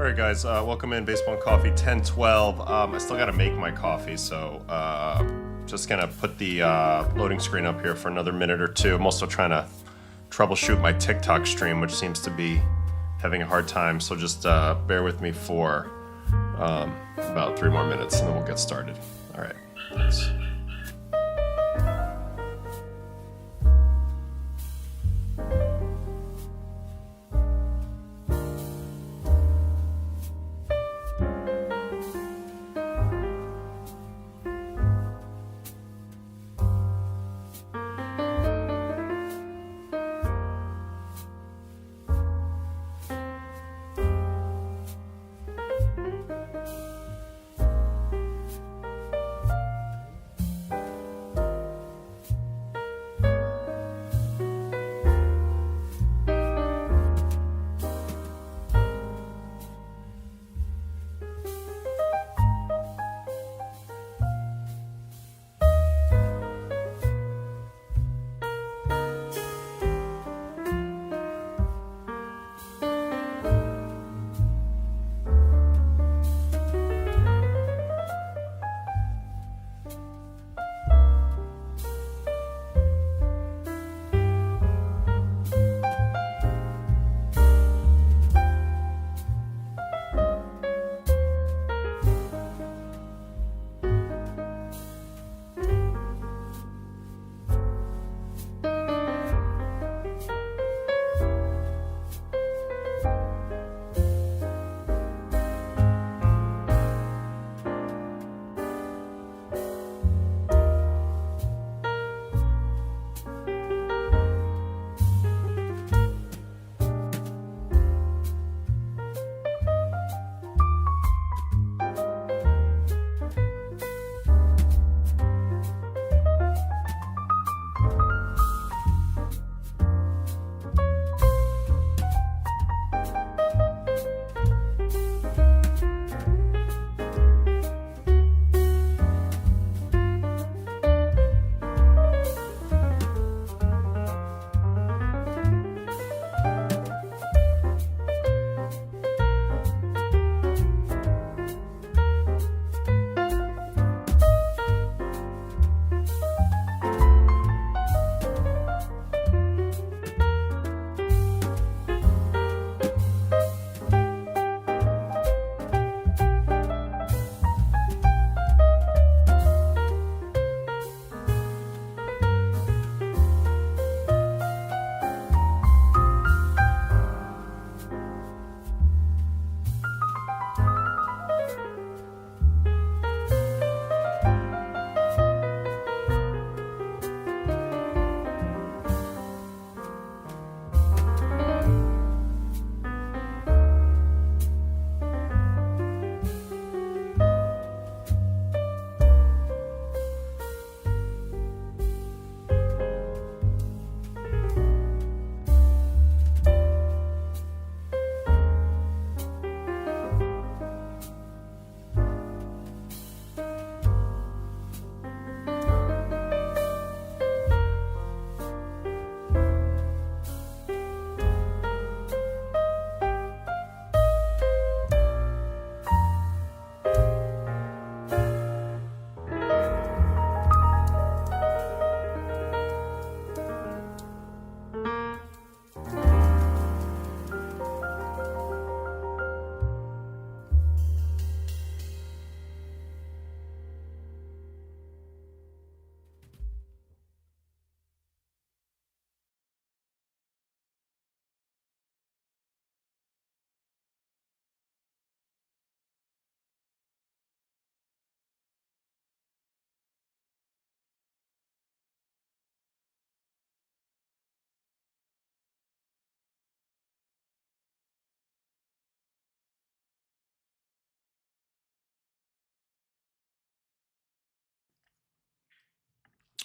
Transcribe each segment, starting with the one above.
All right, guys, welcome in Baseball and Coffee 1012. I still got to make my coffee, so just going to put the loading screen up here for another minute or two. I'm also trying to troubleshoot my TikTok stream, which seems to be having a hard time, so just bear with me for about 3 more minutes, and then we'll get started. All right, thanks.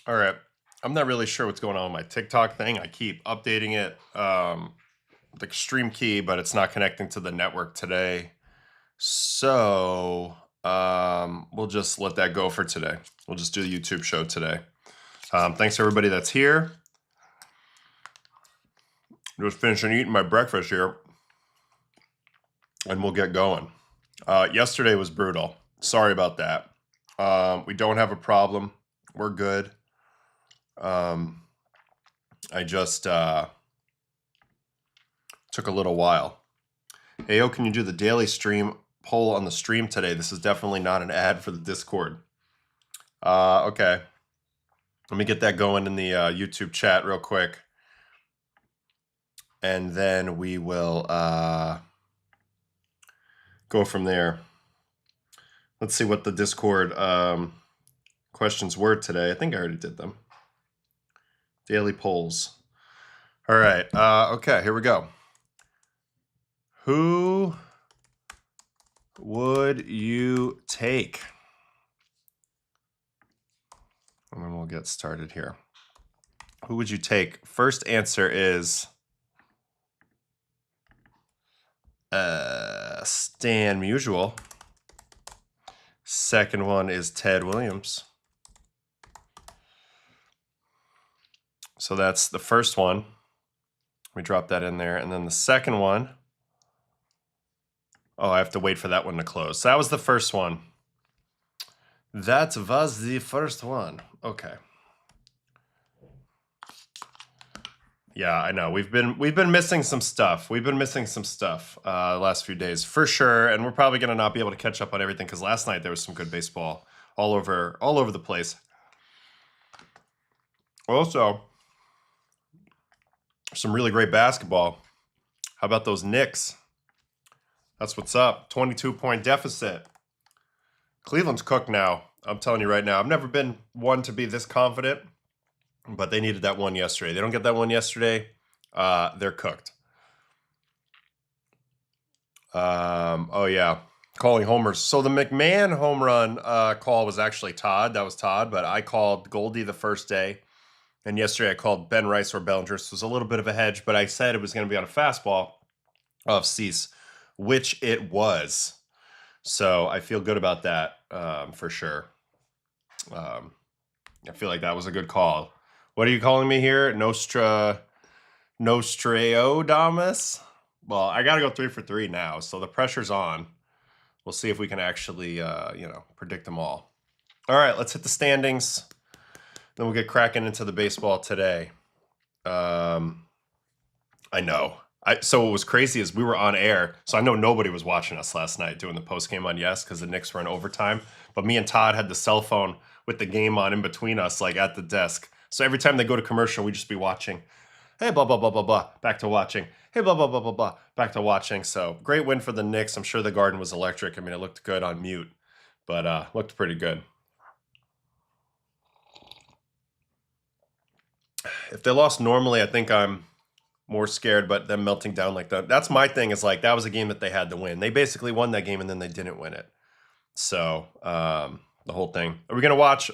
All right. I'm not really sure what's going on with my TikTok thing. I keep updating it, the stream key, but it's not connecting to the network today. So we'll just let that go for today. We'll just do the YouTube show today. Thanks to everybody that's here. Just finishing eating my breakfast here. and we'll get going. Yesterday was brutal. Sorry about that. We don't have a problem. We're good. I just took a little while. Hey, yo, can you do the daily stream poll on the stream today? This is definitely not an ad for the Discord. Okay. Let me get that going in the YouTube chat real quick. And then we will go from there. Let's see what the Discord questions were today. I think I already did them. Daily polls. All right. Okay, here we go. Who would you take? And then we'll get started here. Who would you take? First answer is Stan Musial. Second one is Ted Williams. So that's the first one. We drop that in there. And then the second one. Oh, I have to wait for that one to close. So that was the first one. That was the first one. Okay. Yeah, I know. We've been missing some stuff. We've been missing some stuff the last few days for sure, and we're probably gonna not be able to catch up on everything because last night there was some good baseball all over the place. Also, some really great basketball. How about those Knicks? That's what's up. 22-point deficit. Cleveland's cooked now. I'm telling you right now. I've never been one to be this confident, but they needed that one yesterday. They don't get that one yesterday, they're cooked. Oh, yeah. Calling homers. So the McMahon home run call was actually Todd. That was Todd, but I called Goldie the first day. And yesterday I called Ben Rice or Bellinger. So it was a little bit of a hedge, but I said it was going to be on a fastball of Cease, which it was. So I feel good about that for sure. I feel like that was a good call. What are you calling me here? Nostradamus? Well, I got to go 3 for 3 now, so the pressure's on. We'll see if we can actually, predict them all. All right, let's hit the standings. Then we'll get cracking into the baseball today. I know. So what was crazy is we were on air, so I know nobody was watching us last night doing the postgame on Yes because the Knicks were in overtime. But me and Todd had the cell phone with the game on in between us, like at the desk. So every time they go to commercial, we just be watching. Hey, blah, blah, blah, blah, blah, back to watching. Hey, blah, blah, blah, blah, blah, back to watching. So great win for the Knicks. I'm sure the Garden was electric. I mean, it looked good on mute, but looked pretty good. If they lost normally, I think I'm more scared, but them melting down like that. That's my thing, is like that was a game that they had to win. They basically won that game and then they didn't win it. So the whole thing. Are we going to watch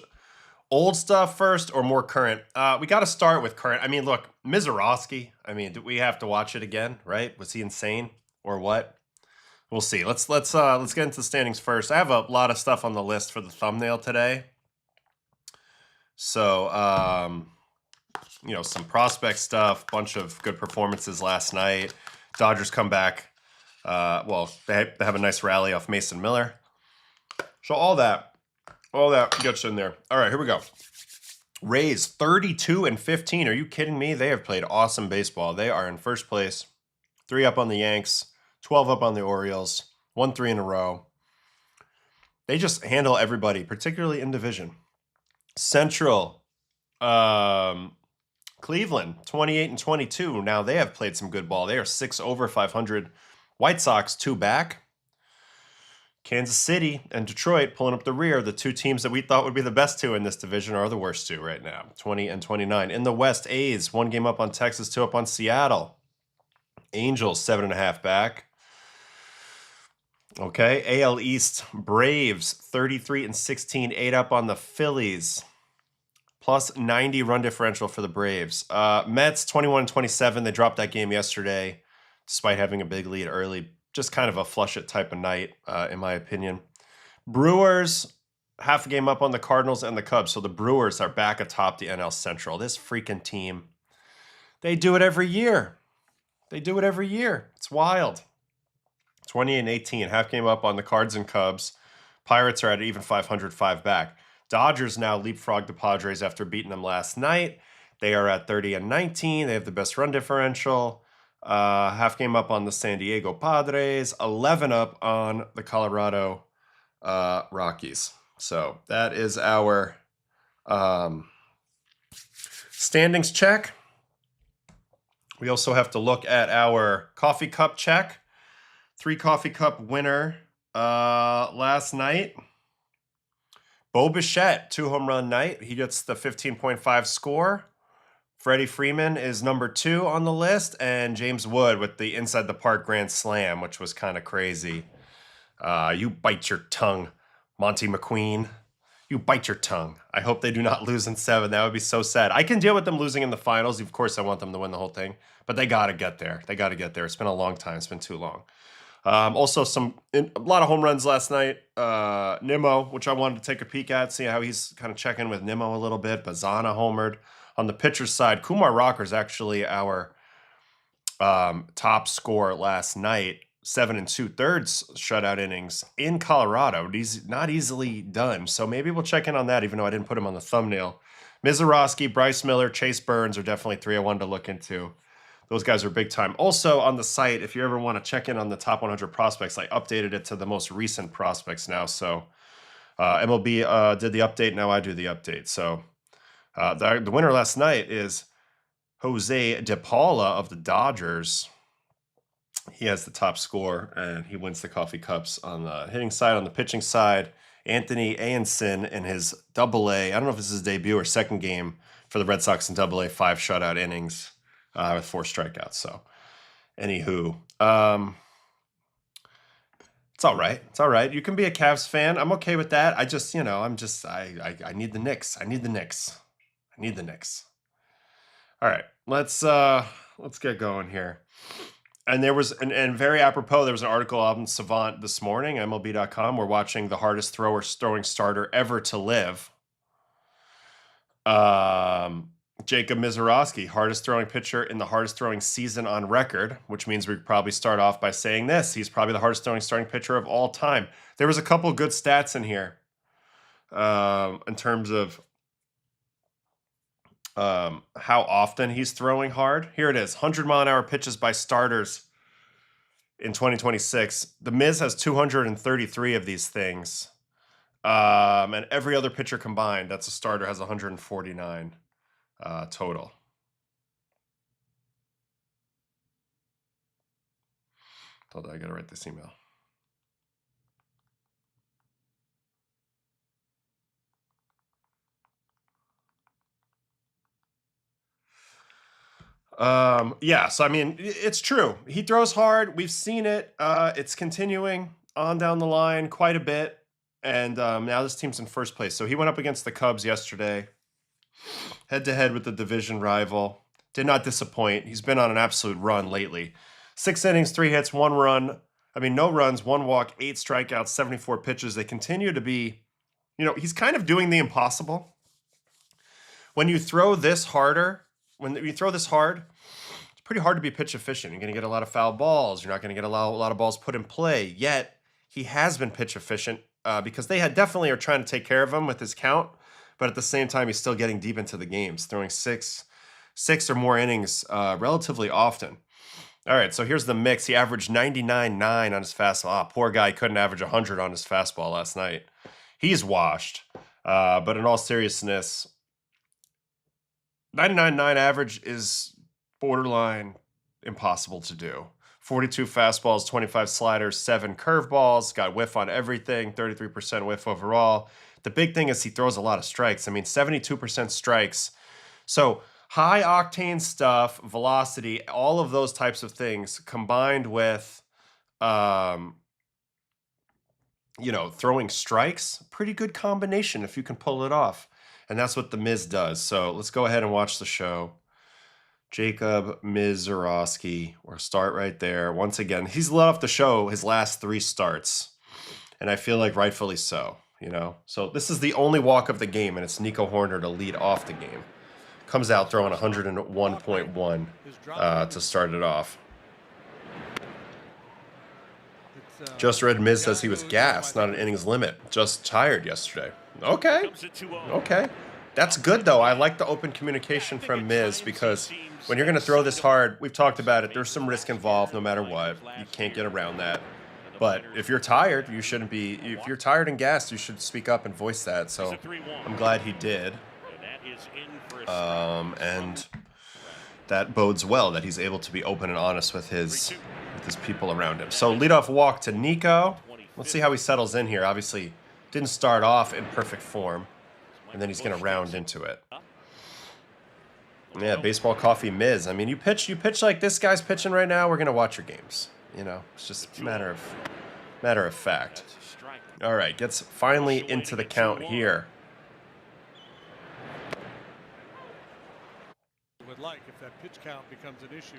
old stuff first or more current? We got to start with current. I mean, look, Mizorowski. I mean, do we have to watch it again, right? Was he insane or what? We'll see. Let's get into the standings first. I have a lot of stuff on the list for the thumbnail today. So, some prospect stuff, bunch of good performances last night. Dodgers come back. They have a nice rally off Mason Miller. So all that gets in there. All right, here we go. Rays 32-15. Are you kidding me? They have played awesome baseball. They are in first place. 3 up on the Yanks, 12 up on the Orioles, 1-3 in a row. They just handle everybody, particularly in division. Central, Cleveland, 28-22. Now they have played some good ball. They are 6 over 500. White Sox 2 back. Kansas City and Detroit pulling up the rear. The 2 teams that we thought would be the best 2 in this division are the worst 2 right now, 20-29. In the West, A's 1 game up on Texas, 2 up on Seattle. Angels 7.5 back. Okay, AL East, Braves 33-16, 8 up on the Phillies. Plus 90 run differential for the Braves. Mets 21-27. They dropped that game yesterday, despite having a big lead early. Just kind of a flush it type of night, in my opinion. Brewers, half a game up on the Cardinals and the Cubs. So the Brewers are back atop the NL Central. This freaking team, they do it every year. It's wild. 28-18. Half game up on the Cards and Cubs. Pirates are at even 500, 5 back. Dodgers now leapfrog the Padres after beating them last night. They are at 30-19. They have the best run differential. Half game up on the San Diego Padres. 11 up on the Colorado Rockies. So that is our standings check. We also have to look at our coffee cup check. 3 coffee cup winner last night. Bichette, 2 home run night. He gets the 15.5 score. Freddie Freeman is number 2 on the list, and James Wood with the inside the park grand slam, which was kind of crazy. You bite your tongue, Monty McQueen. You bite your tongue. I hope they do not lose in 7. That would be so sad. I can deal with them losing in the finals. Of course, I want them to win the whole thing, but they got to get there. They got to get there. It's been a long time. It's been too long. Also, a lot of home runs last night. Nimmo, which I wanted to take a peek at, see how he's kind of checking with Nimmo a little bit. Bazana homered. On the pitcher's side, Kumar Rocker is actually our top scorer last night. 7 2/3 shutout innings in Colorado. He's not easily done. So maybe we'll check in on that, even though I didn't put him on the thumbnail. Mizorowski, Bryce Miller, Chase Burns are definitely 3 I wanted to look into. Those guys are big time. Also on the site, if you ever want to check in on the top 100 prospects, I updated it to the most recent prospects now. So MLB did the update. Now I do the update. So the winner last night is Jose De Paula of the Dodgers. He has the top score, and he wins the coffee cups on the hitting side. On the pitching side, Anthony Anson in his AA. I don't know if this is his debut or second game for the Red Sox in AA. 5 shutout innings with 4 strikeouts. So, anywho, it's all right. It's all right. You can be a Cavs fan. I'm okay with that. I just, I need the Knicks. I need the Knicks. I need the Knicks. All right, let's get going here. And there was, and very apropos, there was an article on Savant this morning, MLB.com. We're watching the hardest throwing starter ever to live. Jacob Mizorowski, hardest throwing pitcher in the hardest throwing season on record, which means we probably start off by saying this. He's probably the hardest throwing starting pitcher of all time. There was a couple good stats in here in terms of how often he's throwing hard. Here it is. 100-mile-an-hour pitches by starters in 2026. The Miz has 233 of these things. And every other pitcher combined, that's a starter, has 149 total. Hold on, I gotta write this email. Yeah, so I mean, it's true. He throws hard. We've seen it. It's continuing on down the line quite a bit. And now this team's in first place. So he went up against the Cubs yesterday, head-to-head with the division rival. Did not disappoint. He's been on an absolute run lately. 6 innings, 3 hits, 1 run. I mean, no runs, 1 walk, 8 strikeouts, 74 pitches. They continue to be, he's kind of doing the impossible. When you throw this harder, when you throw this hard, it's pretty hard to be pitch efficient. You're going to get a lot of foul balls. You're not going to get a lot of balls put in play. Yet, he has been pitch efficient because they definitely are trying to take care of him with his count. But at the same time, he's still getting deep into the games, throwing six or more innings relatively often. All right, so here's the mix. He averaged 99.9 on his fastball. Poor guy couldn't average 100 on his fastball last night. He's washed. But in all seriousness, 99.9 average is borderline impossible to do. 42 fastballs, 25 sliders, 7 curveballs, got whiff on everything, 33% whiff overall. The big thing is he throws a lot of strikes. I mean, 72% strikes. So high octane stuff, velocity, all of those types of things combined with, throwing strikes, pretty good combination if you can pull it off. And that's what the Miz does. So let's go ahead and watch the show. Jacob Mizorowski. We'll start right there. Once again, he's led off the show his last 3 starts. And I feel like rightfully so, So this is the only walk of the game, and it's Nico Horner to lead off the game. Comes out throwing 101.1 to start it off. The Just read Miz says he was gassed, not an innings limit. Just tired yesterday. Okay. Okay. That's good, though. I like the open communication from Miz because when you're going to throw this hard, we've talked about it, there's some risk involved no matter what. You can't get around that. But if you're tired, you shouldn't be. If you're tired and gassed, you should speak up and voice that. So I'm glad he did. And that bodes well that he's able to be open and honest with his people around him. So leadoff walk to Nico. Let's see how he settles in here. Obviously, didn't start off in perfect form, and then he's going to round into it. Yeah, baseball coffee Miz. I mean, you pitch like this guy's pitching right now. We're going to watch your games. You know, it's just a matter of fact. All right, gets finally into the count here. Would like if that pitch count becomes an issue.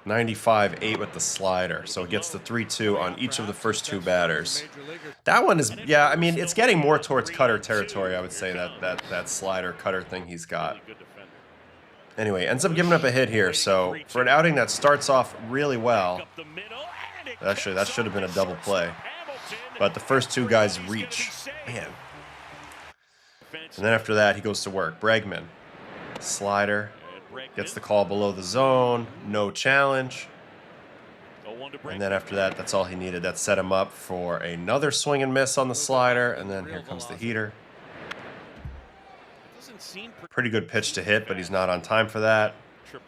95-8 with the slider, so it gets the 3-2 on each of the first two batters. That one is, yeah, I mean, it's getting more towards cutter territory, I would say, that slider cutter thing he's got. Anyway, ends up giving up a hit here, so for an outing that starts off really well, actually, that should have been a double play. But the first two guys reach. Man. And then after that, he goes to work. Bregman. Slider. Gets the call below the zone. No challenge. And then after that, that's all he needed. That set him up for another swing and miss on the slider. And then here comes the heater. Pretty good pitch to hit, but he's not on time for that. And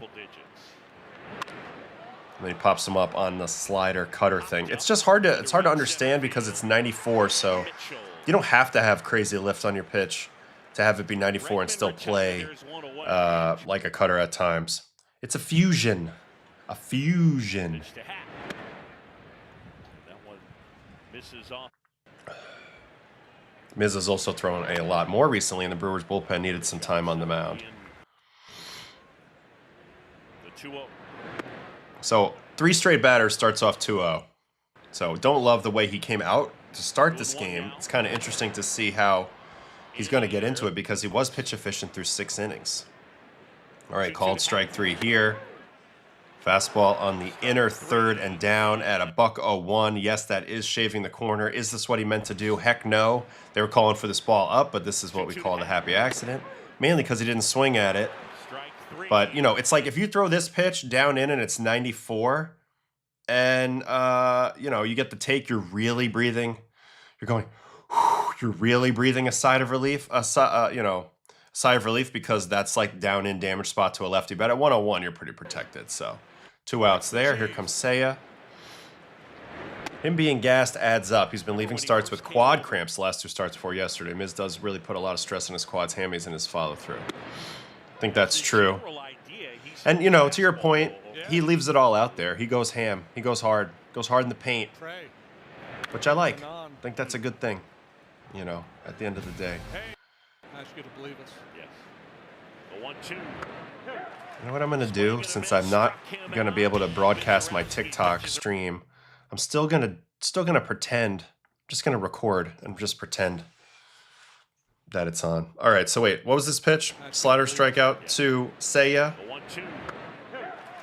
then he pops him up on the slider cutter thing. It's just hard to understand because it's 94, so you don't have to have crazy lift on your pitch to have it be 94 and still play like a cutter at times. It's a fusion. A fusion. Miz has also thrown a lot more recently, and the Brewers bullpen needed some time on the mound. So 3 straight batters starts off 2-0. So don't love the way he came out to start this game. It's kind of interesting to see how he's going to get into it because he was pitch efficient through 6 innings. All right, called strike 3 here. Fastball on the inner third and down at a $101. Yes, that is shaving the corner. Is this what he meant to do? Heck no. They were calling for this ball up, but this is what we call the happy accident. Mainly because he didn't swing at it. But, you know, it's like if you throw this pitch down in and it's 94 and, you know, you get the take, you're really breathing. You're going, you're really breathing a sigh of relief, you know, sigh of relief because that's like down in damage spot to a lefty. But at 101, you're pretty protected. So 2 outs there. Here comes Seiya. Him being gassed adds up. He's been leaving starts with quad cramps the last 2 starts before yesterday. Miz does really put a lot of stress on his quads, hammies, and his follow-through. I think that's true. And, you know, to your point, he leaves it all out there. He goes ham. He goes hard. Goes hard in the paint. Which I like. I think that's a good thing, you know, at the end of the day. Ask you to believe us. Yes. The 1-2. You know what I'm going to do? Since I'm not going to be able to broadcast my TikTok stream, I'm still going to pretend. I'm just going to record and just pretend that it's on. All right, so wait, what was this pitch? Slider strikeout to Seiya.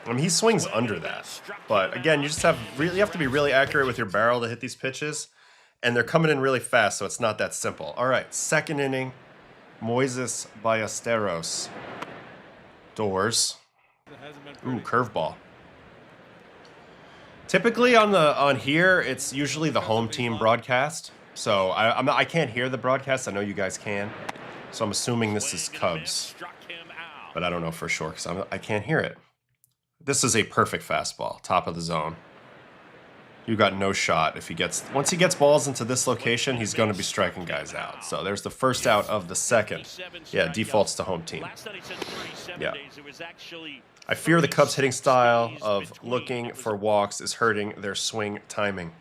I mean, he swings under that. But again, you have to be really accurate with your barrel to hit these pitches, and they're coming in really fast, so it's not that simple. All right, second inning, Moises Ballesteros. Doors. Ooh, curveball. Typically on here, it's usually the home team broadcast. So I can't hear the broadcast. I know you guys can. So I'm assuming this is Cubs. But I don't know for sure because I can't hear it. This is a perfect fastball, top of the zone. You got no shot if once he gets balls into this location, he's going to be striking guys out. So there's the first out of the second. Yeah, defaults to home team. Yeah. I fear the Cubs' hitting style of looking for walks is hurting their swing timing.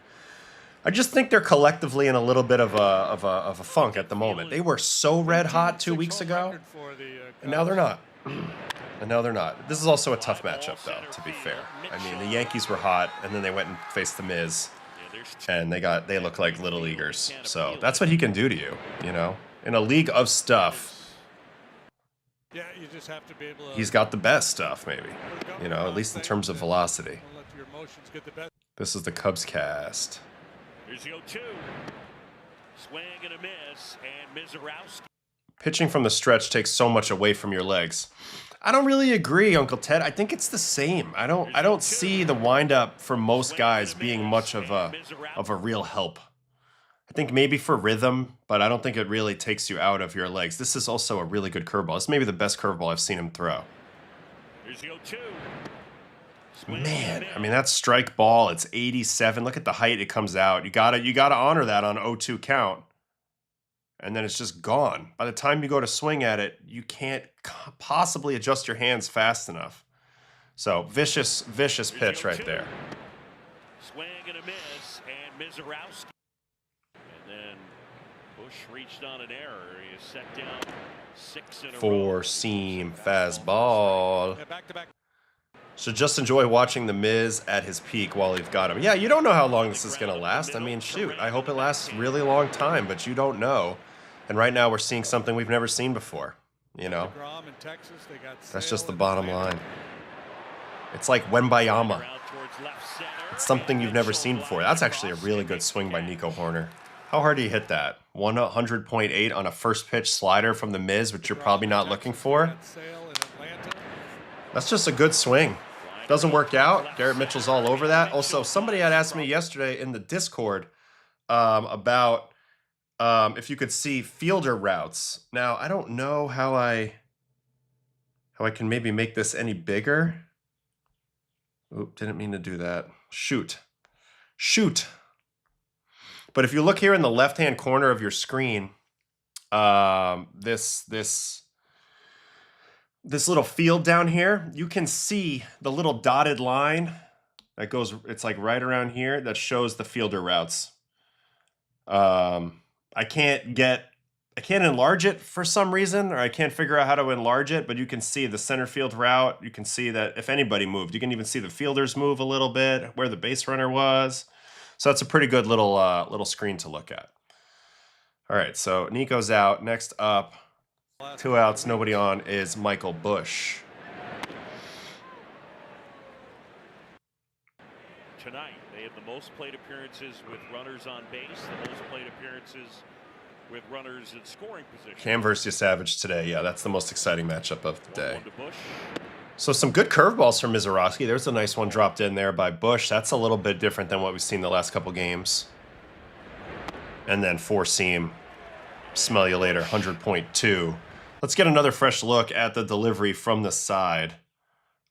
I just think they're collectively in a little bit of a funk at the moment. They were so red hot 2 weeks ago, and now they're not. And now they're not. This is also a tough matchup, though, to be fair. I mean, the Yankees were hot, and then they went and faced the Miz, and they look like little leaguers. So that's what he can do to you, you know? In a league of stuff, yeah, you just have to be able to, he's got the best stuff, maybe. You know, at least in terms of velocity. This is the Cubs cast. Here's the 0-2. Swing and a miss, and Mizorowski. Pitching from the stretch takes so much away from your legs. I don't really agree, Uncle Ted. I think it's the same. I don't see the windup for most guys being much of a real help. I think maybe for rhythm, but I don't think it really takes you out of your legs. This is also a really good curveball. It's maybe the best curveball I've seen him throw. Here's the 0-2. Man, I mean, that strike ball, it's 87. Look at the height it comes out. You gotta honor that on 0-2 count. And then it's just gone. By the time you go to swing at it, you can't possibly adjust your hands fast enough. So, vicious pitch right there. Swing and a miss, and Mizorowski. And then Bush reached on an error. He is set down 6 in a row. Four-seam fastball. So just enjoy watching The Miz at his peak while you've got him. Yeah, you don't know how long this is going to last. I mean, shoot, I hope it lasts a really long time, but you don't know. And right now we're seeing something we've never seen before, you know. That's just the bottom line. It's like Wembayama. It's something you've never seen before. That's actually a really good swing by Nico Horner. How hard do you hit that? 100.8 on a first pitch slider from The Miz, which you're probably not looking for. That's just a good swing. Doesn't work out. Garrett Mitchell's all over that. Also, somebody had asked me yesterday in the Discord about if you could see fielder routes. Now, I don't know how I can maybe make this any bigger. Oop, didn't mean to do that. Shoot. But if you look here in the left-hand corner of your screen, this little field down here, you can see the little dotted line that goes, it's like right around here, that shows the fielder routes. I can't enlarge it for some reason, or I can't figure out how to enlarge it, but you can see the center field route. You can see that if anybody moved, you can even see the fielders move a little bit, where the base runner was. So that's a pretty good little screen to look at. All right, so Nico's out. Next up, 2 outs, nobody on, is Michael Bush. Tonight, they have the most plate appearances with runners on base, the most plate appearances with runners in scoring position. Cam versus Savage today. Yeah, that's the most exciting matchup of the day. So some good curveballs from Mizorowski. There's a nice one dropped in there by Bush. That's a little bit different than what we've seen the last couple games. And then four-seam. Smell you later, 100.2. Let's get another fresh look at the delivery from the side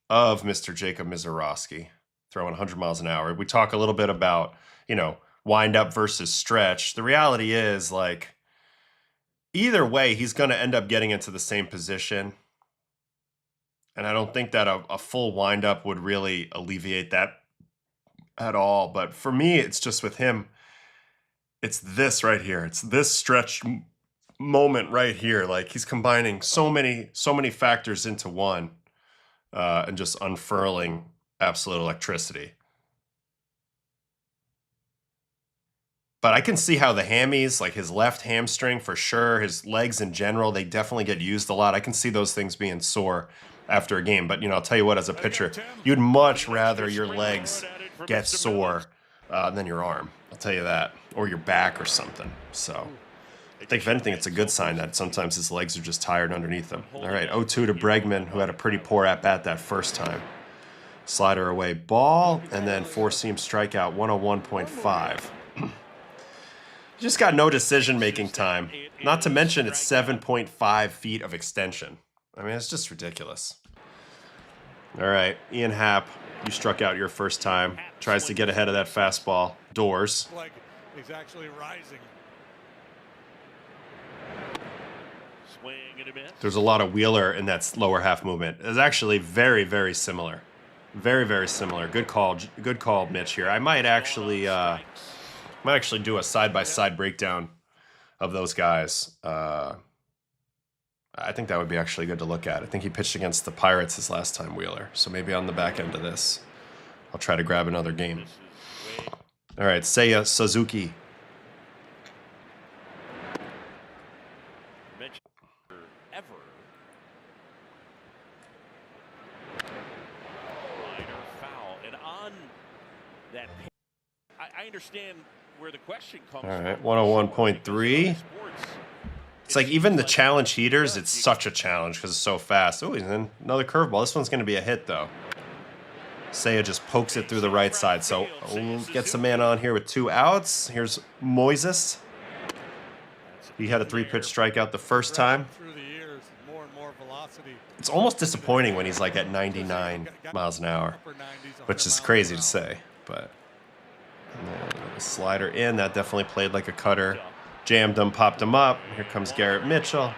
of Mr. Jacob Mizorowski, throwing 100 miles an hour. We talk a little bit about, you know, wind up versus stretch. The reality is, like, either way, he's going to end up getting into the same position. And I don't think that a full wind up would really alleviate that at all. But for me, it's just with him, it's this right here. It's this stretch moment right here. Like, he's combining so many factors into one and just unfurling absolute electricity. But I can see how the hammies, like his left hamstring for sure, his legs in general, they definitely get used a lot. I can see those things being sore after a game. But, you know, I'll tell you what, as a pitcher, you'd much rather your legs get sore than your arm. I'll tell you that. Or your back or something. So I think if anything, it's a good sign that sometimes his legs are just tired underneath him. All right, 0-2 to Bregman, who had a pretty poor at-bat that first time. Slider away ball, and then four-seam strikeout, 101.5. Just got no decision-making time. Not to mention it's 7.5 feet of extension. I mean, it's just ridiculous. All right, Ian Happ, you struck out your first time. Tries to get ahead of that fastball. Doors. Like he's actually rising. Swing and a miss. There's a lot of wheeler in that lower half movement. It's actually very, very similar. Very, very similar. Good call, Mitch here. I might actually do a side-by-side breakdown of those guys. I think that would be actually good to look at. I think he pitched against the Pirates his last time, Wheeler. So maybe on the back end of this, I'll try to grab another game. All right, Seiya Suzuki. Ever. Minor foul. And on that, I understand where the question comes All right, from. 101.3. It's like even the challenge heaters, it's such a challenge because it's so fast. Oh, and then another curveball. This one's going to be a hit, though. Seiya just pokes it through the right side. So gets the man on here with 2 outs. Here's Moises. He had a 3-pitch strikeout the first time. It's almost disappointing when he's like at 99 miles an hour, which is crazy to say. But the slider in, that definitely played like a cutter. Jammed him, popped him up. Here comes Garrett Mitchell.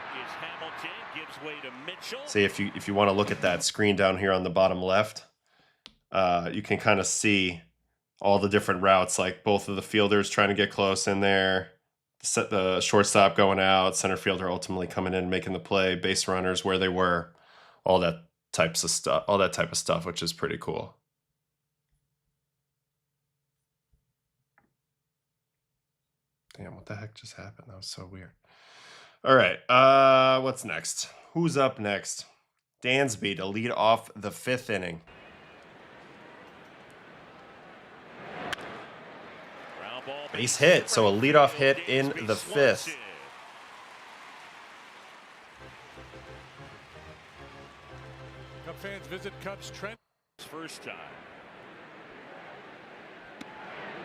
See, if you want to look at that screen down here on the bottom left, you can kind of see all the different routes, like both of the fielders trying to get close in there, the shortstop going out, center fielder ultimately coming in, making the play, base runners where they were, all that type of stuff, which is pretty cool. Damn, what the heck just happened? That was so weird. All right, what's next? Who's up next? Dansby to lead off the 5th inning. Base hit, so a leadoff hit in the 5th. Cub fans visit Cubs Trent First time.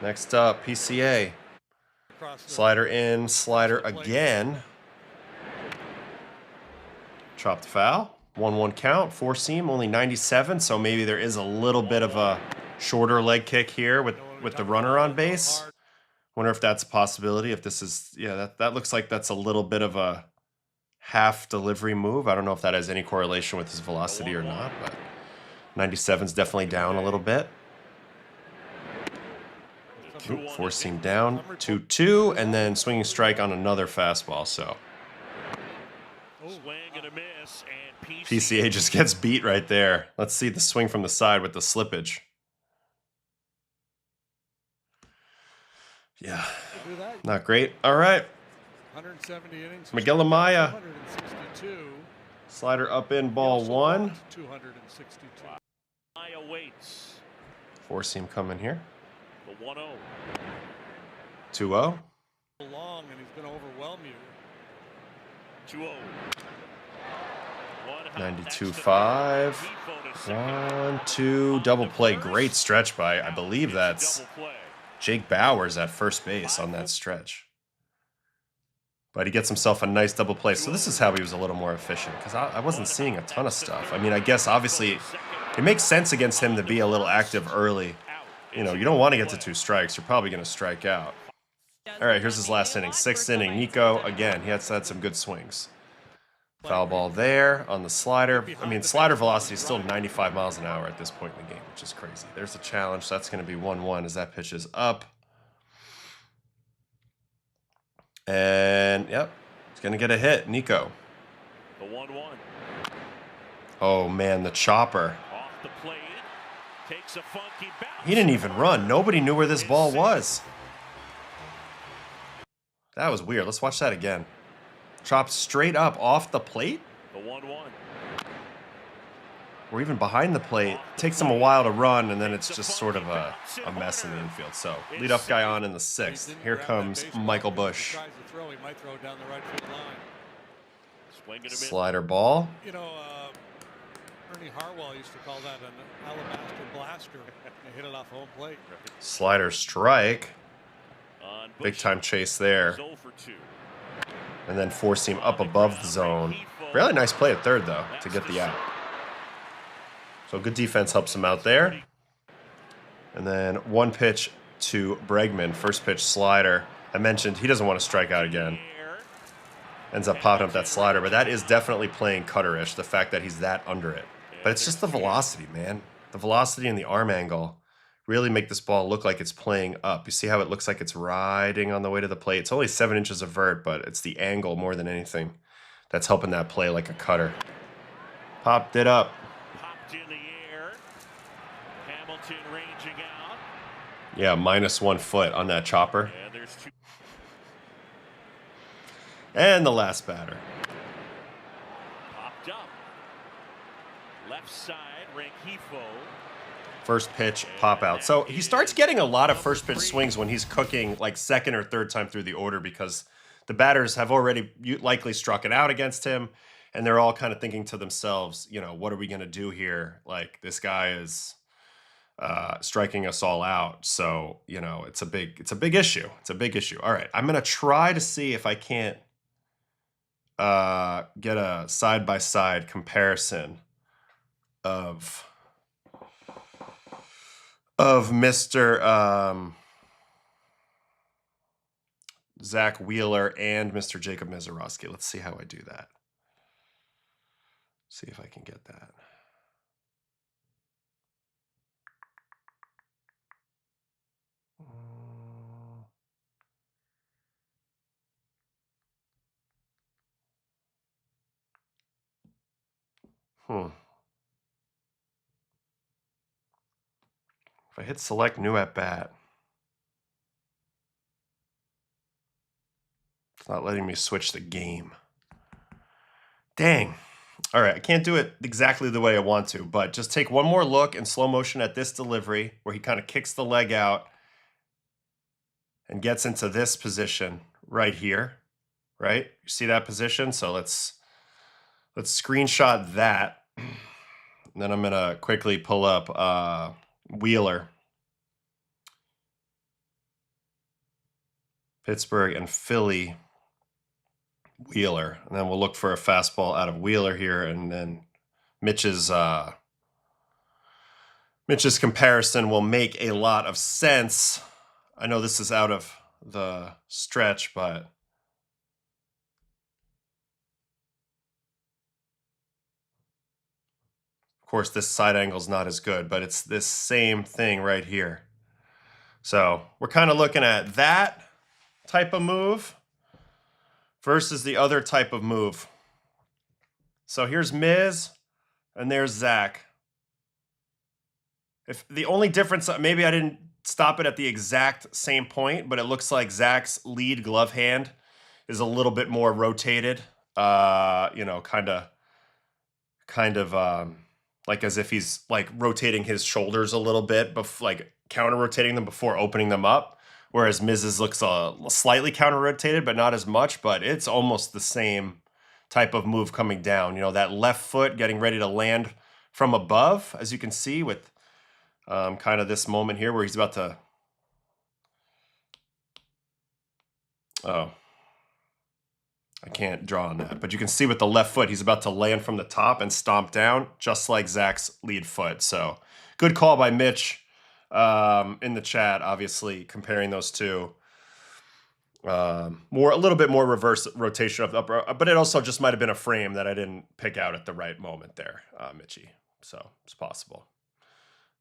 Next up, PCA. Slider in, slider again. Chopped foul. 1-1 count, 4-seam, only 97, so maybe there is a little bit of a shorter leg kick here with the runner on base. Wonder if that's a possibility. If this is, yeah, that looks like that's a little bit of a half delivery move. I don't know if that has any correlation with his velocity or not, but 97's definitely down a little bit. 4-seam down, 2-2, and then swinging strike on another fastball. So PCA just gets beat right there. Let's see the swing from the side with the slippage. Yeah, not great. All right. 170 innings. Miguel Amaya. 162. Slider up in, ball 1. 262. Amaya waits. 4-seam coming here. The 1-0. 2-0. Long, and he's going to overwhelm you. 2-0. 92.5. 1-2. Double play. Great stretch by, I believe that's Jake Bowers at first base on that stretch. But he gets himself a nice double play. So this is how he was a little more efficient, because I wasn't seeing a ton of stuff. I mean, I guess obviously it makes sense against him to be a little active early. You know, you don't want to get to 2 strikes. You're probably going to strike out. All right, here's his last inning. 6th inning. Nico, again, he had some good swings. Foul ball there on the slider. I mean, slider velocity is still 95 miles an hour at this point in the game, which is crazy. There's a challenge. So that's going to be 1-1 as that pitch is up. And, yep, he's going to get a hit. Nico. The 1-1. Oh, man, the chopper. Off the plate. Takes a funky bounce. He didn't even run. Nobody knew where this ball was. That was weird. Let's watch that again. Chopped straight up off the plate? The 1-1. Or even behind the plate. Takes him a while to run, and then it's just sort of a mess in the infield. So, leadoff guy on in the 6th. Here comes Michael Busch. Slider ball. You know, Ernie Harwell used to call that an alabaster blaster. They hit it off home plate. Slider strike. Big time chase there. And then 4-seam up above the zone. Really nice play at third, though, to get the out. So good defense helps him out there. And then 1 pitch to Bregman. First pitch slider. I mentioned he doesn't want to strike out again. Ends up popping up that slider, but that is definitely playing cutter-ish, the fact that he's that under it. But it's just the velocity, man. The velocity and the arm angle really make this ball look like it's playing up. You see how it looks like it's riding on the way to the plate? It's only 7 inches of vert, but it's the angle more than anything that's helping that play like a cutter. Popped it up. Popped in the air. Hamilton ranging out. Yeah, -1 foot on that chopper. And there's 2. And the last batter. Popped up. Left side, Rengifo. First pitch, pop out. So he starts getting a lot of first pitch swings when he's cooking like second or third time through the order because the batters have already likely struck it out against him, and they're all kind of thinking to themselves, you know, what are we going to do here? Like, this guy is striking us all out. So, you know, it's a big issue. It's a big issue. All right, I'm going to try to see if I can't get a side-by-side comparison of Mr. Zach Wheeler and Mr. Jacob Misiorowski. Let's see how I do that. See if I can get that. If I hit select new at bat, it's not letting me switch the game. Dang. All right, I can't do it exactly the way I want to, but just take one more look in slow motion at this delivery where he kind of kicks the leg out and gets into this position right here, right? You see that position? So let's screenshot that. And then I'm going to quickly pull up Wheeler, Pittsburgh, and Philly Wheeler. And then we'll look for a fastball out of Wheeler here. And then Mitch's comparison will make a lot of sense. I know this is out of the stretch, but of course, this side angle is not as good, but it's this same thing right here. So we're kind of looking at that type of move versus the other type of move. So here's Miz, and there's Zach. If the only difference, maybe I didn't stop it at the exact same point, but it looks like Zach's lead glove hand is a little bit more rotated. You know, kind of. Like as if he's like rotating his shoulders a little bit, like counter rotating them before opening them up. Whereas Miz's looks slightly counter rotated, but not as much. But it's almost the same type of move coming down. You know, that left foot getting ready to land from above, as you can see with kind of this moment here where he's about to. Oh. I can't draw on that, but you can see with the left foot, he's about to land from the top and stomp down, just like Zach's lead foot. So good call by Mitch in the chat, obviously comparing those two. A little bit more reverse rotation of the upper, but it also just might have been a frame that I didn't pick out at the right moment there, Mitchie. So it's possible.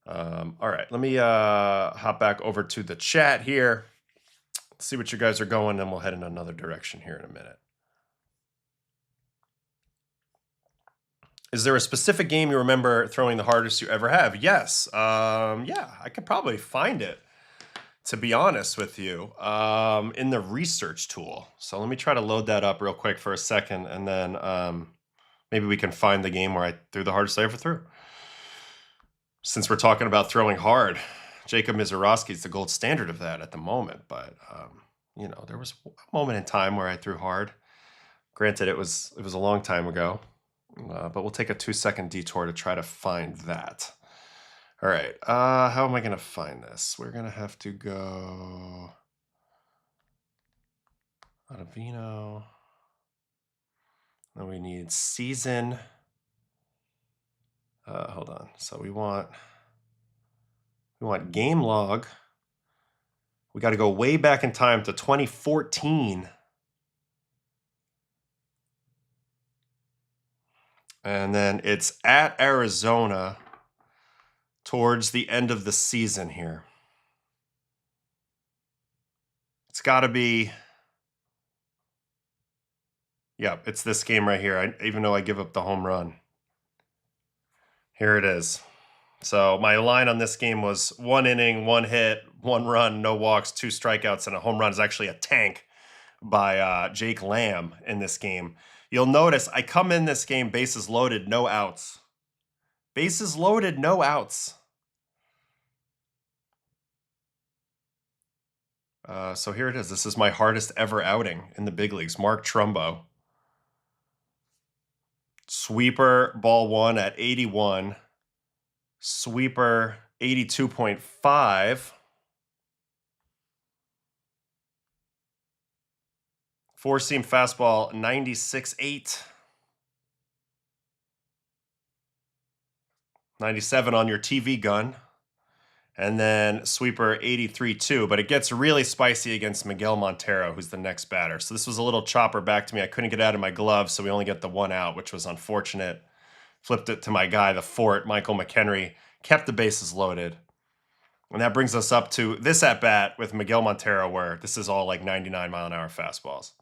All right, let me hop back over to the chat here. See what you guys are going, and we'll head in another direction here in a minute. Is there a specific game you remember throwing the hardest you ever have? Yes. Yeah, I could probably find it, to be honest with you, in the research tool. So let me try to load that up real quick for a second, and then maybe we can find the game where I threw the hardest I ever threw. Since we're talking about throwing hard, Jacob Misiorowski is the gold standard of that at the moment. But, you know, there was a moment in time where I threw hard. Granted, it was a long time ago. But we'll take a 2-second detour to try to find that. All right. How am I going to find this? We're going to have to go Ottavino. Then we need season. Hold on. So we want game log. We got to go way back in time to 2014. And then it's at Arizona towards the end of the season here. It's got to be, yep, it's this game right here, even though I give up the home run. Here it is. So my line on this game was 1 inning, 1 hit, 1 run, no walks, 2 strikeouts, and a home run. Is actually a tank by Jake Lamb in this game. You'll notice I come in this game bases loaded, no outs. Bases loaded, no outs. So here it is. This is my hardest ever outing in the big leagues. Mark Trumbo. Sweeper, ball 1 at 81. Sweeper, 82.5. Four-seam fastball, 96.8. 97 on your TV gun. And then sweeper 83-2, but it gets really spicy against Miguel Montero, who's the next batter. So this was a little chopper back to me. I couldn't get out of my glove, so we only get the one out, which was unfortunate. Flipped it to my guy, the Fort, Michael McHenry, kept the bases loaded. And that brings us up to this at-bat with Miguel Montero, where this is all like 99-mile-an-hour fastballs.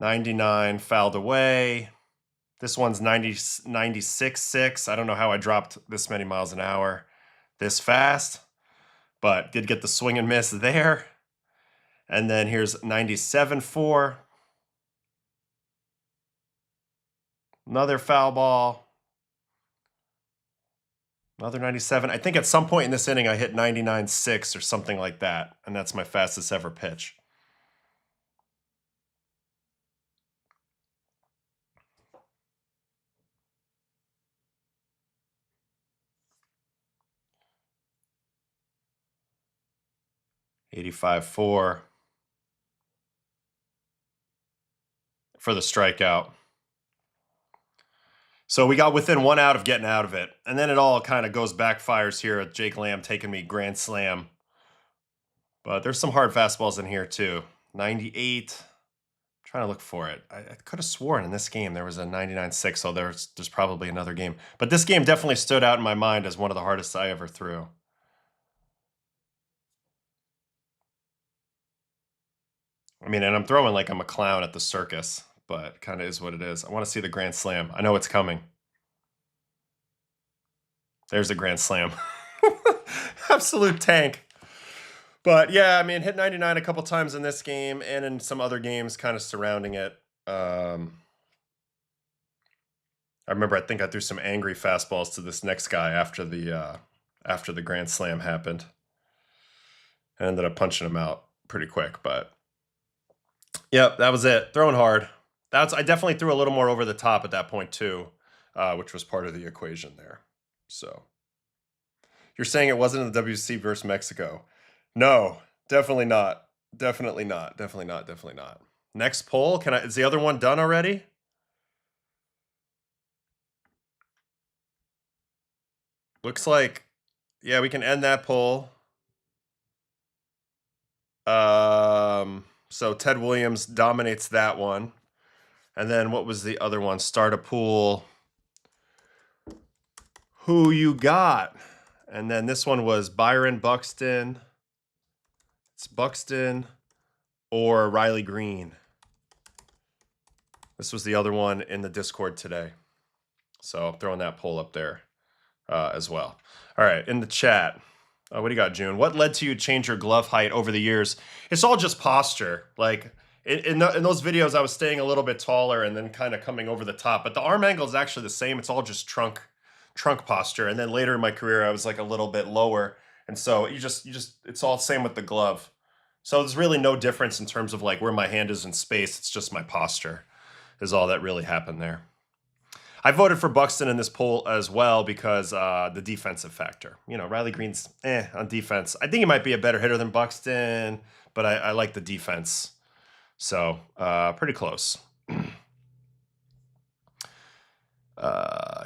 99 fouled away. This one's 96.6. I don't know how I dropped this many miles an hour this fast, but did get the swing and miss there. And then here's 97.4. Another foul ball. Another 97. I think at some point in this inning I hit 99.6 or something like that, and that's my fastest ever pitch. $85.4 for the strikeout. So we got within one out of getting out of it. And then it all kind of goes backfires here with Jake Lamb taking me grand slam. But there's some hard fastballs in here too. 98. I'm trying to look for it. I could have sworn in this game there was a 99.6, so there's probably another game. But this game definitely stood out in my mind as one of the hardest I ever threw. I mean, and I'm throwing like I'm a clown at the circus, but kind of is what it is. I want to see the grand slam. I know it's coming. There's a grand slam. Absolute tank. But yeah, I mean, hit 99 a couple times in this game and in some other games kind of surrounding it. I remember I think I threw some angry fastballs to this next guy after the grand slam happened. I ended up punching him out pretty quick, but yep, that was it. Throwing hard. I definitely threw a little more over the top at that point too, which was part of the equation there. So you're saying it wasn't in the WC versus Mexico? No, definitely not. Definitely not. Definitely not. Definitely not. Next poll. Is the other one done already? Looks like, yeah, we can end that poll. So Ted Williams dominates that one. And then what was the other one? Start a pool. Who you got? And then this one was Byron Buxton. It's Buxton or Riley Green. This was the other one in the Discord today. So throwing that poll up there as well. All right, in the chat. What do you got, June? What led to you change your glove height over the years? It's all just posture. Like in those videos, I was staying a little bit taller and then kind of coming over the top. But the arm angle is actually the same. It's all just trunk posture. And then later in my career, I was like a little bit lower. And so it's all the same with the glove. So there's really no difference in terms of like where my hand is in space. It's just my posture is all that really happened there. I voted for Buxton in this poll as well because the defensive factor. You know, Riley Green's on defense. I think he might be a better hitter than Buxton, but I like the defense. So pretty close.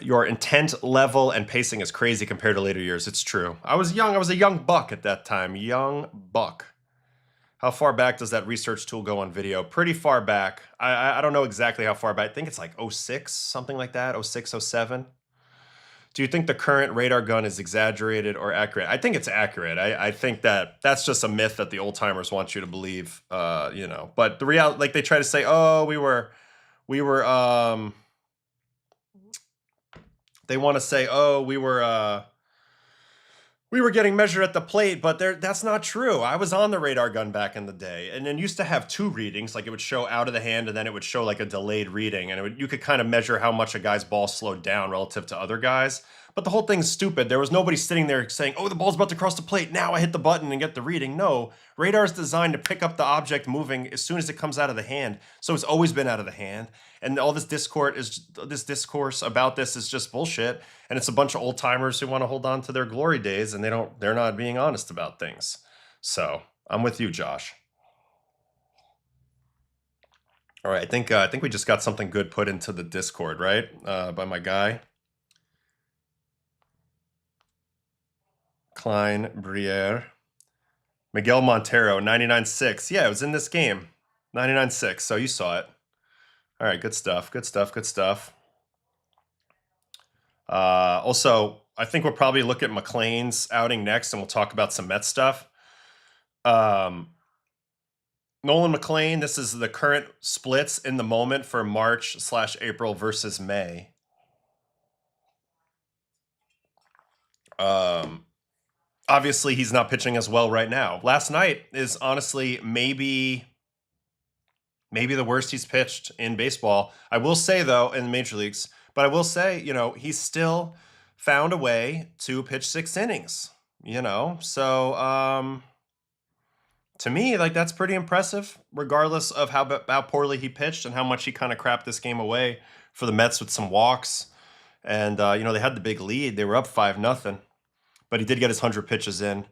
Your intent level and pacing is crazy compared to later years. It's true. I was young. I was a young buck at that time. Young buck. How far back does that research tool go on video? Pretty far back. I don't know exactly how far back. I think it's like 06, something like that, 06, 07. Do you think the current radar gun is exaggerated or accurate? I think it's accurate. I think that's just a myth that the old timers want you to believe, you know. But the reality, like they try to say, oh, they want to say, oh, we were getting measured at the plate, but that's not true. I was on the radar gun back in the day, and then used to have two readings. Like it would show out of the hand, and then it would show like a delayed reading, and you could kind of measure how much a guy's ball slowed down relative to other guys. But the whole thing's stupid. There was nobody sitting there saying, oh, the ball's about to cross the plate. Now I hit the button and get the reading. No, radar is designed to pick up the object moving as soon as it comes out of the hand. So it's always been out of the hand. And all this discourse about this is just bullshit. And it's a bunch of old timers who want to hold on to their glory days, and they're not being honest about things. So I'm with you, Josh. All right, I think we just got something good put into the Discord, right? By my guy. Klein, Briere. Miguel Montero, 99.6. Yeah, it was in this game. 99.6, so you saw it. All right, good stuff, good stuff, good stuff. Also, I think we'll probably look at McLean's outing next, and we'll talk about some Mets stuff. Nolan McLean, this is the current splits in the moment for March/April versus May. Obviously, he's not pitching as well right now. Last night is honestly maybe the worst he's pitched in baseball. I will say, though, in the major leagues, but I will say, he's still found a way to pitch 6 innings, So, to me, that's pretty impressive, regardless of how poorly he pitched and how much he kind of crapped this game away for the Mets with some walks. And, they had the big lead. They were up 5-0. But he did get his 100 pitches in.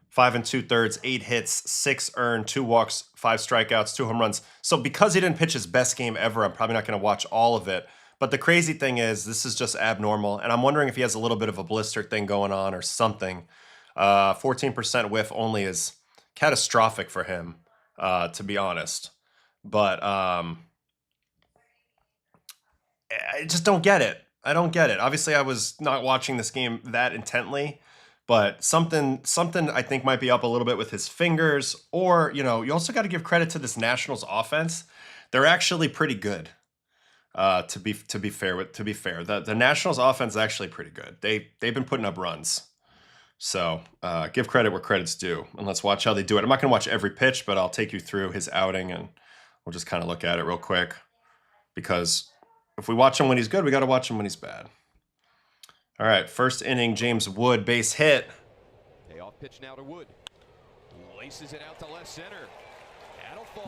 5 2/3, 8 hits, 6 earned, 2 walks, 5 strikeouts, 2 home runs. So because he didn't pitch his best game ever, I'm probably not going to watch all of it. But the crazy thing is, this is just abnormal. And I'm wondering if he has a little bit of a blister thing going on or something. 14% whiff only is catastrophic for him, to be honest. But I just don't get it. I don't get it. Obviously, I was not watching this game that intently, but something I think might be up a little bit with his fingers. Or, you also got to give credit to this Nationals offense. They're actually pretty good. To be fair, the Nationals offense is actually pretty good. They've been putting up runs. So give credit where credit's due, and let's watch how they do it. I'm not going to watch every pitch, but I'll take you through his outing, and we'll just kind of look at it real quick. Because if we watch him when he's good, we got to watch him when he's bad. All right, first inning, James Wood, base hit. Payoff pitch now to Wood. Laces it out to left center.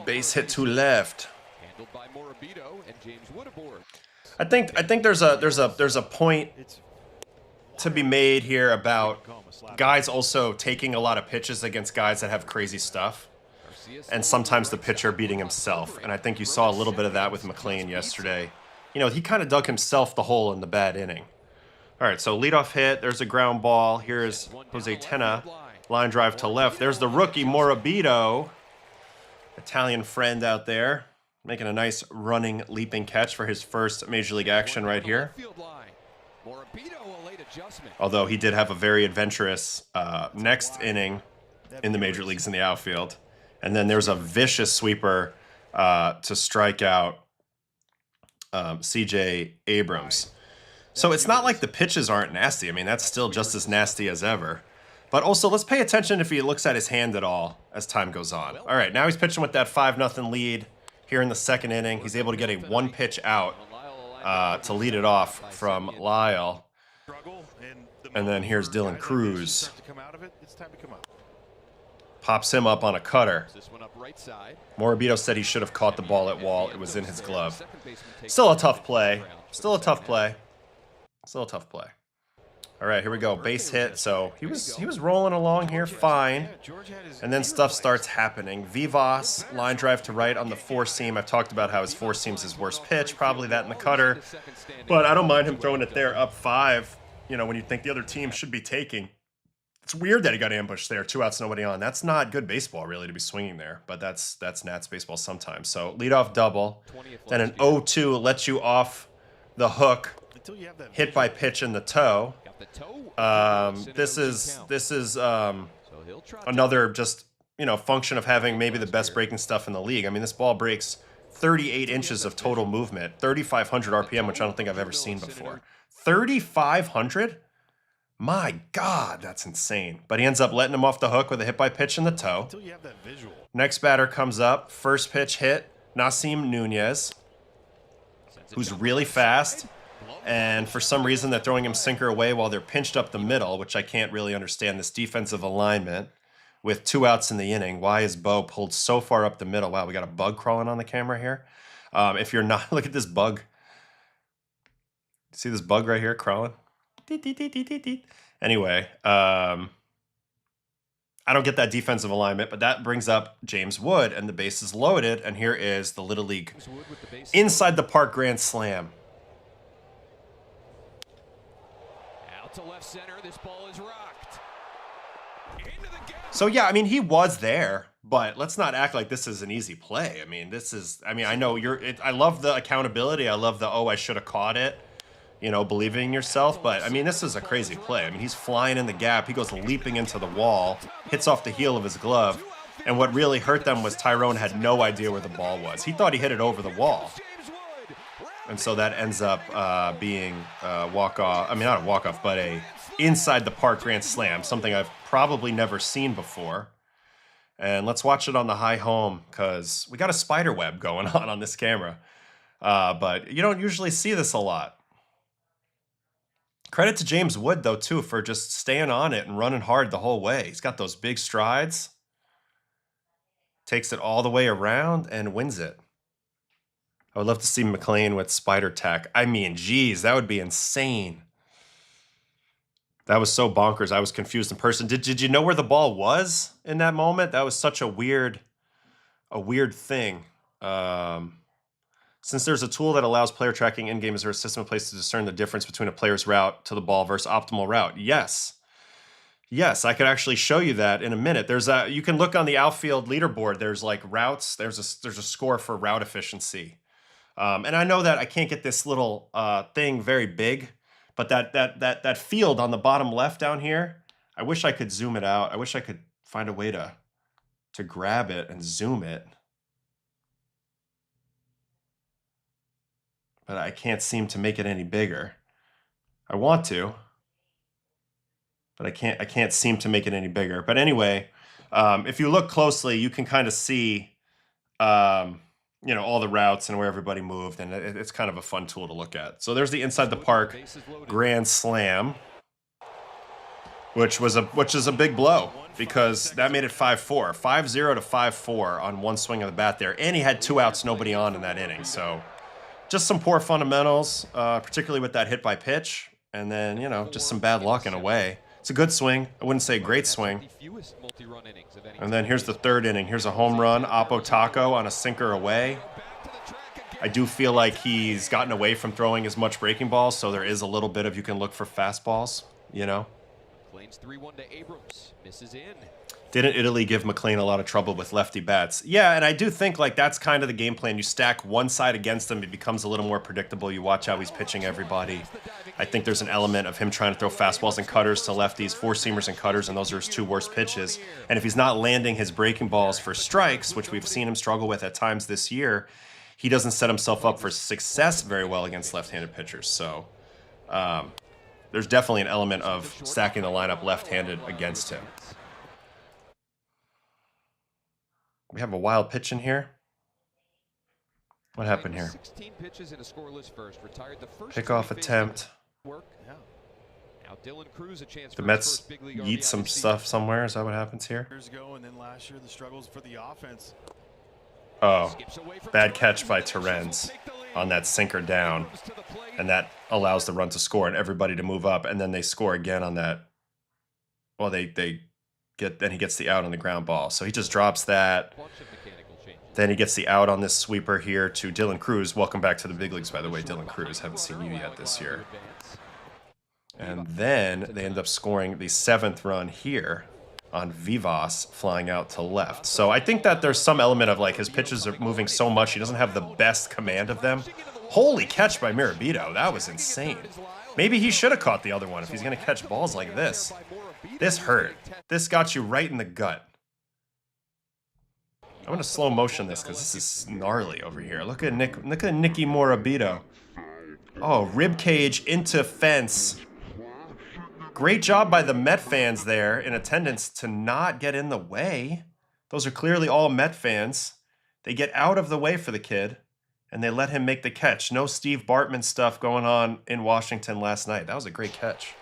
Base hit to left. Handled by Morabito, and James Wood aboard. I think there's a point to be made here about guys also taking a lot of pitches against guys that have crazy stuff, and sometimes the pitcher beating himself. And I think you saw a little bit of that with McLean yesterday. He kind of dug himself the hole in the bad inning. All right, so leadoff hit. There's a ground ball. Here's Jose Tena. Line drive to left. There's the rookie Morabito, Italian friend out there, making a nice running, leaping catch for his first major league action right here. Although he did have a very adventurous next inning in the major leagues in the outfield. And then there's a vicious sweeper to strike out C.J. Abrams. So it's not like the pitches aren't nasty. I mean, that's still just as nasty as ever. But also, let's pay attention if he looks at his hand at all as time goes on. All right, now he's pitching with that 5-0 lead here in the second inning. He's able to get a 1-pitch out to lead it off from Lyle. And then here's Dylan Cruz. Pops him up on a cutter. Morabito said he should have caught the ball at Wall. It was in his glove. Still a tough play. Still a tough play. All right, here we go. Base hit. So he was rolling along here fine. And then stuff starts happening. Vivas, line drive to right on the 4-seam. I've talked about how his 4-seam's his worst pitch. Probably that in the cutter. But I don't mind him throwing it there up 5, when you think the other team should be taking. It's weird that he got ambushed there. 2 outs, nobody on. That's not good baseball, really, to be swinging there. But that's Nats baseball sometimes. So leadoff double. Then an 0-2 lets you off the hook. Hit by pitch in the toe. This is another just function of having maybe the best breaking stuff in the league. I mean, this ball breaks 38 inches of total movement, 3,500 RPM, which I don't think I've ever seen before. 3,500? My God, that's insane. But he ends up letting him off the hook with a hit by pitch in the toe. Next batter comes up, first pitch hit, Nasim Nunez, who's really fast. And for some reason, they're throwing him sinker away while they're pinched up the middle, which I can't really understand this defensive alignment with 2 outs in the inning. Why is Bo pulled so far up the middle? Wow, we got a bug crawling on the camera here. If you're not, look at this bug. See this bug right here crawling? Anyway, I don't get that defensive alignment, but that brings up James Wood, and the base is loaded, and here is the Little League inside the park grand slam. Out to left center, this ball is rocked. Into the gap. So yeah, I mean, he was there, but let's not act like this is an easy play. I mean, I know I love the accountability. I love the, oh, I should have caught it. You know, believing in yourself, but I mean, this is a crazy play. I mean, he's flying in the gap. He goes leaping into the wall, hits off the heel of his glove, and what really hurt them was Tyrone had no idea where the ball was. He thought he hit it over the wall, and so that ends up being a walk-off. I mean, not a walk-off, but a inside the park grand slam, something I've probably never seen before. And let's watch it on the high home because we got a spider web going on this camera, but you don't usually see this a lot. Credit to James Wood, though, too, for just staying on it and running hard the whole way. He's got those big strides, takes it all the way around, and wins it. I would love to see McLean with spider tack. I mean, geez, that would be insane. That was so bonkers. I was confused in person. Did you know where the ball was in that moment? That was such a weird thing. Since there's a tool that allows player tracking in-game, is there a system in place to discern the difference between a player's route to the ball versus optimal route? Yes. Yes, I could actually show you that in a minute. You can look on the outfield leaderboard. There's like routes. There's a score for route efficiency. And I know that I can't get this little thing very big, but that field on the bottom left down here, I wish I could zoom it out. I wish I could find a way to grab it and zoom it. But I can't seem to make it any bigger. I want to, but I can't seem to make it any bigger. But anyway, if you look closely, you can kind of see, you know, all the routes and where everybody moved, and it's kind of a fun tool to look at. So there's the inside the park grand slam, which is a big blow because that made it 5-4, 5-0 to 5-4 on one swing of the bat there, and he had 2 outs, nobody on in that inning. So. Just some poor fundamentals, particularly with that hit by pitch, and then, you know, just some bad luck in a way. It's a good swing. I wouldn't say a great swing. And then here's the 3rd inning. Here's a home run, Oppo Taco on a sinker away. I do feel like he's gotten away from throwing as much breaking balls, so there is a little bit of you can look for fastballs, you know. McLean's 3-1 to Abrams, misses in. Didn't Italy give McLean a lot of trouble with lefty bats? Yeah, and I do think like that's kind of the game plan. You stack one side against him, it becomes a little more predictable. You watch how he's pitching everybody. I think there's an element of him trying to throw fastballs and cutters to lefties, 4-seamers and cutters, and those are his 2 worst pitches. And if he's not landing his breaking balls for strikes, which we've seen him struggle with at times this year, he doesn't set himself up for success very well against left-handed pitchers. So there's definitely an element of stacking the lineup left-handed against him. We have a wild pitch in here. What happened here? 16 pitches in a scoreless first. Retired the first Pickoff attempt. Now Dylan Cruz, a chance The for Mets his first big league yeet RBI some season. stuff somewhere. Is that what happens here? Years ago, and then last year the struggles for the offense. Oh, Skips away from bad Torrens. catch by Torrens on that sinker down. And that allows the run to score and everybody to move up. And then they score again on that. Well, then he gets the out on the ground ball. So he just drops that. Bunch of mechanical changes. Then he gets the out on this sweeper here to Dylan Cruz. Welcome back to the big leagues, by the way, Dylan Cruz. Haven't seen you yet this year. And then they end up scoring the 7th run here on Vivas flying out to left. So I think that there's some element of like his pitches are moving so much, he doesn't have the best command of them. Holy catch by Mirabito. That was insane. Maybe he should have caught the other one if he's going to catch balls like this. This hurt. This got you right in the gut. I'm going to slow motion this because this is gnarly over here. Look at Nicky Morabito. Oh, rib cage into fence. Great job by the Met fans there in attendance to not get in the way. Those are clearly all Met fans. They get out of the way for the kid. and they let him make the catch. No Steve Bartman stuff going on in Washington last night. That was a great catch.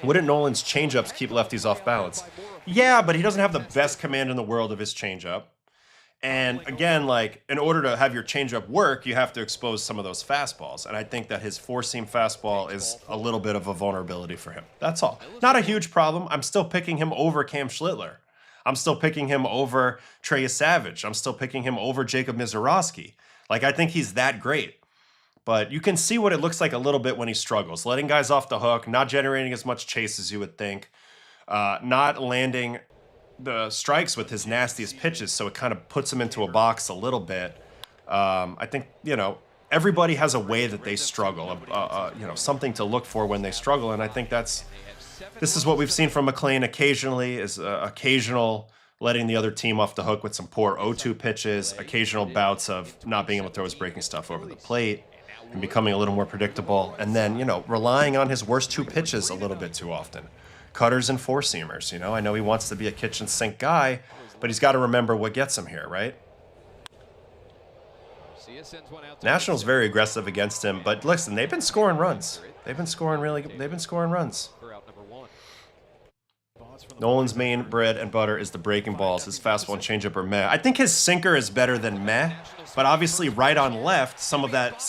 Wouldn't Nolan's changeups keep lefties off balance? Yeah, but he doesn't have the best command in the world of his changeup. And again, like, in order to have your changeup work, you have to expose some of those fastballs. And I think that his four-seam fastball is a little bit of a vulnerability for him. That's all. Not a huge problem. I'm still picking him over Cam Schlittler. I'm still picking him over Trey Savage. I'm still picking him over Jacob Mizorowski. Like, I think he's that great. But you can see what it looks like a little bit when he struggles. Letting guys off the hook, not generating as much chase as you would think, not landing the strikes with his nastiest pitches, so it kind of puts him into a box a little bit. I think, you know, everybody has a way that they struggle, you know, something to look for when they struggle, and I think this is what we've seen from McLean occasionally, is occasional letting the other team off the hook with some poor 0-2 pitches, occasional bouts of not being able to throw his breaking stuff over the plate, and becoming a little more predictable, and then, you know, relying on his worst two pitches a little bit too often. Cutters and four-seamers, you know. I know he wants to be a kitchen sink guy, but he's got to remember what gets him here, right? Nationals very aggressive against him, but listen, they've been scoring runs. They've been scoring runs. Nolan's main bread and butter is the breaking balls. His fastball and changeup are meh. I think his sinker is better than meh, but obviously right on left, some of that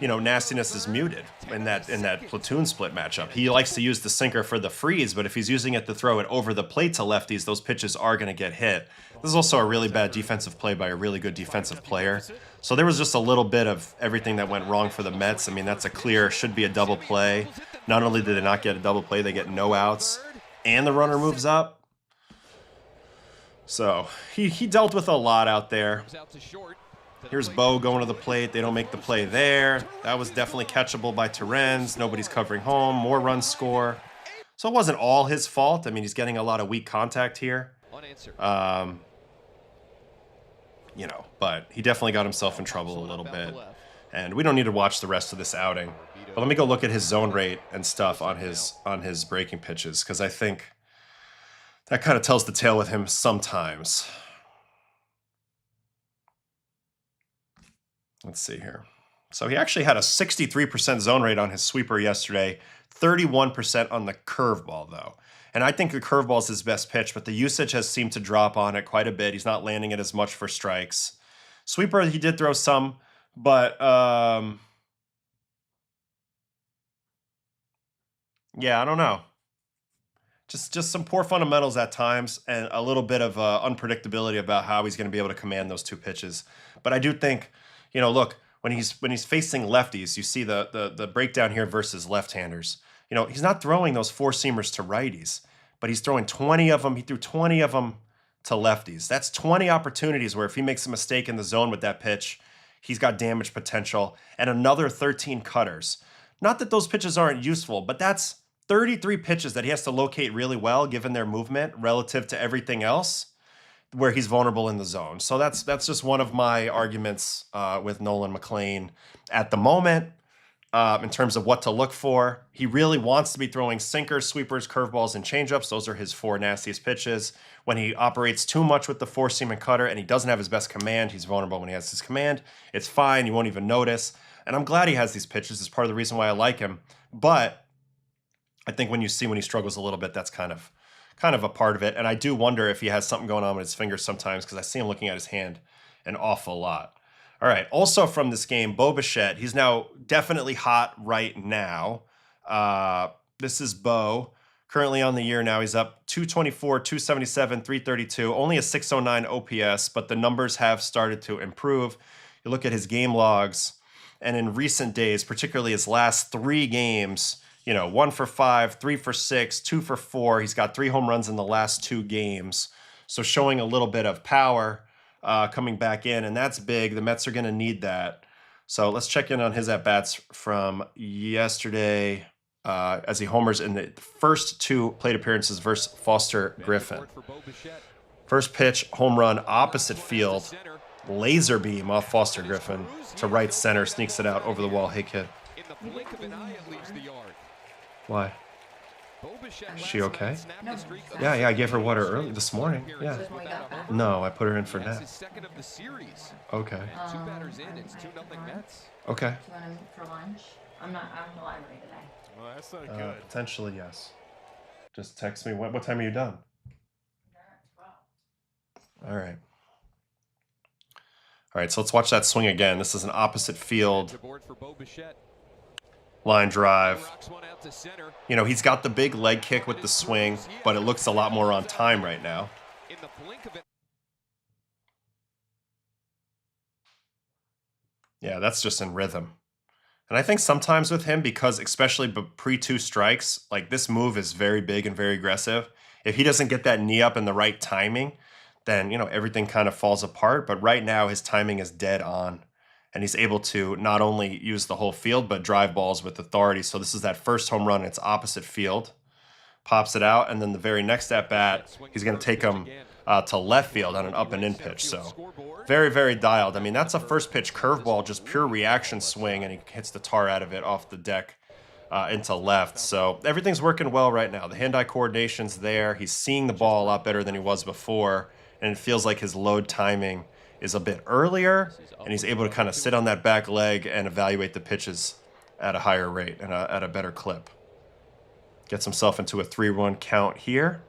you know, nastiness is muted in that platoon split matchup. He likes to use the sinker for the freeze, but if he's using it to throw it over the plate to lefties, those pitches are going to get hit. This is also a really bad defensive play by a really good defensive player. So there was just a little bit of everything that went wrong for the Mets. I mean, that's a clear, should be a double play. Not only did they not get a double play, they get no outs, and the runner moves up. So he dealt with a lot out there. Here's Bo going to the plate. They don't make the play there. That was definitely catchable by Terrens. Nobody's covering home. More runs score. So it wasn't all his fault. I mean, he's getting a lot of weak contact here. You know, but he definitely got himself in trouble a little bit. And we don't need to watch the rest of this outing. But let me go look at his zone rate and stuff on his breaking pitches, because I think that kind of tells the tale with him sometimes. Let's see here. So he actually had a 63% zone rate on his sweeper yesterday, 31% on the curveball, though. And I think the curveball is his best pitch, but the usage has seemed to drop on it quite a bit. He's not landing it as much for strikes. Sweeper, he did throw some, but yeah, I don't know. Just some poor fundamentals at times, and a little bit of unpredictability about how he's going to be able to command those two pitches. But I do think, you know, look, when he's facing lefties, you see the breakdown here versus left-handers. You know, he's not throwing those four-seamers to righties, but he's throwing 20 of them. He threw 20 of them to lefties. That's 20 opportunities where if he makes a mistake in the zone with that pitch, he's got damage potential, and another 13 cutters. Not that those pitches aren't useful, but that's 33 pitches that he has to locate really well given their movement relative to everything else where he's vulnerable in the zone. So that's just one of my arguments with Nolan McLean at the moment in terms of what to look for. He really wants to be throwing sinkers, sweepers, curveballs, and changeups. Those are his four nastiest pitches. When he operates too much with the four-seam and cutter and he doesn't have his best command, he's vulnerable when he has his command. It's fine. You won't even notice. And I'm glad he has these pitches. It's part of the reason why I like him. But I think when he struggles a little bit, that's kind of a part of it. And I do wonder if he has something going on with his fingers sometimes, because I see him looking at his hand an awful lot. All right, also from this game, Bichette. He's now definitely hot right now. This is Bo. Currently on the year now, he's up 224, 277, 332, only a 609 OPS, but the numbers have started to improve. You look at his game logs, and in recent days, particularly his last 3 games, you know, 1 for 5, 3 for 6, 2 for 4. He's got 3 home runs in the last 2 games. So showing a little bit of power coming back in, and that's big. The Mets are going to need that. So let's check in on his at-bats from yesterday as he homers in the first 2 plate appearances versus Foster Griffin. First pitch, home run, opposite field. Laser beam off Foster Griffin to right center. Sneaks it out over the wall. Hey, kid. Why? Is she okay? Yeah, I gave her water early this morning. Yeah. No, I put her in for net. Okay. 2 batters in, it's 2-0 Mets. Okay. Do you want to meet for lunch? I'm not out in the library today. Well, that's not good. Potentially, yes. Just text me. What time are you done? All right. All right, so let's watch that swing again. This is an opposite field line drive. You know, he's got the big leg kick with the swing, but it looks a lot more on time right now. Yeah, that's just in rhythm. And I think sometimes with him, because especially pre-2 strikes, like this move is very big and very aggressive. If he doesn't get that knee up in the right timing, then, you know, everything kind of falls apart. But right now, his timing is dead on. And he's able to not only use the whole field, but drive balls with authority. So this is that first home run. It's opposite field. Pops it out. And then the very next at-bat, he's going to take him to left field on an up and in pitch. So very, very dialed. I mean, that's a first pitch curveball, just pure reaction swing. And he hits the tar out of it off the deck into left. So everything's working well right now. The hand-eye coordination's there. He's seeing the ball a lot better than he was before. And it feels like his load timing is a bit earlier, and he's able to kind of sit on that back leg and evaluate the pitches at a higher rate and at a better clip. Gets himself into a 3-1 count here.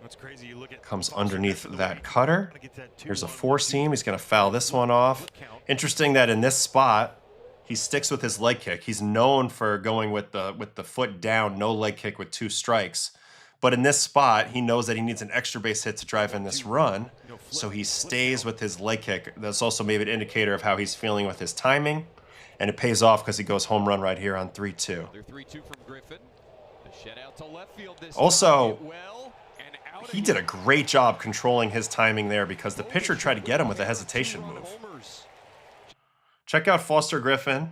That's crazy. You look at Comes underneath that cutter. Here's a 4-seam. He's going to foul this one off. Interesting that in this spot, he sticks with his leg kick. He's known for going with the foot down, no leg kick with 2 strikes. But in this spot, he knows that he needs an extra base hit to drive in this run, so he stays with his leg kick. That's also maybe an indicator of how he's feeling with his timing, and it pays off because he goes home run right here on 3-2. Also, he did a great job controlling his timing there because the pitcher tried to get him with a hesitation move. Check out Foster Griffin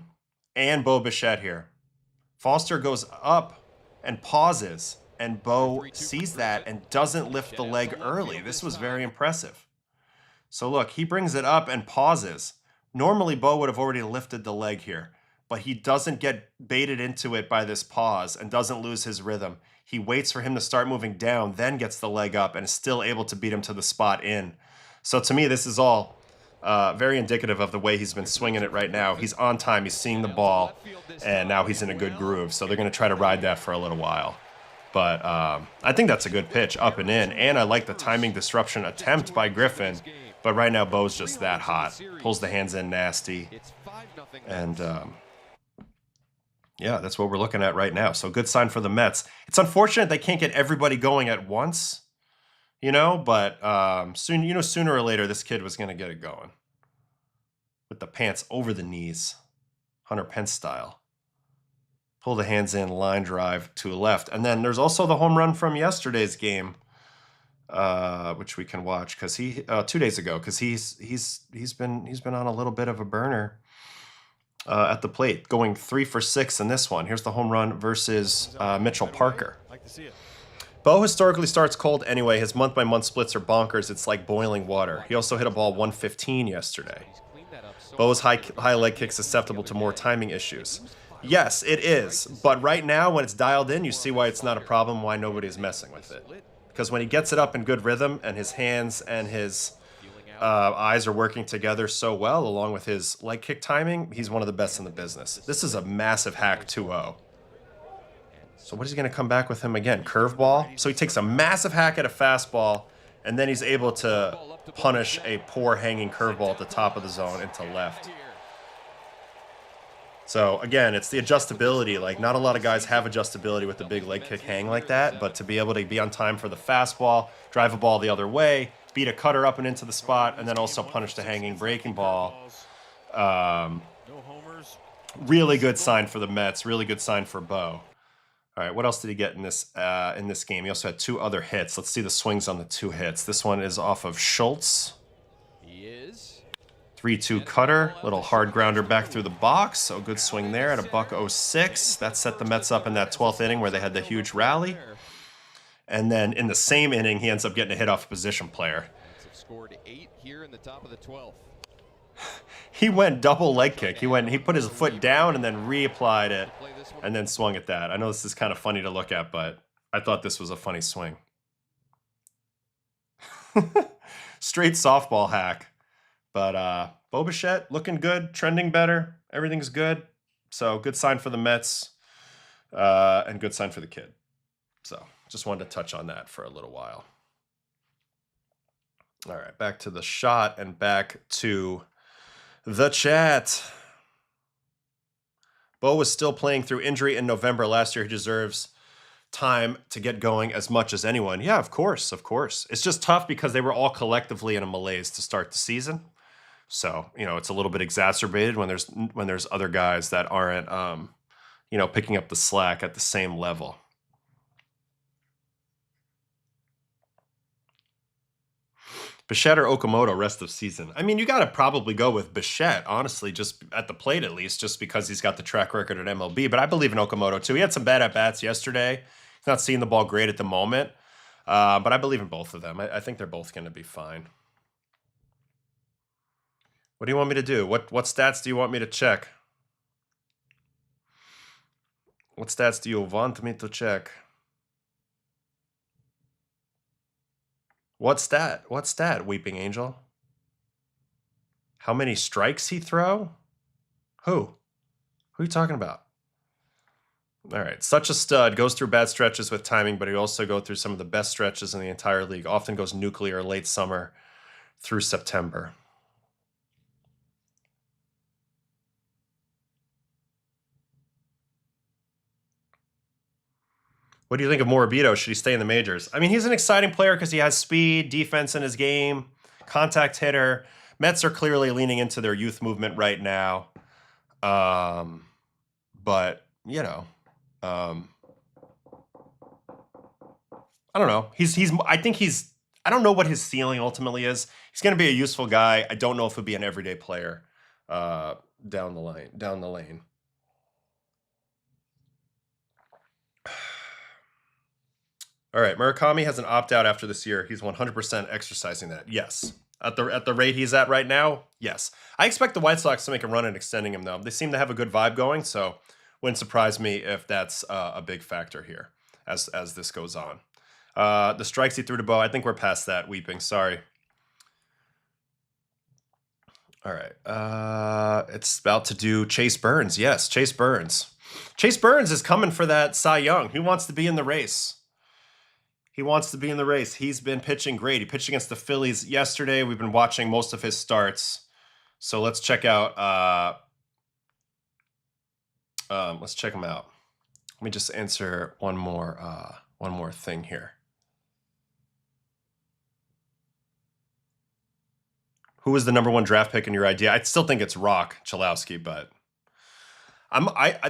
and Bo Bichette here. Foster goes up and pauses, and Bo sees that and doesn't lift the leg early. This was very impressive. So look, he brings it up and pauses. Normally, Bo would have already lifted the leg here, but he doesn't get baited into it by this pause and doesn't lose his rhythm. He waits for him to start moving down, then gets the leg up and is still able to beat him to the spot in. So to me, this is all very indicative of the way he's been swinging it right now. He's on time, he's seeing the ball, and now he's in a good groove. So they're going to try to ride that for a little while. But I think that's a good pitch, up and in. And I like the timing disruption attempt by Griffin. But right now, Bo's just that hot. Pulls the hands in nasty. And, yeah, that's what we're looking at right now. So good sign for the Mets. It's unfortunate they can't get everybody going at once, you know. But sooner or later, this kid was going to get it going. With the pants over the knees. Hunter Pence style. Pull the hands in, line drive to left. And then there's also the home run from yesterday's game, which we can watch because 2 days ago, because he's been on a little bit of a burner at the plate, going 3 for 6 in this one. Here's the home run versus Mitchell Parker. Bo historically starts cold anyway. His month-by-month splits are bonkers. It's like boiling water. He also hit a ball 115 yesterday. Bo's high leg kick susceptible to more timing issues. Yes, it is. But right now, when it's dialed in, you see why it's not a problem, why nobody's messing with it. Because when he gets it up in good rhythm and his hands and his eyes are working together so well, along with his leg kick timing, he's one of the best in the business. This is a massive hack 2-0. So what is he going to come back with him again? Curveball? So he takes a massive hack at a fastball, and then he's able to punish a poor hanging curveball at the top of the zone into left. So, again, it's the adjustability. Like, not a lot of guys have adjustability with the big leg kick hang like that, but to be able to be on time for the fastball, drive a ball the other way, beat a cutter up and into the spot, and then also punish the hanging breaking ball. Really good sign for the Mets. Really good sign for Bo. All right, what else did he get in this game? He also had 2 other hits. Let's see the swings on the 2 hits. This one is off of Schultz. 3-2 cutter, little hard grounder back through the box. So good swing there at a $1.06. That set the Mets up in that 12th inning where they had the huge rally. And then in the same inning, he ends up getting a hit off a position player. Scored 8 here in the top of the 12th. He went double leg kick. He put his foot down and then reapplied it and then swung at that. I know this is kind of funny to look at, but I thought this was a funny swing. Straight softball hack. But Bichette looking good, trending better. Everything's good. So good sign for the Mets and good sign for the kid. So just wanted to touch on that for a little while. All right, back to the shot and back to the chat. Bo was still playing through injury in November last year. He deserves time to get going as much as anyone. Yeah, of course, of course. It's just tough because they were all collectively in a malaise to start the season. So, you know, it's a little bit exacerbated when there's other guys that aren't, you know, picking up the slack at the same level. Bichette or Okamoto rest of season? I mean, you got to probably go with Bichette, honestly, just at the plate at least, just because he's got the track record at MLB. But I believe in Okamoto, too. He had some bad at-bats yesterday. He's not seeing the ball great at the moment. But I believe in both of them. I think they're both going to be fine. What do you want me to do? What stats do you want me to check? What stats do you want me to check? What stat? What stat, Weeping Angel? How many strikes he throw? Who? Who are you talking about? All right. Such a stud. Goes through bad stretches with timing, but he also go through some of the best stretches in the entire league. Often goes nuclear late summer through September. What do you think of Morabito? Should he stay in the majors? I mean, he's an exciting player because he has speed, defense in his game, contact hitter. Mets are clearly leaning into their youth movement right now. But, you know, I don't know. I don't know what his ceiling ultimately is. He's going to be a useful guy. I don't know if he'll be an everyday player down the lane. All right, Murakami has an opt-out after this year. He's 100% exercising that. Yes. At the rate he's at right now, yes. I expect the White Sox to make a run at extending him, though. They seem to have a good vibe going, so wouldn't surprise me if that's a big factor here as this goes on. The strikes he threw to Bo, I think we're past that, Weeping. Sorry. All right. It's about to do Chase Burns. Yes, Chase Burns. Chase Burns is coming for that Cy Young. He wants to be in the race. He wants to be in the race. He's been pitching great. He pitched against the Phillies yesterday. We've been watching most of his starts. So let's check out. Let's check him out. Let me just answer one more thing here. Who was the #1 draft pick in your idea? I still think it's Rock Chalowski, but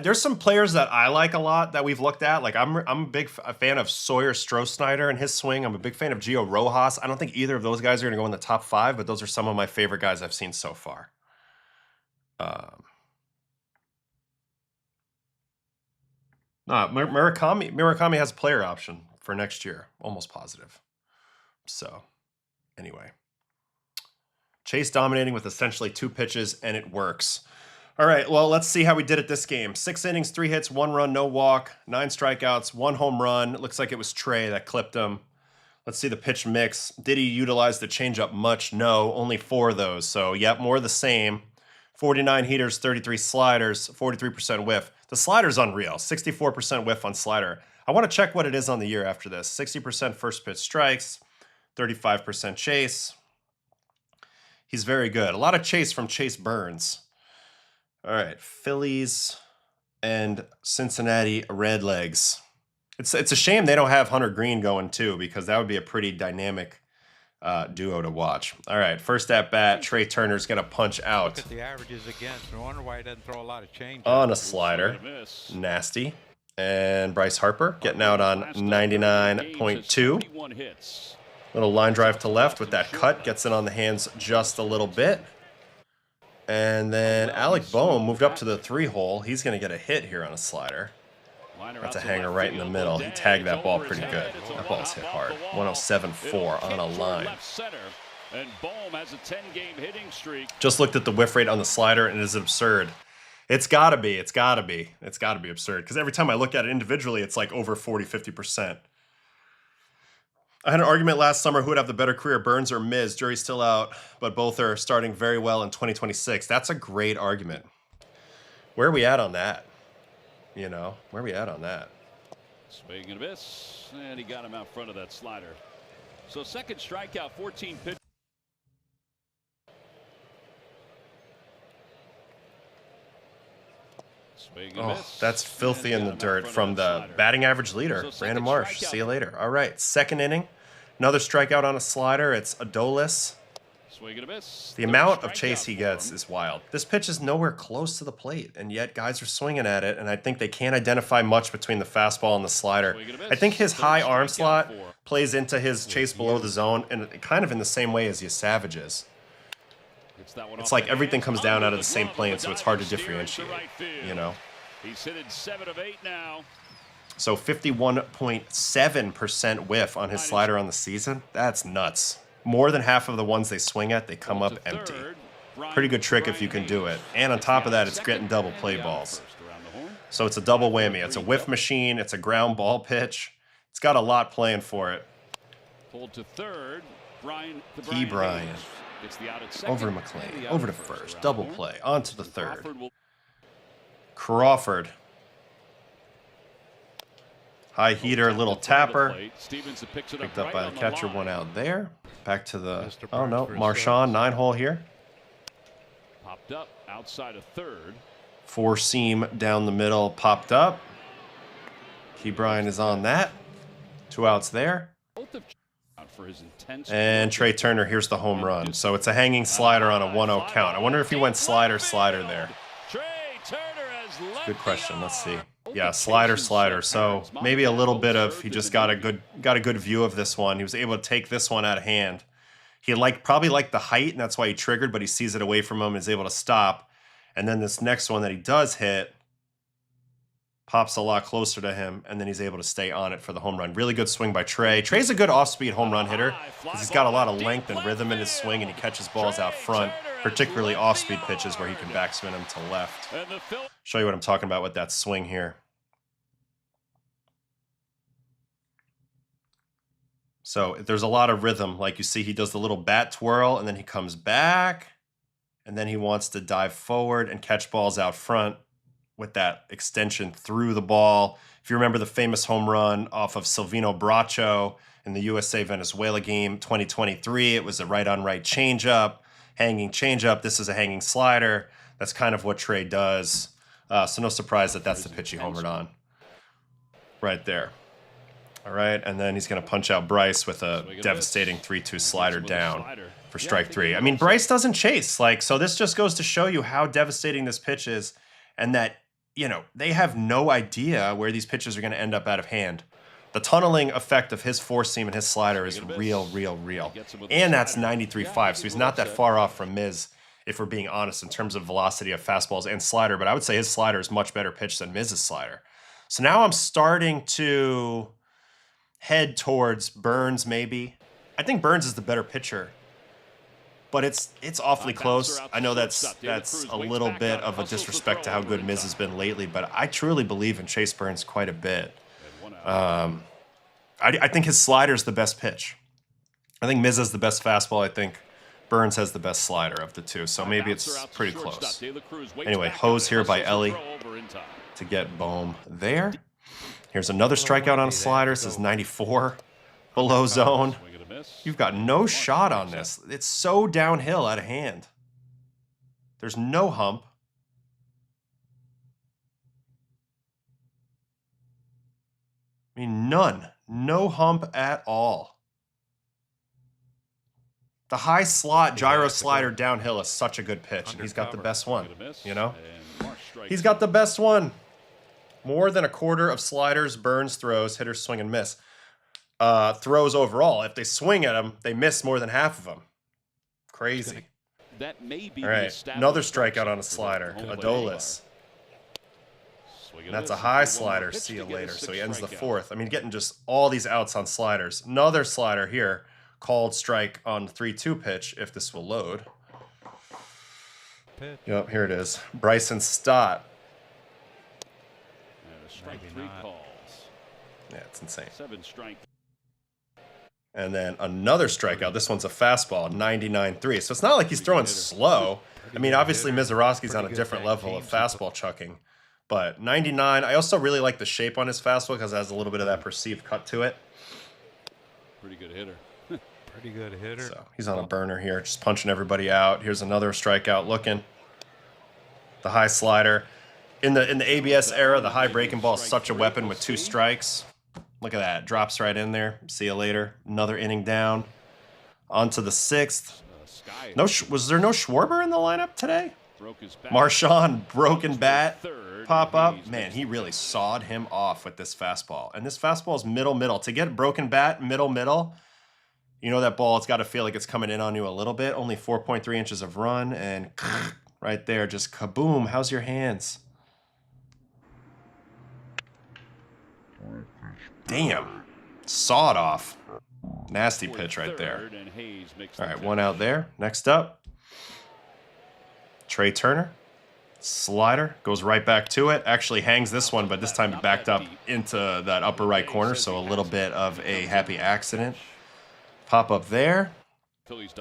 there's some players that I like a lot that we've looked at. Like I'm a fan of Sawyer Stroh-Snyder and his swing. I'm a big fan of Gio Rojas. I don't think either of those guys are going to go in the top 5, but those are some of my favorite guys I've seen so far. Murakami has a player option for next year, almost positive. So, anyway, Chase dominating with essentially 2 pitches, and it works. All right, well, let's see how we did at this game. 6 innings, 3 hits, 1 run, no walk, 9 strikeouts, 1 home run. It looks like it was Trey that clipped him. Let's see the pitch mix. Did he utilize the changeup much? No, only 4 of those. So, yep, more of the same. 49 heaters, 33 sliders, 43% whiff. The slider's unreal, 64% whiff on slider. I want to check what it is on the year after this. 60% first pitch strikes, 35% chase. He's very good. A lot of chase from Chase Burns. All right, Phillies and Cincinnati Redlegs. It's a shame they don't have Hunter Green going too, because that would be a pretty dynamic duo to watch. All right, first at bat, Trey Turner's gonna punch out. Look at the averages against. No wonder why he doesn't throw a lot of change on a slider. Nasty. And Bryce Harper getting out on 99.2. Little line drive to left with that cut, gets it on the hands just a little bit. And then Alec Boehm moved up to the 3-hole. He's going to get a hit here on a slider. That's a hanger right in the middle. He tagged that ball pretty good. That ball's hit hard. 107.4 on a line. And Bohm has a 10-game hitting streak. Just looked at the whiff rate on the slider, and it is absurd. It's got to be. It's got to be. It's got to be absurd. Because every time I look at it individually, it's like over 40, 50%. I had an argument last summer who would have the better career, Burns or Miz. Jury's still out, but both are starting very well in 2026. That's a great argument. Where are we at on that? You know, where are we at on that? Swing and a miss, and he got him out front of that slider. So second strikeout, 14 pitch. Oh, that's filthy in the dirt from the batting average leader, Brandon Marsh. See you later. All right, second inning. Another strikeout on a slider. It's Adolis. Swing and a miss. The amount of chase he gets is wild. This pitch is nowhere close to the plate, and yet guys are swinging at it, and I think they can't identify much between the fastball and the slider. I think his high arm slot plays into his chase below the zone, and kind of in the same way as Savage's. It's like everything comes down out of the same plane, so it's hard to differentiate, you know? He's hit 7 of 8 now. So 51.7% whiff on his slider on the season. That's nuts. More than half of the ones they swing at, they come up empty. Pretty good trick if you can do it. And on top of that, it's getting double play balls. So it's a double whammy. It's a whiff machine. It's a ground ball pitch. It's got a lot playing for it. Pulled to third. Brian. Over McLean. Over to first. Double play. On to the third. Crawford. High heater, little tapper. Picked up by the catcher, one out there. Back to the, oh no, Marchand, 9-hole here. Popped up outside of third. Four seam down the middle, popped up. Key Bryan is on that. 2 outs there. And Trey Turner, here's the home run. So it's a hanging slider on a 1-0 count. I wonder if he went slider there. Good question. Let's see. Yeah, slider. So maybe a little bit of, he just got a good view of this one. He was able to take this one out of hand. He probably liked the height, and that's why he triggered, but he sees it away from him and is able to stop. And then this next one that he does hit pops a lot closer to him, and then he's able to stay on it for the home run. Really good swing by Trey. Trey's a good off-speed home run hitter because he's got a lot of length and rhythm in his swing, and he catches balls out front, particularly off-speed pitches where he can backspin them to left. Show you what I'm talking about with that swing here. So there's a lot of rhythm. Like you see, he does the little bat twirl, and then he comes back, and then he wants to dive forward and catch balls out front with that extension through the ball. If you remember the famous home run off of Silvino Bracho in the USA-Venezuela game 2023, it was a right-on-right changeup, hanging changeup. This is a hanging slider. That's kind of what Trey does. So no surprise that that's the pitch he homered on right there. All right, and then he's going to punch out Bryce with a devastating 3-2 slider down for strike 3. I mean, Bryce doesn't chase. So this just goes to show you how devastating this pitch is, and that, you know, they have no idea where these pitches are going to end up out of hand. The tunneling effect of his four seam and his slider is real. And that's 93.5, so he's not that far off from Miz, if we're being honest, in terms of velocity of fastballs and slider. But I would say his slider is much better pitch than Miz's slider. So now I'm starting to head towards Burns, maybe. I think Burns is the better pitcher, but it's awfully close. I know that's a little bit of a disrespect to how good Miz has been lately, but I truly believe in Chase Burns quite a bit. I think his slider is the best pitch. I think Miz has the best fastball. I think Burns has the best slider of the two, so maybe it's pretty close. Anyway, hose here by Ellie to get Bohm there. Here's another strikeout on a slider. This is 94 below zone. You've got no shot on this. It's so downhill out of hand. There's no hump. I mean, none. No hump at all. The high slot gyro slider downhill is such a good pitch, and he's got the best one, you know? He's got the best one. More than a quarter of sliders Burns throws, hitters swing and miss. Throws overall. If they swing at them, they miss more than half of them. Crazy. That may be all right, another strikeout on a slider. Adolis. And that's a high slider. See you later. So he ends the fourth. I mean, getting just all these outs on sliders. Another slider here. called strike on 3-2 pitch if this will load. Pitch. Yep, here it is. Bryson Stott. And a strike 3 calls. Yeah, it's insane. 7 strike. And then another strikeout. This one's a fastball, 99-3. So it's not like he's throwing slow. I mean, obviously Mizorowski's on a different level of fastball chucking. But 99, I also really like the shape on his fastball because it has a little bit of that perceived cut to it. Pretty good hitter. Pretty good hitter. So he's on a burner here, just punching everybody out. Here's another strikeout looking. The high slider. In the ABS era, the high breaking ball is such a weapon with 2 strikes. Look at that. Drops right in there. See you later. Another inning down. On to the 6th. No, was there no Schwarber in the lineup today? Marchand, broken bat, pop up. Man, he really sawed him off with this fastball. And this fastball is middle. To get broken bat, middle, you know that ball, it's got to feel like it's coming in on you a little bit. Only 4.3 inches of run, and right there, just kaboom. How's your hands? Damn. Sawed off. Nasty pitch right there. All right, 1 out there. Next up, Trey Turner. Slider. Goes right back to it. Actually hangs this one, but this time it backed up into that upper right corner, so a little bit of a happy accident. Pop up there.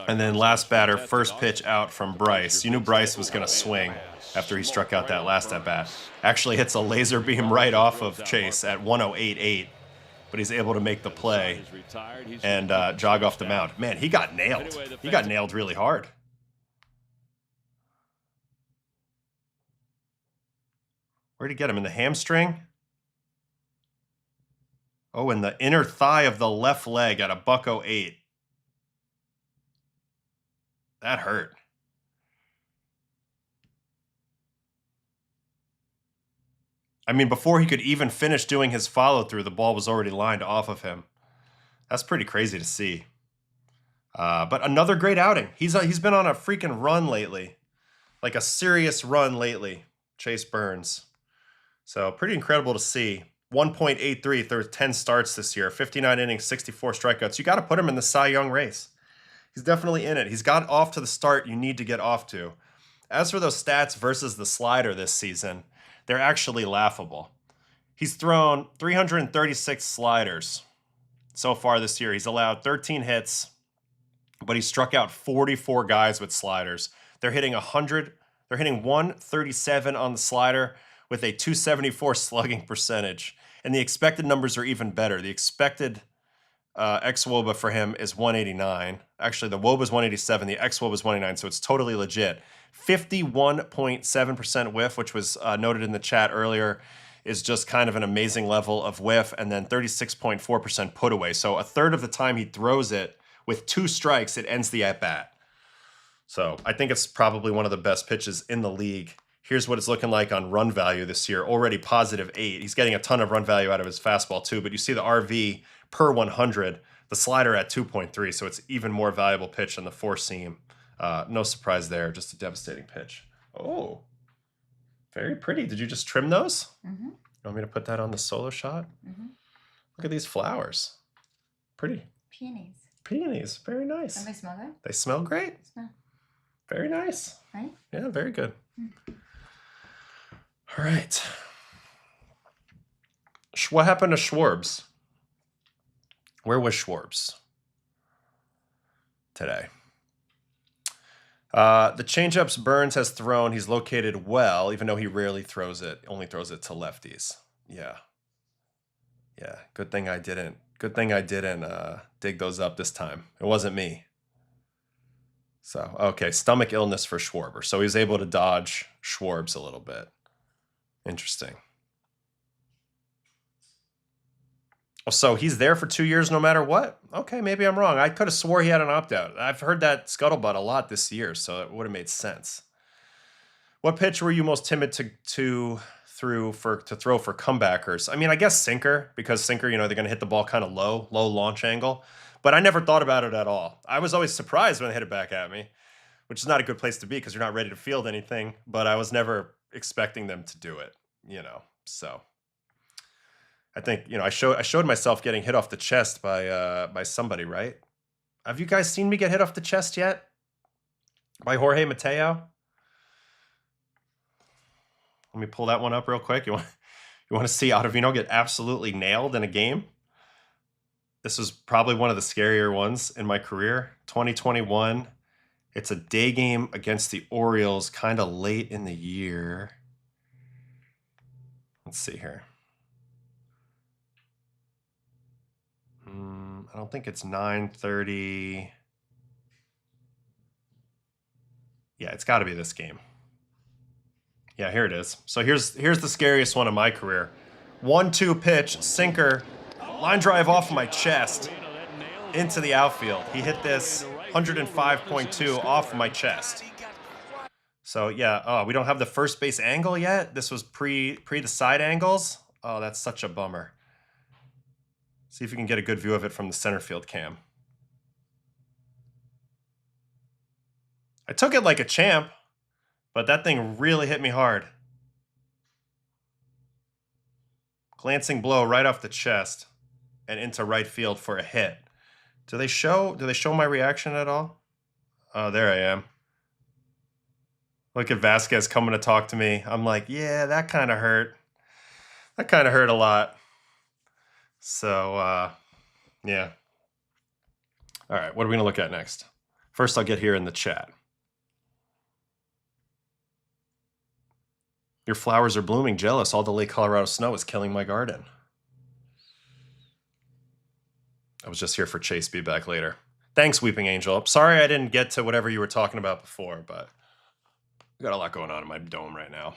And then last batter, first pitch out from Bryce. You knew Bryce was going to swing after he struck out that last at-bat. Actually hits a laser beam right off of Chase at 108.8. But he's able to make the play and jog off the mound. Man, he got nailed. He got nailed really hard. Where'd he get him? In the hamstring? Oh, in the inner thigh of the left leg at a $108. That hurt. I mean, before he could even finish doing his follow-through, the ball was already lined off of him. That's pretty crazy to see. But another great outing. He's been on a freaking run lately. Like a serious run lately, Chase Burns. So pretty incredible to see. 1.83 through 10 starts this year. 59 innings, 64 strikeouts. You got to put him in the Cy Young race. He's definitely in it. He's got off to the start you need to get off to. As for those stats versus the slider this season, they're actually laughable. He's thrown 336 sliders so far this year. He's allowed 13 hits, but he struck out 44 guys with sliders. They're hitting 100. They're hitting 137 on the slider with a 274 slugging percentage. And the expected numbers are even better. The expected ex-WOBA for him is 189. Actually, the WOBA is 187. The ex-WOBA is 189, so it's totally legit. 51.7% whiff, which was noted in the chat earlier, is just kind of an amazing level of whiff, and then 36.4% put away. So a third of the time he throws it with 2 strikes, it ends the at-bat. So I think it's probably one of the best pitches in the league. Here's what it's looking like on run value this year. Already +8. He's getting a ton of run value out of his fastball too, but you see the RV per 100, the slider at 2.3, so it's even more valuable pitch than the 4-seam. No surprise there, just a devastating pitch. Oh, very pretty. Did you just trim those? Mm-hmm. You want me to put that on the solo shot? Mm-hmm. Look at these flowers. Pretty. Peonies. Peonies, very nice. Don't they smell good? They smell great. Smell. Very nice. Right? Yeah, very good. All right. What happened to Schwarbs? Where was Schwarbs today? The changeups Burns has thrown, he's located well, even though he rarely throws it. Only throws it to lefties. Yeah. Yeah. Good thing I didn't dig those up this time. It wasn't me. So, okay, stomach illness for Schwarber. So he was able to dodge Schwarbs a little bit. Interesting. Oh, so he's there for 2 years no matter what? Okay, maybe I'm wrong. I could have swore he had an opt-out. I've heard that scuttlebutt a lot this year, so it would have made sense. What pitch were you most timid to throw for comebackers? I mean, I guess sinker, because sinker, you know, they're going to hit the ball kind of low launch angle. But I never thought about it at all. I was always surprised when they hit it back at me, which is not a good place to be because you're not ready to field anything. But I was never expecting them to do it, you know. So I think, you know, I showed myself getting hit off the chest by somebody, right? Have you guys seen me get hit off the chest yet? By Jorge Mateo? Let me pull that one up real quick. You want to see Ottavino get absolutely nailed in a game? This was probably one of the scarier ones in my career. 2021. It's a day game against the Orioles, kind of late in the year. Let's see here. I don't think it's 9:30. Yeah, it's got to be this game. Yeah, here it is. So here's the scariest one of my career. 1-2 pitch, sinker, line drive off my chest into the outfield. He hit this 105.2 off my chest. So yeah, we don't have the first base angle yet. This was pre the side angles. Oh, that's such a bummer. See if you can get a good view of it from the center field cam. I took it like a champ, but that thing really hit me hard. Glancing blow right off the chest and into right field for a hit. Do they show my reaction at all? Oh, there I am. Look at Vasquez coming to talk to me. I'm like, yeah, that kind of hurt. That kind of hurt a lot. So, yeah. All right, what are we going to look at next? First, I'll get here in the chat. Your flowers are blooming. Jealous. All the Lake Colorado snow is killing my garden. I was just here for Chase. Be back later. Thanks, Weeping Angel. Sorry I didn't get to whatever you were talking about before, but I got a lot going on in my dome right now.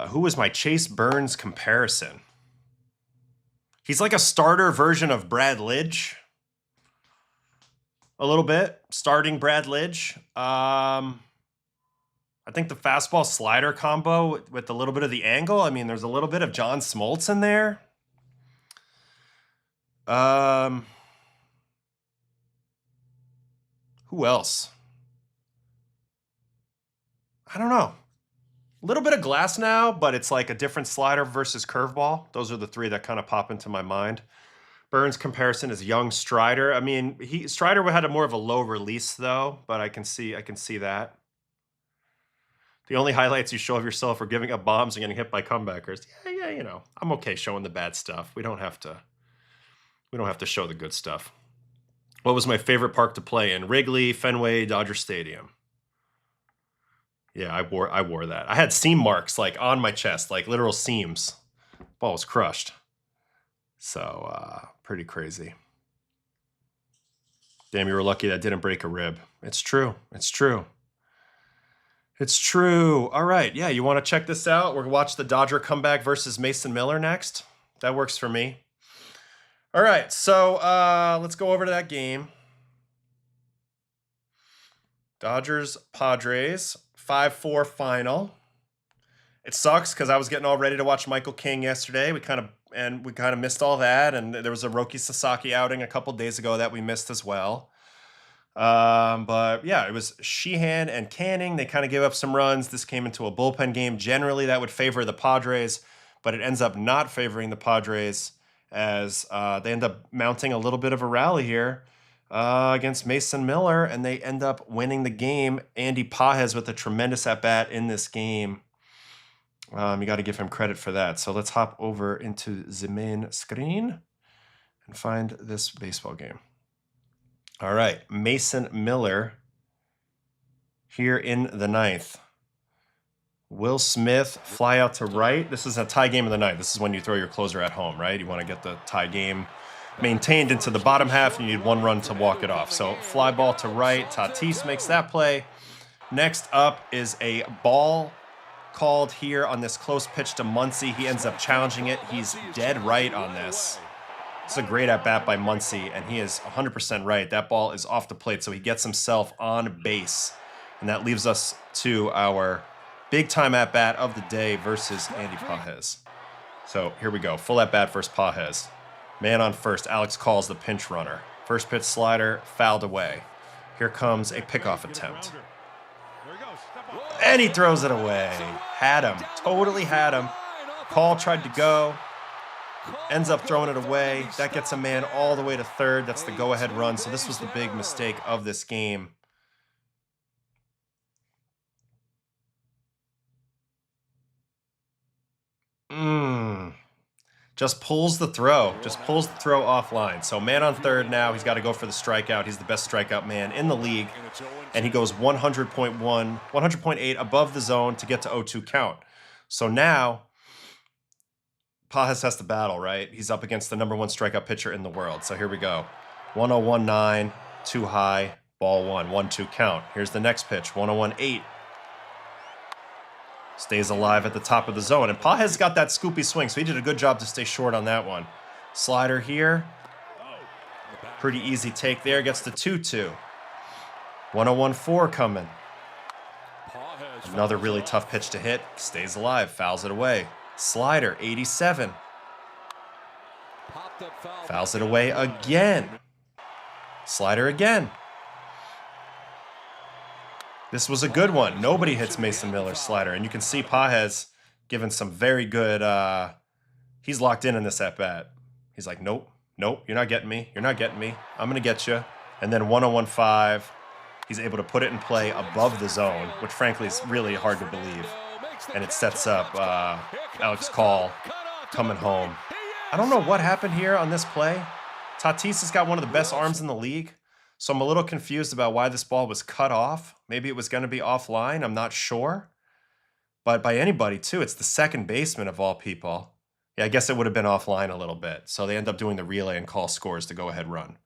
Who was my Chase Burns comparison? He's like a starter version of Brad Lidge. A little bit. Starting Brad Lidge. I think the fastball slider combo with a little bit of the angle. I mean, there's a little bit of John Smoltz in there. Who else? I don't know. A little bit of Glass now, but it's like a different slider versus curveball. Those are the three that kind of pop into my mind. Burns comparison is young Strider. I mean, Strider had more of a low release though, but I can see that. The only highlights you show of yourself are giving up bombs and getting hit by comebackers. Yeah, you know, I'm okay showing the bad stuff. We don't have to show the good stuff. What was my favorite park to play in? Wrigley, Fenway, Dodger Stadium. Yeah, I wore that. I had seam marks like on my chest, like literal seams. Ball was crushed. So pretty crazy. Damn, you were lucky that didn't break a rib. It's true. It's true. It's true. All right. Yeah, you want to check this out? We're going to watch the Dodger comeback versus Mason Miller next. That works for me. All right. So let's go over to that game. Dodgers-Padres, 5-4 final. It sucks because I was getting all ready to watch Michael King yesterday. We kind of missed all that. And there was a Roki Sasaki outing a couple days ago that we missed as well. But yeah, it was Sheehan and Canning. They kind of gave up some runs. This came into a bullpen game. Generally, that would favor the Padres, but it ends up not favoring the Padres as they end up mounting a little bit of a rally here against Mason Miller, and they end up winning the game. Andy Pajes with a tremendous at-bat in this game. You got to give him credit for that. So let's hop over into the main screen and find this baseball game. All right, Mason Miller here in the ninth. Will Smith fly out to right. This is a tie game of the ninth. This is when you throw your closer at home, right? You want to get the tie game maintained into the bottom half, and you need one run to walk it off. So fly ball to right. Tatis makes that play. Next up is a ball called here on this close pitch to Muncy. He ends up challenging it. He's dead right on this. It's a great at-bat by Muncy, and he is 100% right. That ball is off the plate, so he gets himself on base. And that leaves us to our big-time at-bat of the day versus Andy Pajes. So here we go. Full at-bat versus Pajes. Man on first. Alex calls the pinch runner. First pitch slider, fouled away. Here comes a pickoff attempt. And he throws it away. Had him. Totally had him. Call tried to go. ends up throwing it away. That gets a man all the way to third. That's the go-ahead run. So this was the big mistake of this game. Just pulls the throw. Just pulls the throw offline. So man on third now. He's got to go for the strikeout. He's the best strikeout man in the league. And he goes 100.1, 100.8 above the zone to get to 0-2 count. So now Pages has to battle, right? He's up against the #1 strikeout pitcher in the world. So here we go. 101.9, too high, ball one, 1-2 count. Here's the next pitch, 101.8. Stays alive at the top of the zone. And Pages got that scoopy swing, so he did a good job to stay short on that one. Slider here. Pretty easy take there. Gets the 2-2. 101.4 coming. Another really tough pitch to hit. Stays alive. Fouls it away. Slider, 87. Fouls it away again. Slider again. This was a good one. Nobody hits Mason Miller's slider. And you can see Pages giving some very good, he's locked in this at-bat. He's like, nope, nope, you're not getting me. You're not getting me. I'm going to get you. And then 101.5, he's able to put it in play above the zone, which frankly is really hard to believe. And it sets up Alex Call coming home. I don't know what happened here on this play. Tatis has got one of the best arms in the league. So I'm a little confused about why this ball was cut off. Maybe it was going to be offline. I'm not sure. But by anybody, too. It's the second baseman of all people. Yeah, I guess it would have been offline a little bit. So they end up doing the relay and call scores to go ahead run.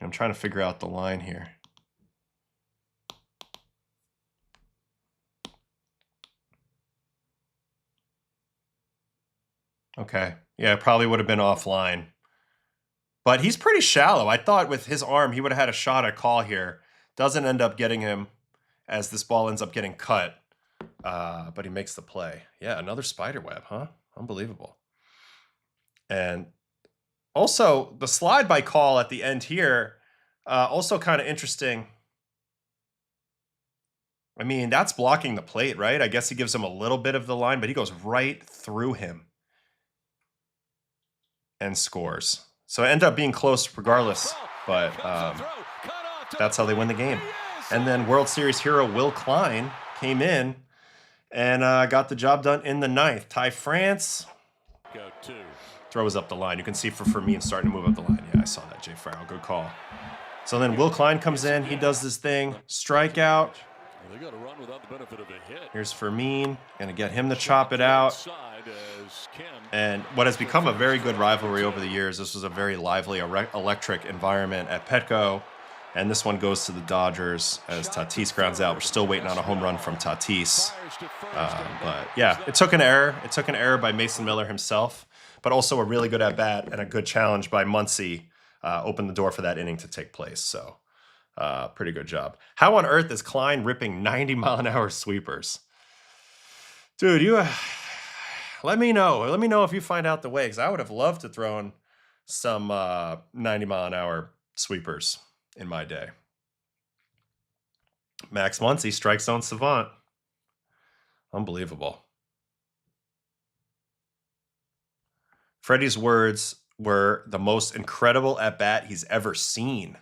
I'm trying to figure out the line here. Okay. Yeah, it probably would have been offline. But he's pretty shallow. I thought with his arm, he would have had a shot at Call here. Doesn't end up getting him as this ball ends up getting cut. But he makes the play. Yeah, another spider web, huh? Unbelievable. And also, the slide by Call at the end here, also kind of interesting. I mean, that's blocking the plate, right? I guess he gives him a little bit of the line, but he goes right through him and scores. So it ended up being close regardless, but that's how they win the game. And then World Series hero Will Klein came in and got the job done in the ninth. Ty France throws up the line. You can see for Fermin starting to move up the line. Yeah, I saw that, Jay Farrell. Good call. So then Will Klein comes in. He does this thing. Strikeout. They got to run without the benefit of a hit. Here's Fermin. Going to get him to chop it out. And what has become a very good rivalry over the years. This was a very lively, electric environment at Petco. And this one goes to the Dodgers as Tatis grounds out. We're still waiting on a home run from Tatis. But yeah, it took an error. It took an error by Mason Miller himself, but also a really good at-bat and a good challenge by Muncy opened the door for that inning to take place. So pretty good job. How on earth is Klein ripping 90-mile-an-hour sweepers? Dude, you let me know. Let me know if you find out the way, because I would have loved to throw in some 90-mile-an-hour sweepers in my day. Max Muncy, strike zone savant. Unbelievable. Freddie's words were the most incredible at-bat he's ever seen.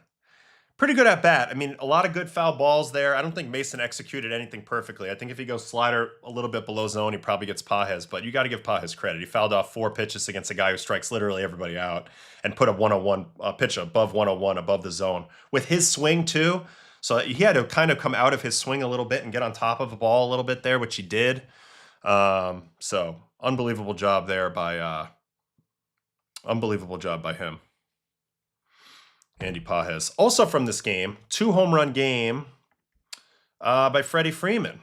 Pretty good at-bat. I mean, a lot of good foul balls there. I don't think Mason executed anything perfectly. I think if he goes slider a little bit below zone, he probably gets Pages, but you got to give Pages credit. He fouled off 4 pitches against a guy who strikes literally everybody out and put a 101 pitch above 101 above the zone with his swing too. So he had to kind of come out of his swing a little bit and get on top of the ball a little bit there, which he did. So unbelievable job there by him. Andy Pages. Also from this game, 2-home-run game by Freddie Freeman.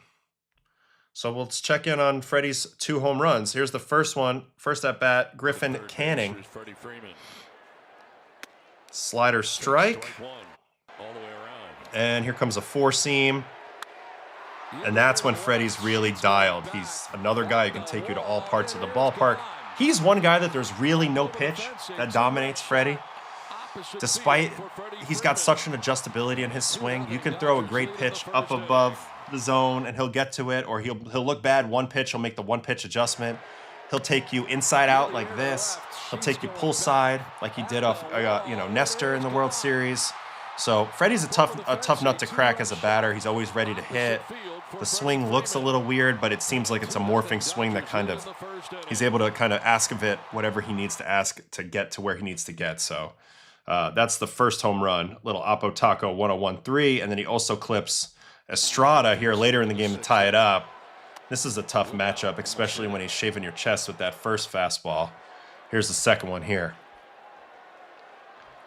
So let's check in on Freddie's 2 home runs. Here's the first one. First at bat, Griffin Canning. Slider strike. And here comes a 4-seam. And that's when Freddie's really dialed. He's another guy who can take you to all parts of the ballpark. He's one guy that there's really no pitch that dominates Freddie. Despite he's got such an adjustability in his swing, you can throw a great pitch up above the zone and he'll get to it, or he'll look bad one pitch, he'll make the one pitch adjustment. He'll take you inside out like this. He'll take you pull side like he did off, Nestor in the World Series. So Freddie's a tough nut to crack as a batter. He's always ready to hit. The swing looks a little weird, but it seems like it's a morphing swing that he's able to kind of ask of it whatever he needs to ask to get to where he needs to get. So that's the first home run. Little Oppo Taco 101.3, and then he also clips Estrada here later in the game to tie it up. This is a tough matchup, especially when he's shaving your chest with that first fastball. Here's the second one here.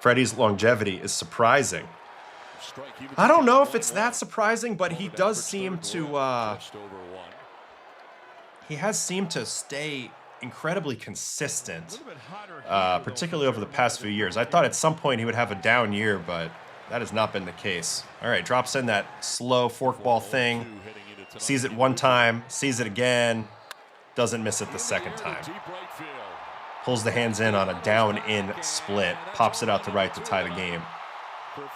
Freddie's longevity is surprising. I don't know if it's that surprising, but he does seem to he has seemed to stay incredibly consistent, particularly over the past few years. I thought at some point he would have a down year, but that has not been the case. All right, drops in that slow forkball thing, sees it one time, sees it again, doesn't miss it the second time. Pulls the hands in on a down-in split, pops it out to right to tie the game.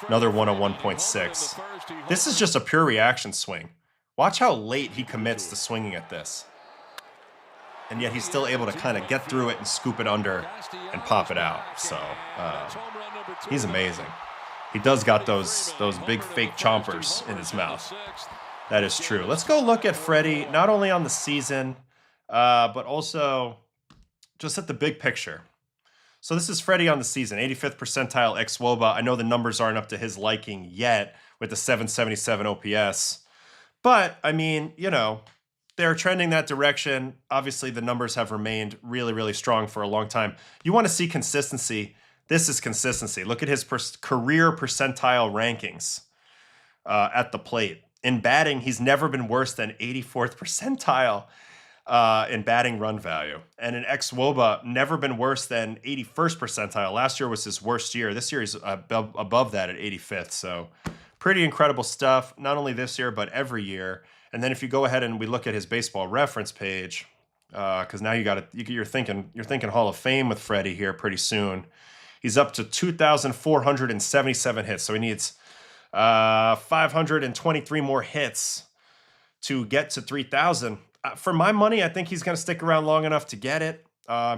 Another 101.6. This is just a pure reaction swing. Watch how late he commits to swinging at this. And yet he's still able to kind of get through it and scoop it under and pop it out. So he's amazing. He does got those big fake chompers in his mouth. That is true. Let's go look at Freddie, not only on the season, but also just at the big picture. So this is Freddie on the season, 85th percentile ex-WOBA. I know the numbers aren't up to his liking yet with the 777 OPS. But, I mean, they're trending that direction. Obviously, the numbers have remained really, really strong for a long time. You want to see consistency. This is consistency. Look at his career percentile rankings at the plate. In batting, he's never been worse than 84th percentile in batting run value. And in ex-WOBA, never been worse than 81st percentile. Last year was his worst year. This year he's above that at 85th. So pretty incredible stuff, not only this year, but every year. And then if you go ahead and we look at his baseball reference page, because now you're thinking Hall of Fame with Freddie here pretty soon. He's up to 2,477 hits. So he needs 523 more hits to get to 3,000. For my money, I think he's going to stick around long enough to get it.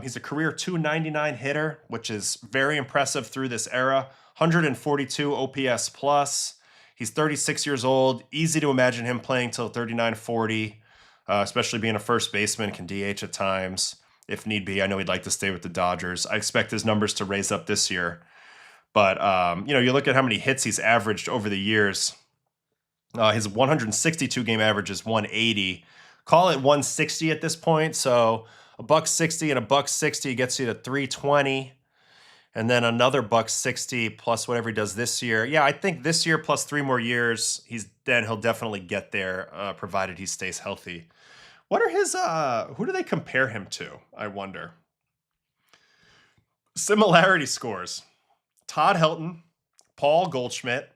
He's a career 299 hitter, which is very impressive through this era. 142 OPS plus. He's 36 years old. Easy to imagine him playing till 39, 40, especially being a first baseman, can DH at times if need be. I know he'd like to stay with the Dodgers. I expect his numbers to raise up this year. But, you look at how many hits he's averaged over the years. His 162 game average is 180. Call it 160 at this point. So $160 and $160 gets you to 320. And then another $160 plus whatever he does this year. Yeah, I think this year plus 3 more years, he'll definitely get there, provided he stays healthy. What are his, who do they compare him to, I wonder? Similarity scores. Todd Helton, Paul Goldschmidt,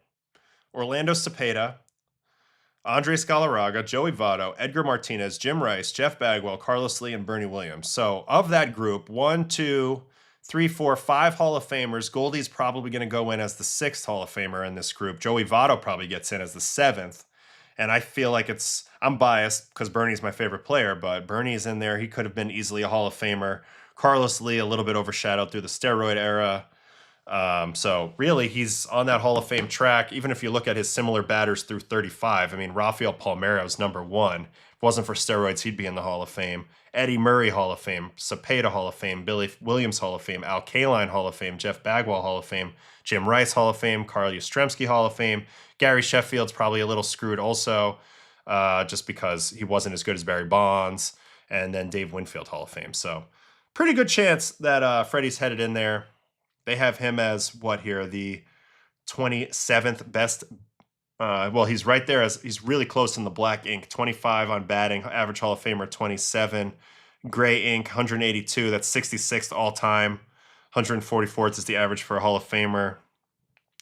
Orlando Cepeda, Andres Galarraga, Joey Votto, Edgar Martinez, Jim Rice, Jeff Bagwell, Carlos Lee, and Bernie Williams. So of that group, 1, 2, 3, 4, 5 Hall of Famers. Goldie's probably going to go in as the 6th Hall of Famer in this group. Joey Votto probably gets in as the 7th. And I feel like I'm biased because Bernie's my favorite player, but Bernie's in there. He could have been easily a Hall of Famer. Carlos Lee, a little bit overshadowed through the steroid era. So really, he's on that Hall of Fame track. Even if you look at his similar batters through 35, I mean, Rafael Palmeiro's number 1. If it wasn't for steroids, he'd be in the Hall of Fame. Eddie Murray Hall of Fame, Cepeda Hall of Fame, Billy Williams Hall of Fame, Al Kaline Hall of Fame, Jeff Bagwell Hall of Fame, Jim Rice Hall of Fame, Carl Yastrzemski Hall of Fame. Gary Sheffield's probably a little screwed also, just because he wasn't as good as Barry Bonds. And then Dave Winfield Hall of Fame. So pretty good chance that Freddie's headed in there. They have him as what here? The 27th best. Well, he's right there he's really close in the black ink. 25 on batting, average Hall of Famer 27. Gray ink 182. That's 66th all time. 144th is the average for a Hall of Famer.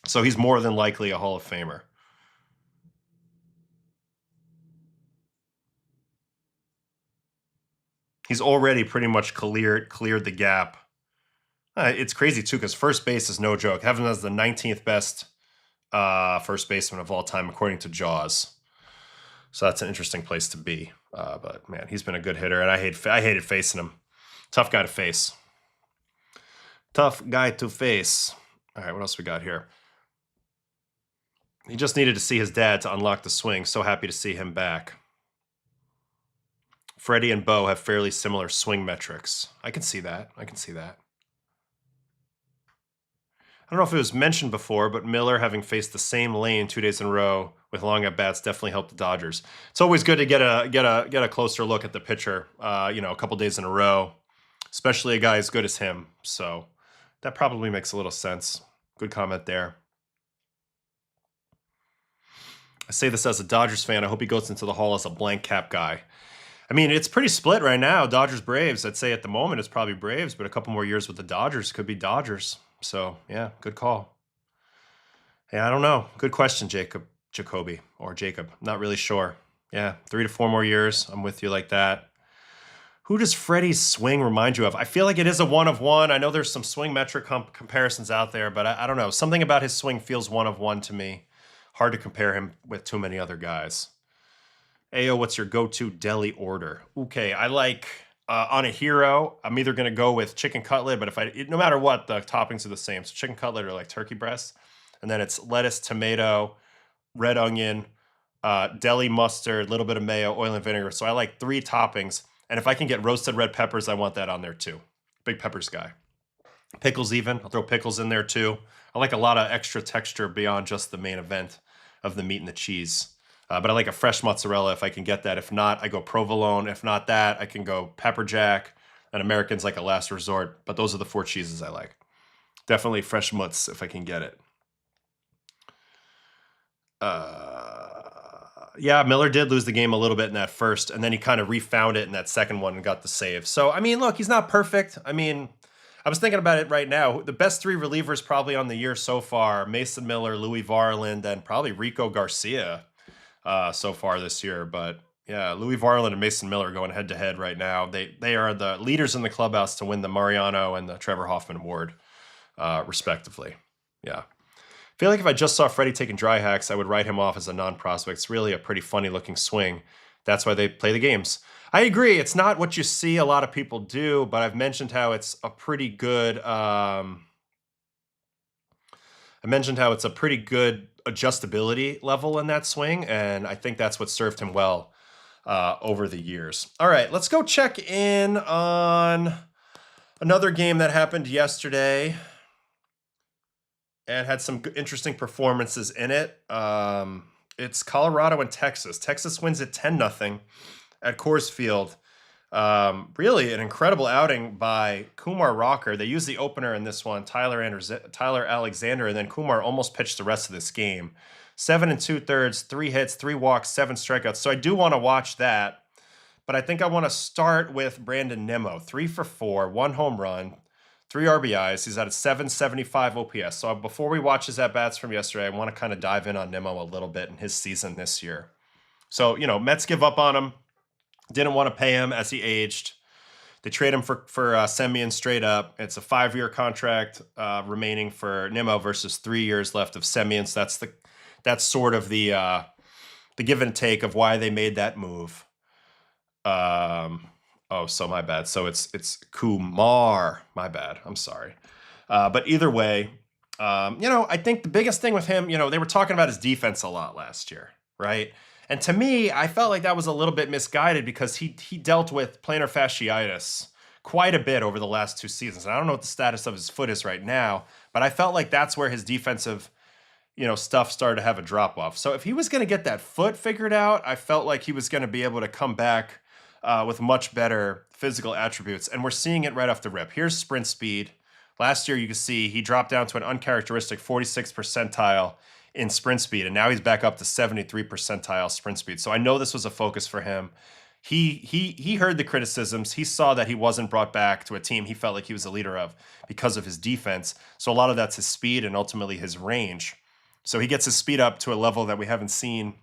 So he's more than likely a Hall of Famer. He's already pretty much cleared the gap. It's crazy, too, because first base is no joke. Having him as the 19th best first baseman of all time, according to Jaws. So that's an interesting place to be. But, man, he's been a good hitter, and I hated facing him. Tough guy to face. Tough guy to face. All right, what else we got here? He just needed to see his dad to unlock the swing. So happy to see him back. Freddie and Bo have fairly similar swing metrics. I can see that. I can see that. I don't know if it was mentioned before, but Miller having faced the same lane 2 days in a row with long at bats definitely helped the Dodgers. It's always good to get a closer look at the pitcher, a couple days in a row, especially a guy as good as him. So that probably makes a little sense. Good comment there. I say this as a Dodgers fan. I hope he goes into the Hall as a blank cap guy. I mean, it's pretty split right now. Dodgers, Braves. I'd say at the moment it's probably Braves, but a couple more years with the Dodgers could be Dodgers. So, yeah, good call. Yeah, I don't know. Good question, Jacoby. Not really sure. Yeah, 3 to 4 more years. I'm with you like that. Who does Freddie's swing remind you of? I feel like it is a one of one. I know there's some swing metric comparisons out there, but I don't know. Something about his swing feels one of one to me. Hard to compare him with too many other guys. Ayo, what's your go-to deli order? Okay, I like... on a hero, I'm either going to go with chicken cutlet, but no matter what, the toppings are the same. So chicken cutlet or like turkey breast. And then it's lettuce, tomato, red onion, deli mustard, a little bit of mayo, oil and vinegar. So I like 3 toppings. And if I can get roasted red peppers, I want that on there too. Big peppers guy. Pickles even. I'll throw pickles in there too. I like a lot of extra texture beyond just the main event of the meat and the cheese. But I like a fresh mozzarella if I can get that. If not, I go provolone. If not that, I can go pepper jack. And American's like a last resort. But those are the 4 cheeses I like. Definitely fresh mutz if I can get it. Yeah, Miller did lose the game a little bit in that first. And then he kind of refound it in that second one and got the save. So, I mean, look, he's not perfect. I mean, I was thinking about it right now. The best 3 relievers probably on the year so far. Mason Miller, Louis Varland, and probably Rico Garcia. So far this year, but yeah, Louis Varland and Mason Miller going head to head right now. They are the leaders in the clubhouse to win the Mariano and the Trevor Hoffman Award, respectively. Yeah, I feel like if I just saw Freddie taking dry hacks, I would write him off as a non-prospect. It's really a pretty funny looking swing. That's why they play the games. I agree. It's not what you see a lot of people do, but I've mentioned how it's a pretty good. Adjustability level in that swing, and I think that's what served him well over the years. All right, let's go check in on another game that happened yesterday and had some interesting performances in it. It's Colorado and Texas. Texas wins it 10-0 at Coors Field. Really an incredible outing by Kumar Rocker. They used the opener in this one, Tyler Alexander, and then Kumar almost pitched the rest of this game. 7 2/3, 3 hits, 3 walks, 7 strikeouts. So I do want to watch that, but I think I want to start with Brandon Nimmo. 3 for 4, 1 home run, 3 RBIs. He's at a 775 OPS. So before we watch his at-bats from yesterday, I want to kind of dive in on Nimmo a little bit in his season this year. So, Mets give up on him. Didn't want to pay him as he aged. They trade him for Semien straight up. It's a 5-year contract remaining for Nimmo versus 3 years left of Semien. So that's sort of the give and take of why they made that move. So my bad. So it's Kumar. My bad. I'm sorry. But either way, I think the biggest thing with him, they were talking about his defense a lot last year, right? And to me, I felt like that was a little bit misguided because he dealt with plantar fasciitis quite a bit over the last 2 seasons. And I don't know what the status of his foot is right now, but I felt like that's where his defensive, stuff started to have a drop off. So if he was going to get that foot figured out, I felt like he was going to be able to come back with much better physical attributes. And we're seeing it right off the rip. Here's sprint speed. Last year, you can see he dropped down to an uncharacteristic 46th percentile in sprint speed, and now he's back up to 73 percentile sprint speed. So I know this was a focus for him. He heard the criticisms. He saw that he wasn't brought back to a team he felt like he was a leader of because of his defense. So a lot of that's his speed and ultimately his range. So he gets his speed up to a level that we haven't seen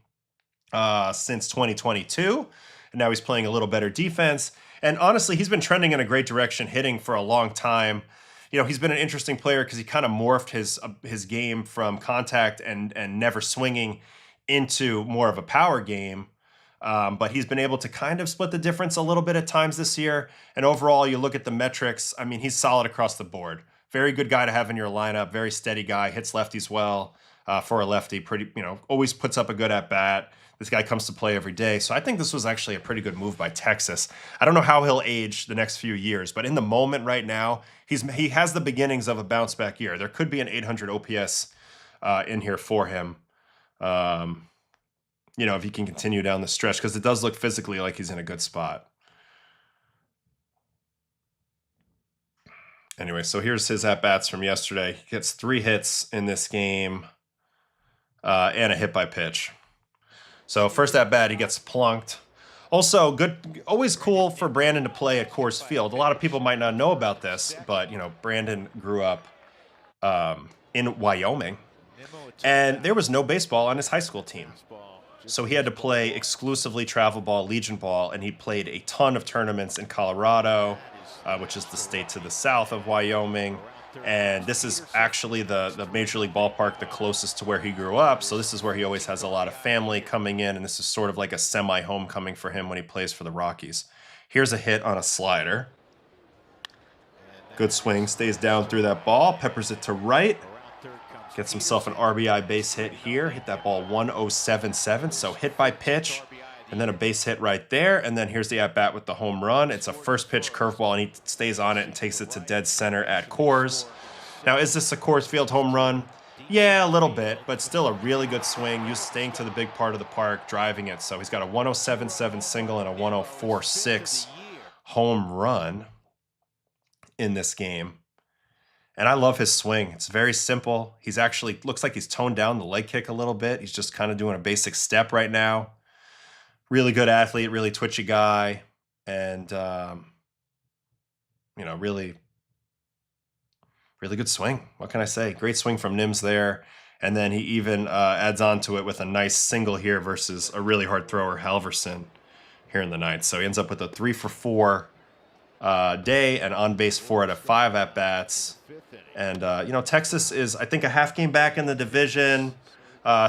since 2022. And now he's playing a little better defense. And honestly, he's been trending in a great direction, hitting for a long time. He's been an interesting player because he kind of morphed his game from contact and never swinging into more of a power game. But he's been able to kind of split the difference a little bit at times this year. And overall, you look at the metrics, I mean, he's solid across the board. Very good guy to have in your lineup, very steady guy, hits lefties well for a lefty, pretty, always puts up a good at-bat. This guy comes to play every day. So I think this was actually a pretty good move by Texas. I don't know how he'll age the next few years, but in the moment right now, he has the beginnings of a bounce-back year. There could be an 800 OPS in here for him. If he can continue down the stretch, because it does look physically like he's in a good spot. Anyway, so here's his at-bats from yesterday. He gets 3 hits in this game and a hit by pitch. So first at-bat, he gets plunked. Also, good, always cool for Brandon to play at Coors Field. A lot of people might not know about this, but, Brandon grew up in Wyoming, and there was no baseball on his high school team. So he had to play exclusively travel ball, Legion ball, and he played a ton of tournaments in Colorado, which is the state to the south of Wyoming. And this is actually the Major League ballpark, the closest to where he grew up. So this is where he always has a lot of family coming in, and this is sort of like a semi-homecoming for him when he plays for the Rockies. Here's a hit on a slider. Good swing, stays down through that ball, peppers it to right. Gets himself an RBI base hit here. Hit that ball 107.7, so hit by pitch, and then a base hit right there. And then here's the at-bat with the home run. It's a first pitch curveball, and he stays on it and takes it to dead center at Coors. Now, is this a Coors Field home run? Yeah, a little bit, but still a really good swing. He's staying to the big part of the park, driving it. So he's got a 107.7 single and a 104.6 home run in this game. And I love his swing. It's very simple. He's actually, looks like he's toned down the leg kick a little bit. He's just kind of doing a basic step right now. Really good athlete, really twitchy guy. And, really good swing. What can I say? Great swing from Nims there. And then he even adds on to it with a nice single here versus a really hard thrower, Halverson, here in the ninth. So he ends up with a 3 for 4 day and on base 4 out of 5 at bats. And Texas is, I think, a half game back in the division.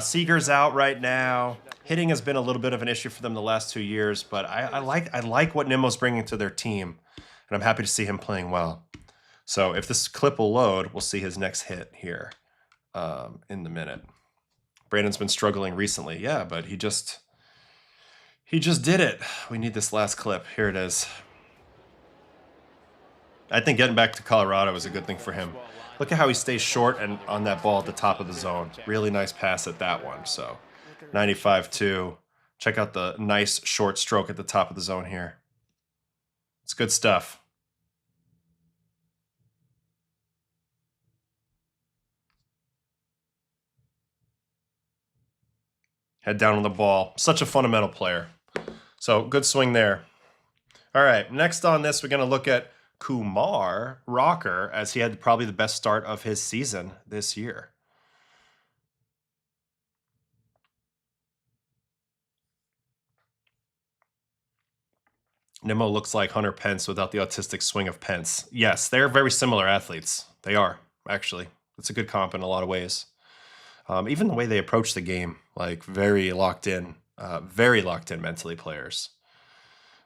Seager's out right now. Hitting has been a little bit of an issue for them the last 2 years, but I like what Nimmo's bringing to their team, and I'm happy to see him playing well. So if this clip will load, we'll see his next hit here in the minute. Brandon's been struggling recently, yeah, but he just did it. We need this last clip. Here it is. I think getting back to Colorado is a good thing for him. Look at how he stays short and on that ball at the top of the zone. Really nice pass at that one. So 95-2. Check out the nice short stroke at the top of the zone here. It's good stuff. Head down on the ball. Such a fundamental player. So good swing there. All right, next on this, we're going to look at Kumar Rocker, as he had probably the best start of his season this year. Nimmo looks like Hunter Pence without the autistic swing of Pence. Yes, they're very similar athletes. They are, actually. It's a good comp in a lot of ways. Even the way they approach the game, like very locked in mentally players.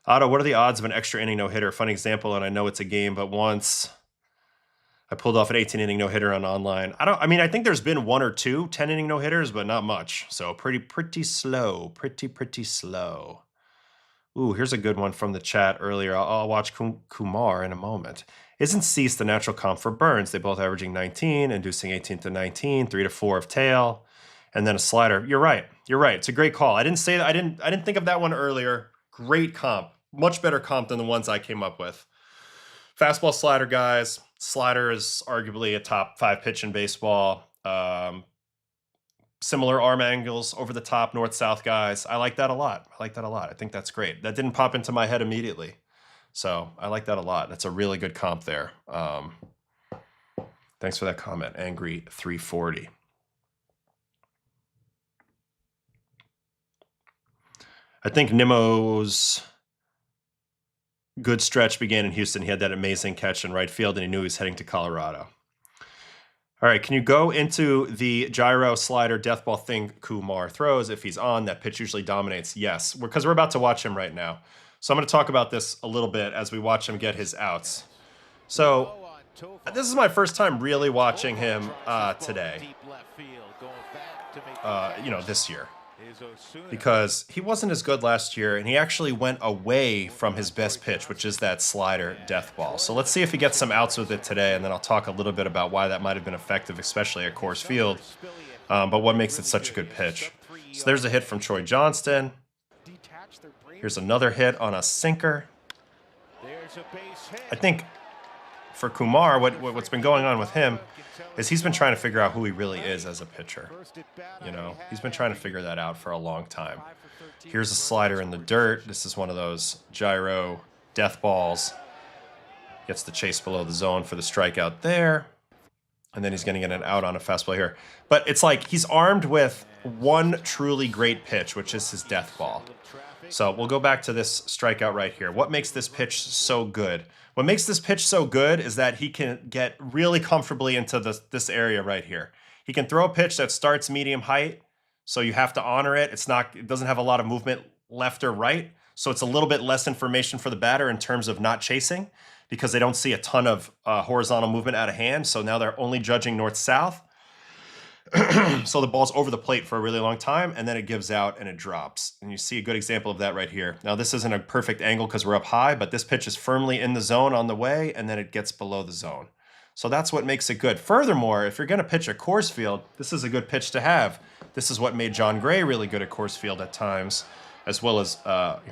Otto, what are the odds of an extra inning no-hitter? Funny example, and I know it's a game, but once I pulled off an 18-inning no-hitter on online. I think there's been 1 or 2 10-inning no-hitters, but not much. So pretty slow. Pretty slow. Ooh, here's a good one from the chat earlier. I'll watch Kumar in a moment. Isn't Cease the natural comp for Burns? They both averaging 19, inducing 18 to 19, 3 to 4 of tail, and then a slider. You're right. It's a great call. I didn't say that. I didn't think of that one earlier. Great comp. Much better comp than the ones I came up with. Fastball slider, guys. Slider is arguably a top 5 pitch in baseball. Similar arm angles, over the top, north-south guys. I like that a lot. I think that's great. That didn't pop into my head immediately. So I like that a lot. That's a really good comp there. Thanks for that comment, Angry 340. I think Nimmo's good stretch began in Houston. He had that amazing catch in right field, and he knew he was heading to Colorado. All right, can you go into the gyro slider death ball thing Kumar throws? If he's on, that pitch usually dominates. Yes, because we're about to watch him right now. So I'm going to talk about this a little bit as we watch him get his outs. So this is my first time really watching him today, this year. Because he wasn't as good last year, and he actually went away from his best pitch, which is that slider death ball. So let's see if he gets some outs with it today, and then I'll talk a little bit about why that might have been effective, especially at Coors Field, but what makes it such a good pitch. So there's a hit from Troy Johnston. Here's another hit on a sinker. I think for Kumar, what's been going on with him is he's been trying to figure out who he really is as a pitcher. You know, he's been trying to figure that out for a long time. Here's a slider in the dirt. This is one of those gyro death balls. Gets the chase below the zone for the strikeout there. And then he's going to get an out on a fastball here. But it's like he's armed with one truly great pitch, which is his death ball. So we'll go back to this strikeout right here. What makes this pitch so good? What makes this pitch so good is that he can get really comfortably into this area right here. He can throw a pitch that starts medium height, so you have to honor it. It doesn't have a lot of movement left or right, so it's a little bit less information for the batter in terms of not chasing because they don't see a ton of horizontal movement out of hand, so now they're only judging north-south. So the ball's over the plate for a really long time, and then it gives out and it drops. And you see a good example of that right here. Now, this isn't a perfect angle because we're up high, but this pitch is firmly in the zone on the way, and then it gets below the zone. So that's what makes it good. Furthermore, if you're going to pitch at Coors Field, this is a good pitch to have. This is what made John Gray really good at Coors Field at times, as well as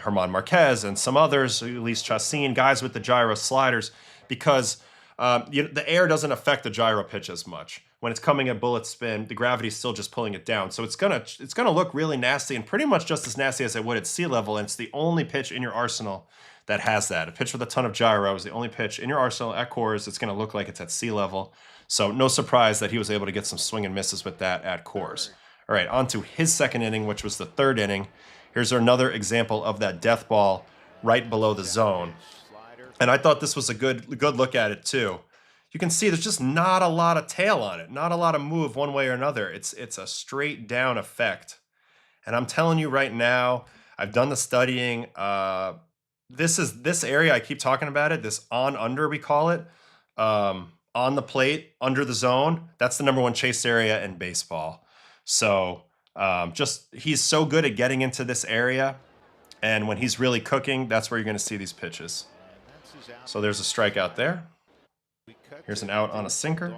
German Marquez and some others, Elise Chassin, guys with the gyro sliders, because the air doesn't affect the gyro pitch as much. When it's coming at bullet spin, the gravity's still just pulling it down. So it's gonna look really nasty and pretty much just as nasty as it would at sea level. And it's the only pitch in your arsenal that has that. A pitch with a ton of gyro is the only pitch in your arsenal at Coors that's gonna look like it's at sea level. So no surprise that he was able to get some swing and misses with that at Coors. All right, on to his second inning, which was the third inning. Here's another example of that death ball right below the zone. And I thought this was a good look at it too. You can see there's just not a lot of tail on it, not a lot of move one way or another. It's a straight down effect. And I'm telling you right now, I've done the studying. This area, I keep talking about it, this on-under we call it, on the plate, under the zone, that's the #1 chase area in baseball. So he's so good at getting into this area. And when he's really cooking, that's where you're going to see these pitches. So there's a strikeout there. Here's an out on a sinker.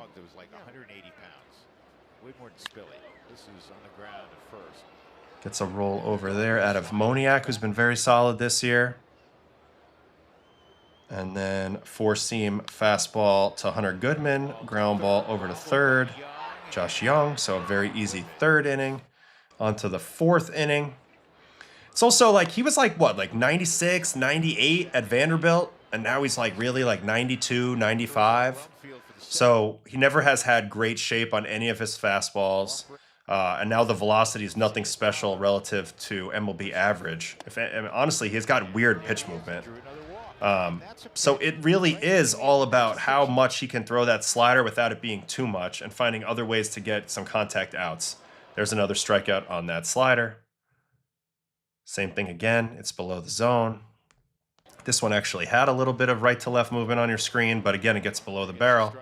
Gets a roll over there out of Moniak, who's been very solid this year. And then four-seam fastball to Hunter Goodman. Ground ball over to third. Josh Young, so a very easy third inning. On to the fourth inning. It's also like, he was like, what, like 96, 98 at Vanderbilt? And now he's like really like 92, 95. So he never has had great shape on any of his fastballs. And now the velocity is nothing special relative to MLB average. Honestly, he's got weird pitch movement. So it really is all about how much he can throw that slider without it being too much and finding other ways to get some contact outs. There's another strikeout on that slider. Same thing again. It's below the zone. This one actually had a little bit of right to left movement on your screen, but again, it gets below the barrel.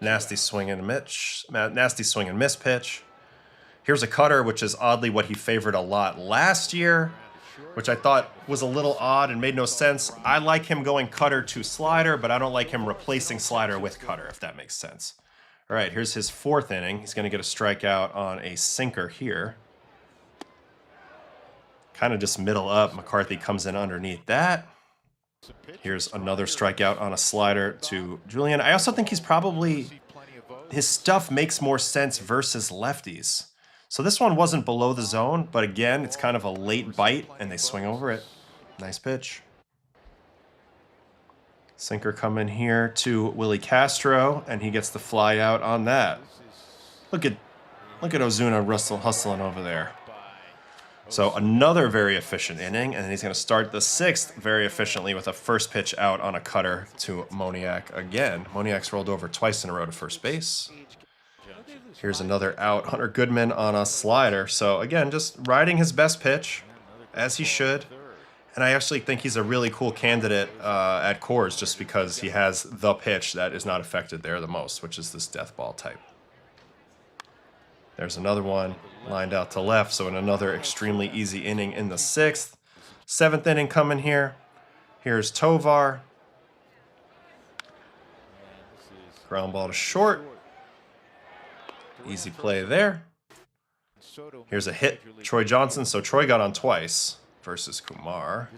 Nasty swing and miss pitch. Here's a cutter, which is oddly what he favored a lot last year, which I thought was a little odd and made no sense. I like him going cutter to slider, but I don't like him replacing slider with cutter, if that makes sense. All right, here's his fourth inning. He's going to get a strikeout on a sinker here. Kind of just middle up. McCarthy comes in underneath that. Here's another strikeout on a slider to Julian. I also think he's probably, his stuff makes more sense versus lefties. So this one wasn't below the zone, but again, it's kind of a late bite and they swing over it. Nice pitch. Sinker coming here to Willie Castro, and he gets the fly out on that. Look at Ozuna hustling over there. So another very efficient inning, and he's going to start the sixth very efficiently with a first pitch out on a cutter to Moniak again. Moniak's rolled over twice in a row to first base. Here's another out. Hunter Goodman on a slider. So again, just riding his best pitch, as he should. And I actually think he's a really cool candidate at Coors just because he has the pitch that is not affected there the most, which is this death ball type. There's another one lined out to left. So in another extremely easy inning in the 6th. 7th inning coming here. Here's Tovar. Ground ball to short. Easy play there. Here's a hit. Troy Johnson. So Troy got on twice versus Kumar.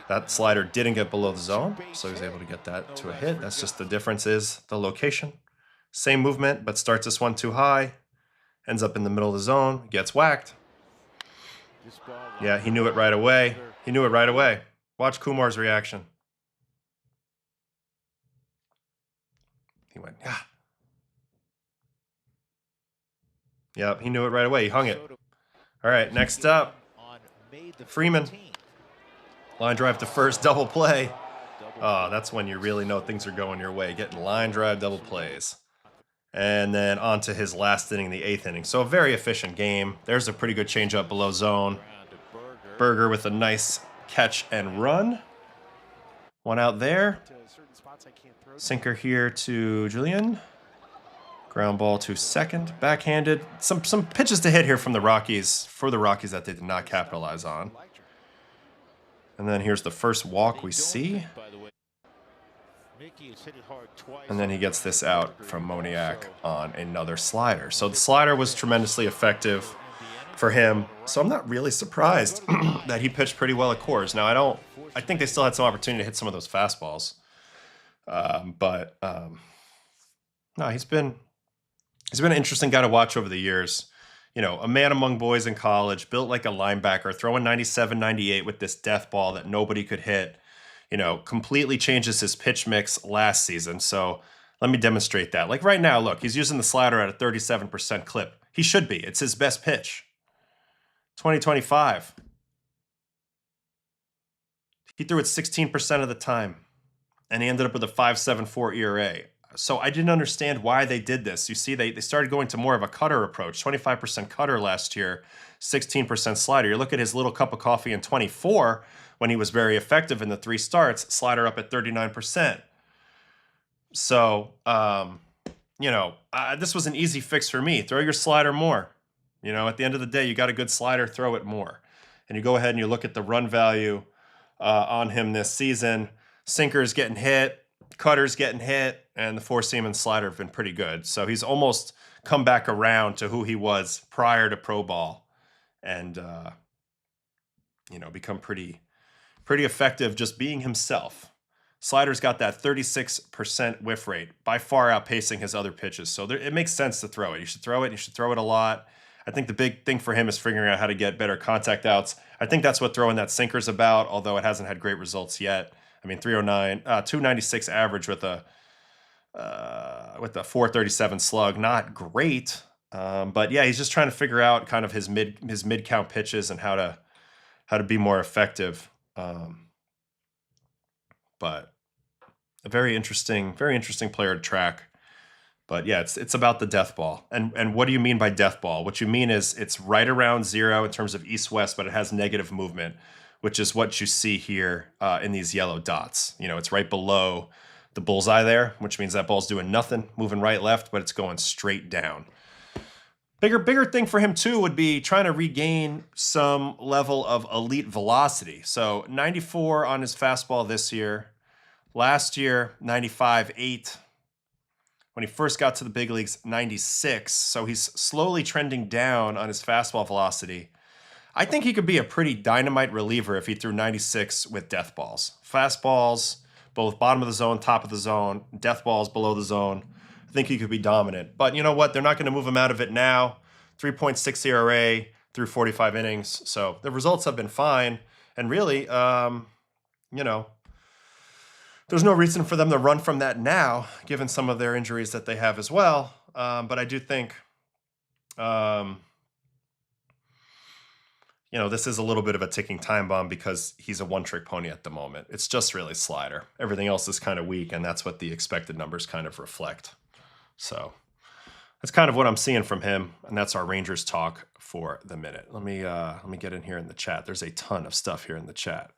That slider didn't get below the zone, so he was able to get that to a hit. That's just the difference is the location. Same movement, but starts this one too high. Ends up in the middle of the zone. Gets whacked. Yeah, he knew it right away. He knew it right away. Watch Kumar's reaction. He went, yeah. Yep, he knew it right away. He hung it. All right, next up, Freeman. Line drive to first, double play. Oh, that's when you really know things are going your way. Getting line drive, double plays. And then on to his last inning, the 8th inning. So a very efficient game. There's a pretty good changeup below zone. Berger with a nice catch and run. One out there. Sinker here to Julian. Ground ball to second. Backhanded. Some pitches to hit here from the Rockies, for the Rockies that they did not capitalize on. And then here's the first walk we see. And then he gets this out from Moniak on another slider. So the slider was tremendously effective for him. So I'm not really surprised that he pitched pretty well at Coors. Now I think they still had some opportunity to hit some of those fastballs. No, he's been an interesting guy to watch over the years. You know, a man among boys in college, built like a linebacker, throwing 97, 98 with this death ball that nobody could hit. You know, completely changes his pitch mix last season. So let me demonstrate that. Like right now, look, he's using the slider at a 37% clip. He should be. It's his best pitch. 2025. He threw it 16% of the time, and he ended up with a 5.74 ERA. So I didn't understand why they did this. You see, they started going to more of a cutter approach. 25% cutter last year, 16% slider. You look at his little cup of coffee in 24 when he was very effective in the 3 starts, slider up at 39%. So, this was an easy fix for me. Throw your slider more. You know, at the end of the day, you got a good slider, throw it more. And you go ahead and you look at the run value on him this season. Sinker's getting hit, cutter's getting hit, and the 4-seam and slider have been pretty good. So he's almost come back around to who he was prior to pro ball, and become pretty effective just being himself. Slider's got that 36% whiff rate, by far outpacing his other pitches. So it makes sense to throw it. You should throw it. You should throw it a lot. I think the big thing for him is figuring out how to get better contact outs. I think that's what throwing that sinker's about, although it hasn't had great results yet. I mean, 296 average with a 437 slug, not great. But yeah, he's just trying to figure out kind of his mid count pitches and how to be more effective. But a very interesting player to track. But yeah, it's about the death ball. And what do you mean by death ball? What you mean is it's right around 0 in terms of east-west, but it has negative movement, which is what you see here in these yellow dots. You know, it's right below the bullseye there, which means that ball's doing nothing, moving right, left, but it's going straight down. Bigger thing for him too would be trying to regain some level of elite velocity. So 94 on his fastball this year. Last year, 95.8. When he first got to the big leagues, 96. So he's slowly trending down on his fastball velocity. I think he could be a pretty dynamite reliever if he threw 96 with death balls. Fastballs, both bottom of the zone, top of the zone, death balls below the zone. I think he could be dominant. But you know what? They're not going to move him out of it now. 3.6 ERA through 45 innings. So the results have been fine. And really, there's no reason for them to run from that now, given some of their injuries that they have as well. But I do think, this is a little bit of a ticking time bomb because he's a one-trick pony at the moment. It's just really slider. Everything else is kind of weak, and that's what the expected numbers kind of reflect. So That's kind of what I'm seeing from him, and that's our Rangers talk for the minute. Let me get in here in the chat. There's a ton of stuff here in the chat.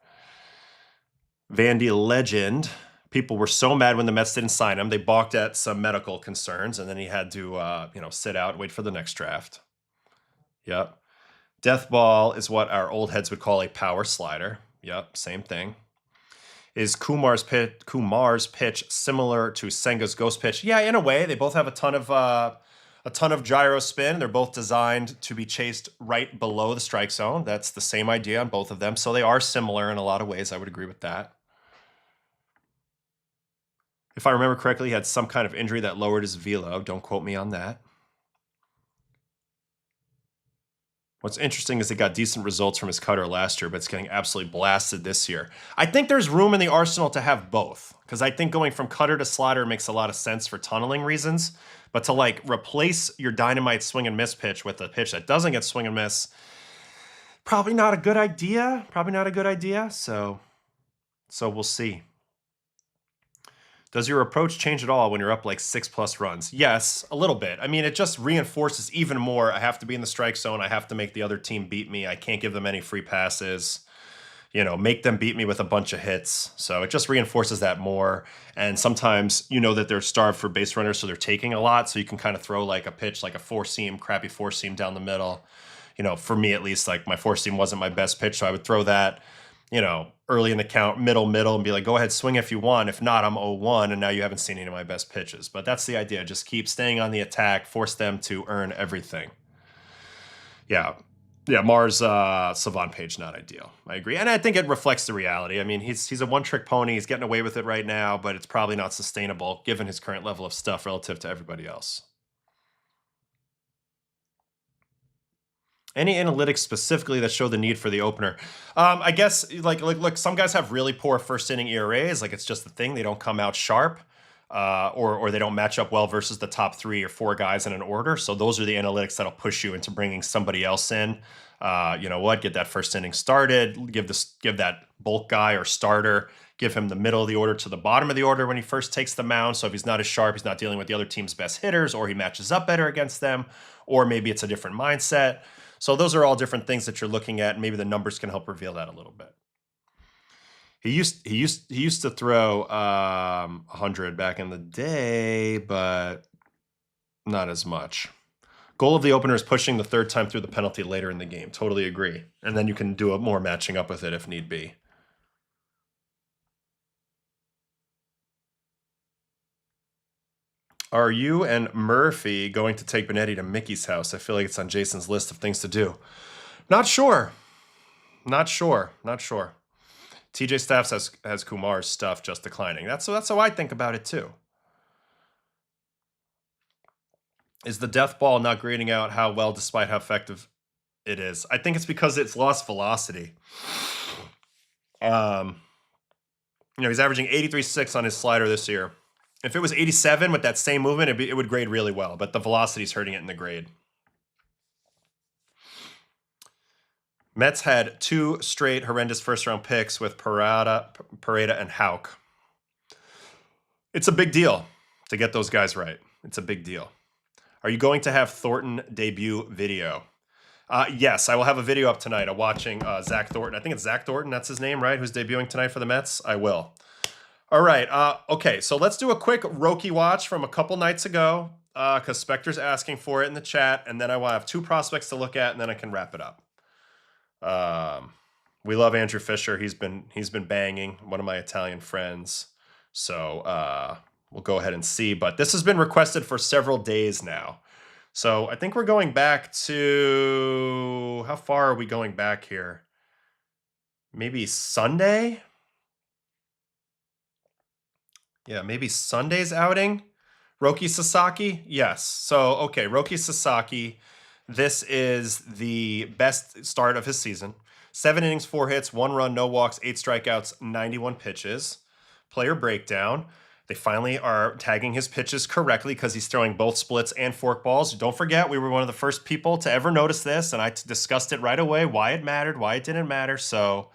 Vandy legend. People were so mad when the Mets didn't sign him. They balked at some medical concerns, and then he had to sit out and wait for the next draft. Yep. Death ball is what our old heads would call a power slider. Yep, same thing. Is Kumar's pitch similar to Senga's ghost pitch? Yeah, in a way. They both have a ton of gyro spin. They're both designed to be chased right below the strike zone. That's the same idea on both of them. So they are similar in a lot of ways. I would agree with that. If I remember correctly, he had some kind of injury that lowered his velo. Don't quote me on that. What's interesting is he got decent results from his cutter last year, but it's getting absolutely blasted this year. I think there's room in the arsenal to have both, because I think going from cutter to slider makes a lot of sense for tunneling reasons. But to like replace your dynamite swing and miss pitch with a pitch that doesn't get swing and miss, probably not a good idea. Probably not a good idea. So we'll see. Does your approach change at all when you're up like 6+ runs? Yes, a little bit. I mean, it just reinforces even more. I have to be in the strike zone. I have to make the other team beat me. I can't give them any free passes. Make them beat me with a bunch of hits. So it just reinforces that more. And sometimes you know that they're starved for base runners, so they're taking a lot. So you can kind of throw like a pitch, like a four-seam, crappy four-seam down the middle. For me at least, like my four-seam wasn't my best pitch, so I would throw that, early in the count, middle, and be like, go ahead, swing if you want. If not, I'm 0-1, and now you haven't seen any of my best pitches. But that's the idea. Just keep staying on the attack, force them to earn everything. Yeah, Mars Savant page, not ideal. I agree. And I think it reflects the reality. I mean, he's a one-trick pony. He's getting away with it right now, but it's probably not sustainable given his current level of stuff relative to everybody else. Any analytics specifically that show the need for the opener? I guess, look, some guys have really poor first-inning ERAs. Like, it's just the thing. They don't come out sharp, or they don't match up well versus the top 3 or 4 guys in an order. So those are the analytics that'll push you into bringing somebody else in. Get that first inning started. Give that bulk guy or starter, give him the middle of the order to the bottom of the order when he first takes the mound. So if he's not as sharp, he's not dealing with the other team's best hitters, or he matches up better against them, or maybe it's a different mindset. So those are all different things that you're looking at. And maybe the numbers can help reveal that a little bit. He used to throw 100 back in the day, but not as much. Goal of the opener is pushing the third time through the penalty later in the game. Totally agree. And then you can do more matching up with it if need be. Are you and Murphy going to take Benetti to Mickey's house? I feel like it's on Jason's list of things to do. Not sure. TJ Staffs has Kumar's stuff just declining. That's how I think about it too. Is the death ball not grading out how well despite how effective it is? I think it's because it's lost velocity. He's averaging 83.6 on his slider this year. If it was 87 with that same movement, it would grade really well, but the velocity's hurting it in the grade. Mets had 2 straight horrendous first-round picks with Pareda and Hauk. It's a big deal to get those guys right. It's a big deal. Are you going to have Thornton debut video? Yes, I will have a video up tonight of watching Zach Thornton. I think it's Zach Thornton, that's his name, right? Who's debuting tonight for the Mets? I will. All right, okay, so let's do a quick Roki watch from a couple nights ago, because Spectre's asking for it in the chat, and then I will have 2 prospects to look at, and then I can wrap it up. We love Andrew Fisher. He's been banging, one of my Italian friends. So we'll go ahead and see. But this has been requested for several days now. So I think we're going back to, how far are we going back here? Maybe Sunday? Yeah, maybe Sunday's outing. Roki Sasaki? Yes. So, okay, Roki Sasaki. This is the best start of his season. 7 innings, 4 hits, 1 run, no walks, 8 strikeouts, 91 pitches. Player breakdown. They finally are tagging his pitches correctly because he's throwing both splits and forkballs. Don't forget, we were one of the first people to ever notice this, and I discussed it right away, why it mattered, why it didn't matter. So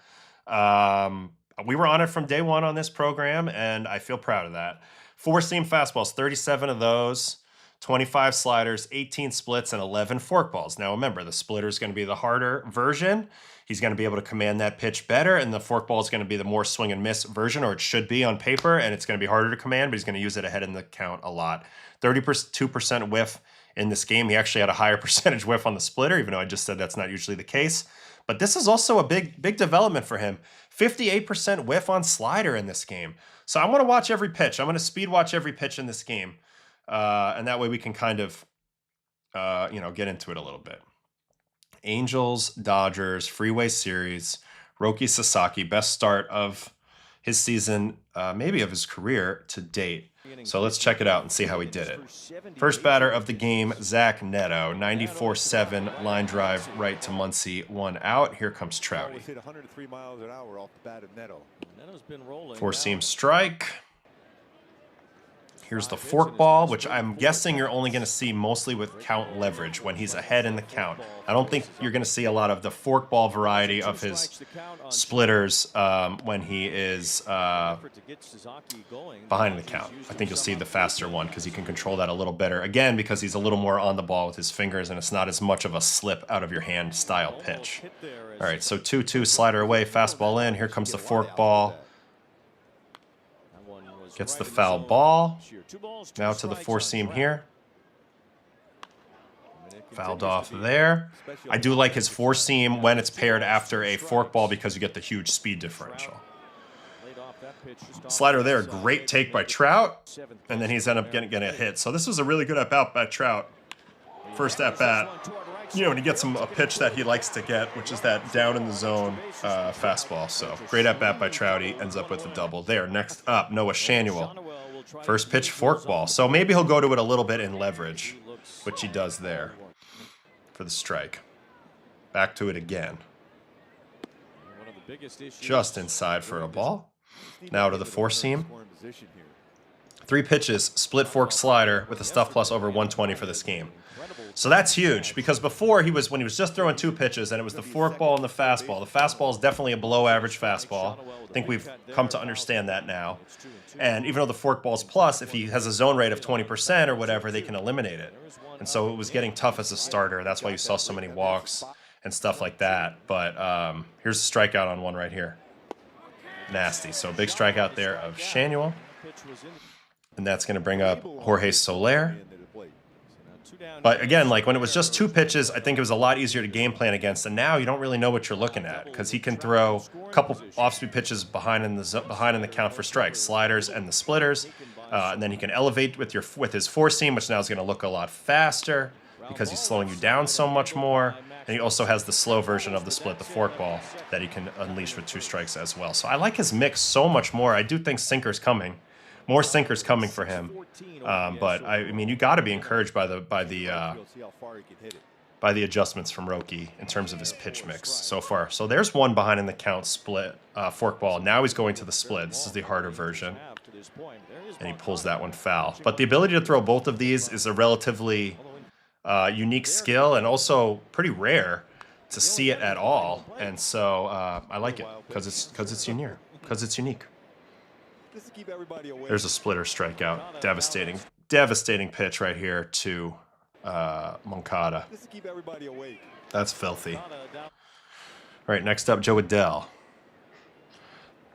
we were on it from day one on this program, and I feel proud of that. 4-seam fastballs, 37 of those. 25 sliders, 18 splits, and 11 forkballs. Now remember, the splitter is going to be the harder version. He's going to be able to command that pitch better, and the forkball is going to be the more swing and miss version, or it should be on paper, and it's going to be harder to command, but he's going to use it ahead in the count a lot. 32% whiff in this game. He actually had a higher percentage whiff on the splitter, even though I just said that's not usually the case. But this is also a big development for him. 58% whiff on slider in this game. So I'm going to watch every pitch. I'm going to speed watch every pitch in this game. And that way we can kind of, get into it a little bit. Angels, Dodgers, Freeway Series, Roki Sasaki, best start of his season, maybe of his career to date. So let's check it out and see how he did it. First batter of the game, Zach Neto, 94-7 line drive right to Muncy, 1 out. Here comes Trouty. 4-seam strike. Here's the forkball, which I'm guessing you're only going to see mostly with count leverage when he's ahead in the count. I don't think you're going to see a lot of the forkball variety of his splitters when he is behind the count. I think you'll see the faster one because he can control that a little better. Again, because he's a little more on the ball with his fingers and it's not as much of a slip out of your hand style pitch. All right, so 2-2 slider away, fastball in. Here comes the forkball. Gets the foul ball. Now to the 4-seam here. Fouled off there. I do like his 4-seam when it's paired after a forkball because you get the huge speed differential. Slider there, great take by Trout. And then he's ended up getting a hit. So this was a really good at-bat by Trout. First at-bat. And he gets a pitch that he likes to get, which is that down in the zone fastball. So great at-bat by Trouty, ends up with a double there. Next up, Noah Shanuel. First pitch forkball. So maybe he'll go to it a little bit in leverage, which he does there for the strike. Back to it again. Just inside for a ball. Now to the 4-seam. 3 pitches, split fork slider with a stuff plus over 120 for this game. So that's huge because before when he was just throwing 2 pitches and it was the forkball and the fastball. The fastball is definitely a below average fastball. I think we've come to understand that now. And even though the forkball is plus, if he has a zone rate of 20% or whatever, they can eliminate it. And so it was getting tough as a starter. That's why you saw so many walks and stuff like that. But here's a strikeout on one right here. Nasty. So a big strikeout there of Shanuel. And that's going to bring up Jorge Soler. But again, like when it was just 2 pitches, I think it was a lot easier to game plan against. And now you don't really know what you're looking at because he can throw a couple off-speed pitches behind in the count for strikes, sliders and the splitters. And then he can elevate with his 4-seam, which now is going to look a lot faster because he's slowing you down so much more. And he also has the slow version of the split, the forkball, that he can unleash with 2 strikes as well. So I like his mix so much more. I do think sinker's coming. More sinkers coming for him, but I mean, you got to be encouraged by the adjustments from Roki in terms of his pitch mix so far. So there's one behind in the count split forkball. Now he's going to the split. This is the harder version, and he pulls that one foul. But the ability to throw both of these is a relatively unique skill and also pretty rare to see it at all. And so I like it because it's unique. There's a splitter strikeout. Devastating pitch right here to Moncada. That's filthy. All right, next up, Joe Adell.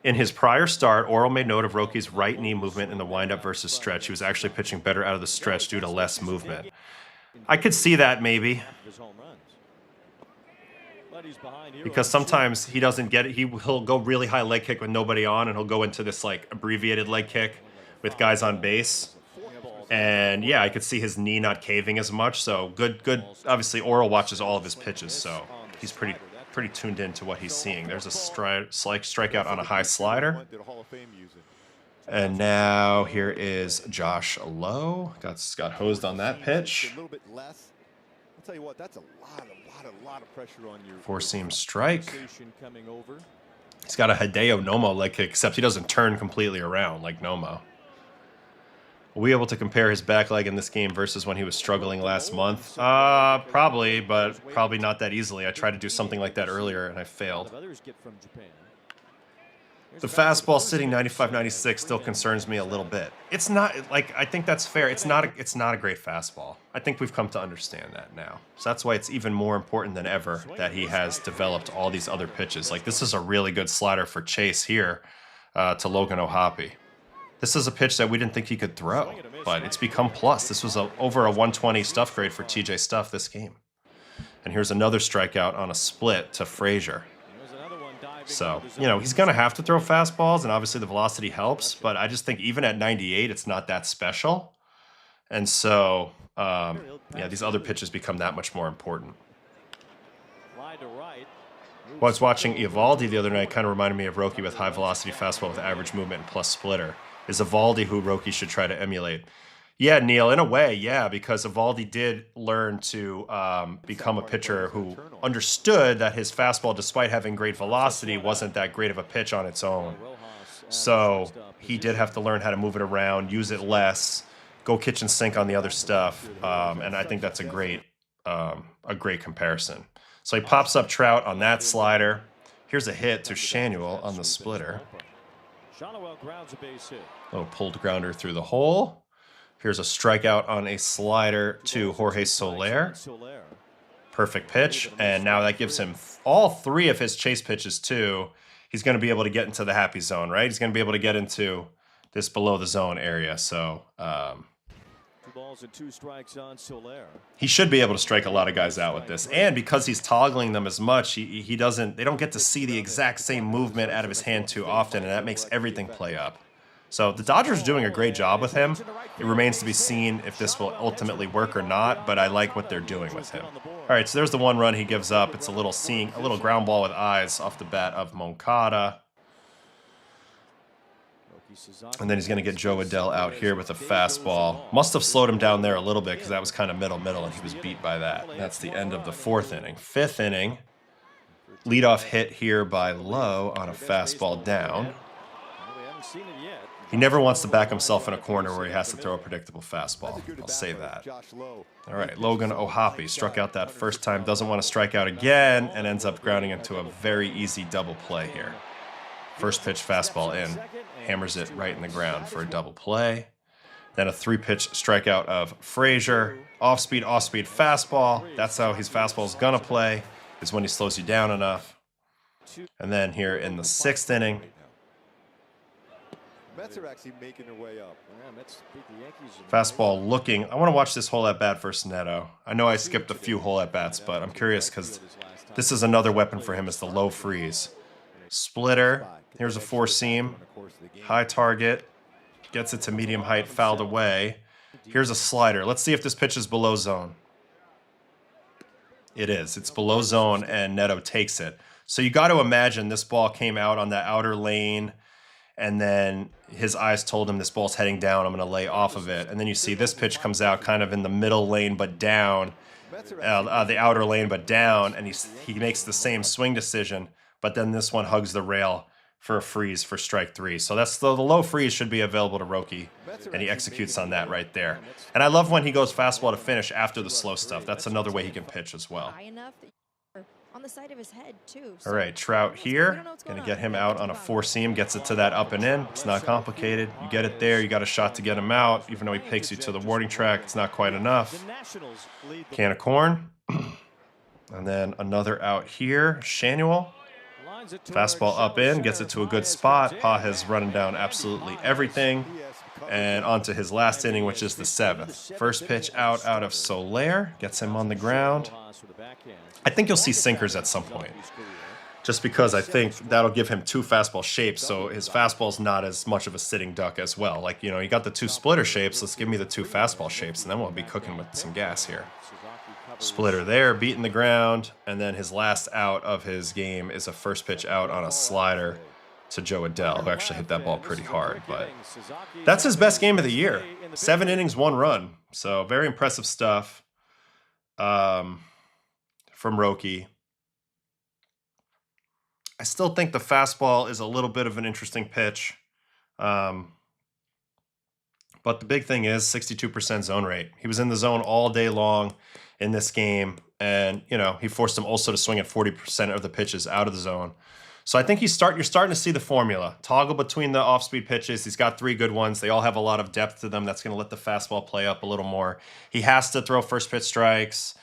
In his prior start, Orel made note of Roki's right knee movement in the windup versus stretch. He was actually pitching better out of the stretch due to less movement. I could see that maybe. Because sometimes he doesn't get it. He'll go really high leg kick with nobody on, and he'll go into this like abbreviated leg kick with guys on base. And yeah, I could see his knee not caving as much. So good. Obviously, Orel watches all of his pitches, so he's pretty tuned in to what he's seeing. There's a strikeout on a high slider. And now here is Josh Lowe. Got hosed on that pitch. I'll tell you what, that's a lot of pressure on your 4-seam strike. He's got a Hideo Nomo leg kick, except he doesn't turn completely around like Nomo. Were we able to compare his back leg in this game versus when he was struggling last month? Probably, but probably not that easily. I tried to do something like that earlier and I failed. The fastball sitting 95-96 still concerns me a little bit. It's not like, I think that's fair. It's not a great fastball. I think we've come to understand that now. So that's why it's even more important than ever that he has developed all these other pitches. Like, this is a really good slider for Chase here to Logan O'Hoppe. This is a pitch that we didn't think he could throw, but it's become plus. This was over a 120 stuff grade for TJ Stuff this game. And here's another strikeout on a split to Frazier. So, you know, he's going to have to throw fastballs, and obviously the velocity helps, but I just think even at 98, it's not that special. And so, yeah, these other pitches become that much more important. While I was watching Eovaldi the other night, kind of reminded me of Roki with high velocity fastball with average movement and plus splitter. Is Eovaldi who Roki should try to emulate? Yeah, Neil, in a way, yeah, because Eovaldi did learn to become a pitcher who understood that his fastball, despite having great velocity, wasn't that great of a pitch on its own. So he did have to learn how to move it around, use it less, go kitchen sink on the other stuff, and I think that's a great comparison. So he pops up Trout on that slider. Here's a hit to Shanuel on the splitter. Little pulled grounder through the hole. Here's a strikeout on a slider to Jorge Soler. Perfect pitch, and now that gives him all three of his chase pitches too. He's going to be able to get into the happy zone, right? He's going to be able to get into this below the zone area. So he should be able to strike a lot of guys out with this. And because he's toggling them as much, they don't get to see the exact same movement out of his hand too often, and that makes everything play up. So the Dodgers are doing a great job with him. It remains to be seen if this will ultimately work or not, but I like what they're doing with him. All right, so there's the one run he gives up. It's a little ground ball with eyes off the bat of Moncada. And then he's going to get Joe Adell out here with a fastball. Must have slowed him down there a little bit because that was kind of middle, and he was beat by that. And that's the end of the fourth inning. Fifth inning, leadoff hit here by Lowe on a fastball down. He never wants to back himself in a corner where he has to throw a predictable fastball. I'll say that. All right, Logan O'Hoppe struck out that first time, doesn't want to strike out again, and ends up grounding into a very easy double play here. First pitch fastball in, hammers it right in the ground for a double play. Then a 3-pitch strikeout of Frazier. Off-speed fastball. That's how his fastball is going to play, is when he slows you down enough. And then here in the 6th inning, Mets are actually making their way up. fastball looking. I want to watch this hole at bat versus Neto. I know I skipped a few hole at bats, but I'm curious because this is another weapon for him, is the low freeze. Splitter. Here's a 4-seam. High target. Gets it to medium height, fouled away. Here's a slider. Let's see if this pitch is below zone. It is. It's below zone, and Neto takes it. So you got to imagine this ball came out on the outer lane, and then his eyes told him this ball's heading down, I'm going to lay off of it. And then you see this pitch comes out kind of in the middle lane but down, the outer lane but down, and he makes the same swing decision, but then this one hugs the rail for a freeze for strike 3. So that's the low freeze should be available to Roki, and he executes on that right there. And I love when he goes fastball to finish after the slow stuff. That's another way he can pitch as well. On the side of his head too. All right, Trout here. Going to get him out on a 4-seam. Gets it to that up and in. It's not complicated. You get it there. You got a shot to get him out. Even though he takes you to the warning track, it's not quite enough. Can of corn. And then another out here. Shanuel. Fastball up in. Gets it to a good spot. Pa has running down absolutely everything. And on to his last inning, which is the 7th. First pitch out of Soler. Gets him on the ground. I think you'll see sinkers at some point, just because I think that'll give him 2 fastball shapes, so his fastball's not as much of a sitting duck as well. Like, you know, you got the 2 splitter shapes, let's give me the 2 fastball shapes, and then we'll be cooking with some gas here. Splitter there, beating the ground, and then his last out of his game is a first pitch out on a slider to Joe Adell, who actually hit that ball pretty hard, but that's his best game of the year. 7 innings, 1 run, so very impressive stuff. From Roki. I still think the fastball is a little bit of an interesting pitch. But the big thing is 62% zone rate. He was in the zone all day long in this game. And, you know, he forced him also to swing at 40% of the pitches out of the zone. So I think you're starting to see the formula. Toggle between the off-speed pitches. He's got 3 good ones. They all have a lot of depth to them. That's going to let the fastball play up a little more. He has to throw first pitch strikes.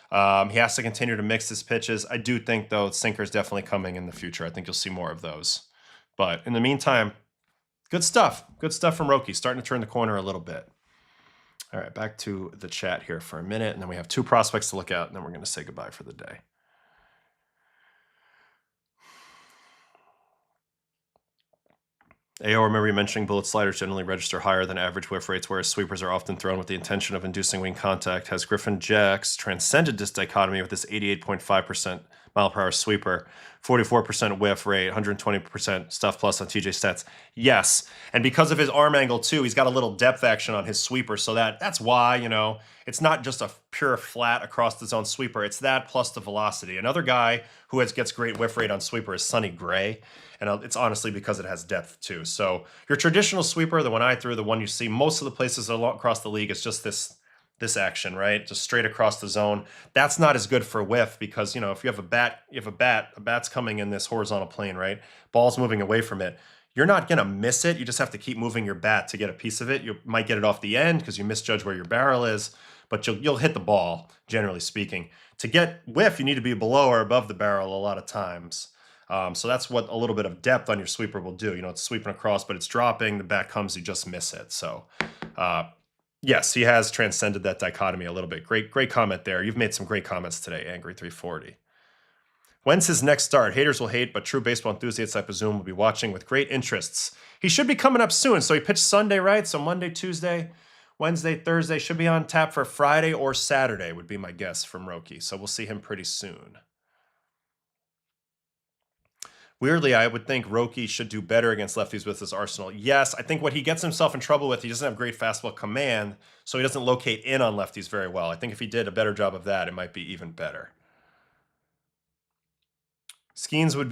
He has to continue to mix his pitches. I do think, though, sinker's definitely coming in the future. I think you'll see more of those. But in the meantime, good stuff. Good stuff from Roki. Starting to turn the corner a little bit. All right, back to the chat here for a minute, and then we have 2 prospects to look at, and then we're going to say goodbye for the day. AO, remember you mentioning bullet sliders generally register higher than average whiff rates, whereas sweepers are often thrown with the intention of inducing wing contact. Has Griffin Jax transcended this dichotomy with this 88.5% mile per hour sweeper, 44% whiff rate, 120% stuff plus on TJ stats? Yes, and because of his arm angle too, he's got a little depth action on his sweeper, so that's why, you know, it's not just a pure flat across the zone sweeper. It's that plus the velocity. Another guy who gets great whiff rate on sweeper is Sonny Gray. And it's honestly because it has depth too. So your traditional sweeper, the one I threw, the one you see most of the places across the league, is just this action, right? Just straight across the zone. That's not as good for whiff because, you know, if you have a bat's coming in this horizontal plane, right? Ball's moving away from it. You're not going to miss it. You just have to keep moving your bat to get a piece of it. You might get it off the end because you misjudge where your barrel is, but you'll hit the ball, generally speaking. To get whiff, you need to be below or above the barrel a lot of times. So that's what a little bit of depth on your sweeper will do. You know, it's sweeping across, but it's dropping. The bat comes, you just miss it. So, yes, he has transcended that dichotomy a little bit. Great comment there. You've made some great comments today, Angry340. When's his next start? Haters will hate, but true baseball enthusiasts, I presume, will be watching with great interests. He should be coming up soon. So he pitched Sunday, right? So Monday, Tuesday, Wednesday, Thursday. Should be on tap for Friday or Saturday would be my guess from Roki. So we'll see him pretty soon. Weirdly, I would think Roki should do better against lefties with his arsenal. Yes, I think what he gets himself in trouble with, he doesn't have great fastball command, so he doesn't locate in on lefties very well. I think if he did a better job of that, it might be even better. Sinkers would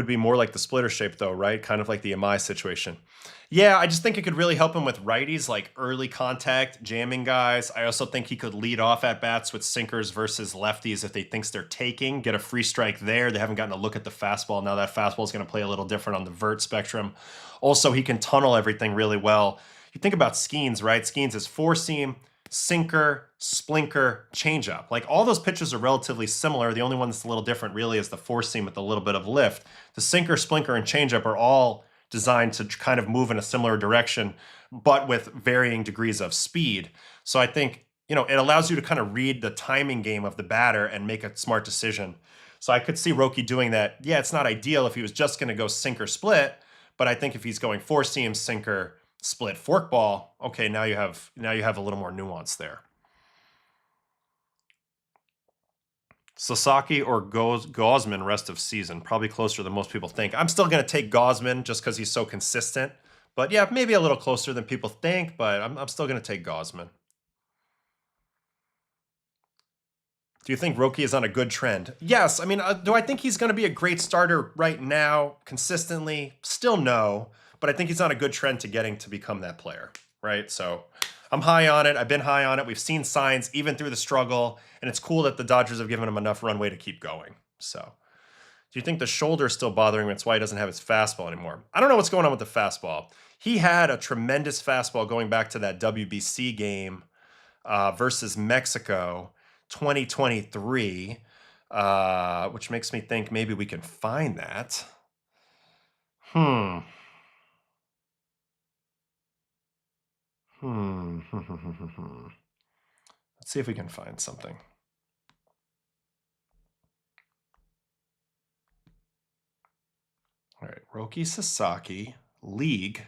be more like the splitter shape though, right? Kind of like the MI situation. Yeah, I just think it could really help him with righties, like early contact, jamming guys. I also think he could lead off at bats with sinkers versus lefties if they thinks they're taking, get a free strike there. They haven't gotten a look at the fastball. Now that fastball is going to play a little different on the vert spectrum. Also, he can tunnel everything really well. You think about Skeens, right? Skeens is 4-seam, sinker, splinker, changeup. Like all those pitches are relatively similar. The only one that's a little different really is the 4-seam with a little bit of lift. The sinker, splinker, and changeup are all designed to kind of move in a similar direction, but with varying degrees of speed. So I think, you know, it allows you to kind of read the timing game of the batter and make a smart decision. So I could see Roki doing that. Yeah, it's not ideal if he was just going to go sinker split, but I think if he's going 4-seam, sinker, split, forkball, okay, now you have a little more nuance there. Sasaki or Gausman rest of season, probably closer than most people think. I'm still going to take Gausman just because he's so consistent. But yeah, maybe a little closer than people think, but I'm still going to take Gausman. Do you think Roki is on a good trend? Yes. I mean, do I think he's going to be a great starter right now consistently? Still no, but I think he's on a good trend to getting to become that player, right? So I'm high on it. I've been high on it. We've seen signs even through the struggle, and it's cool that the Dodgers have given him enough runway to keep going. So do you think the shoulder is still bothering him? That's why he doesn't have his fastball anymore. I don't know what's going on with the fastball. He had a tremendous fastball going back to that WBC game versus Mexico 2023, which makes me think maybe we can find that. Let's see if we can find something. All right, Roki Sasaki, League,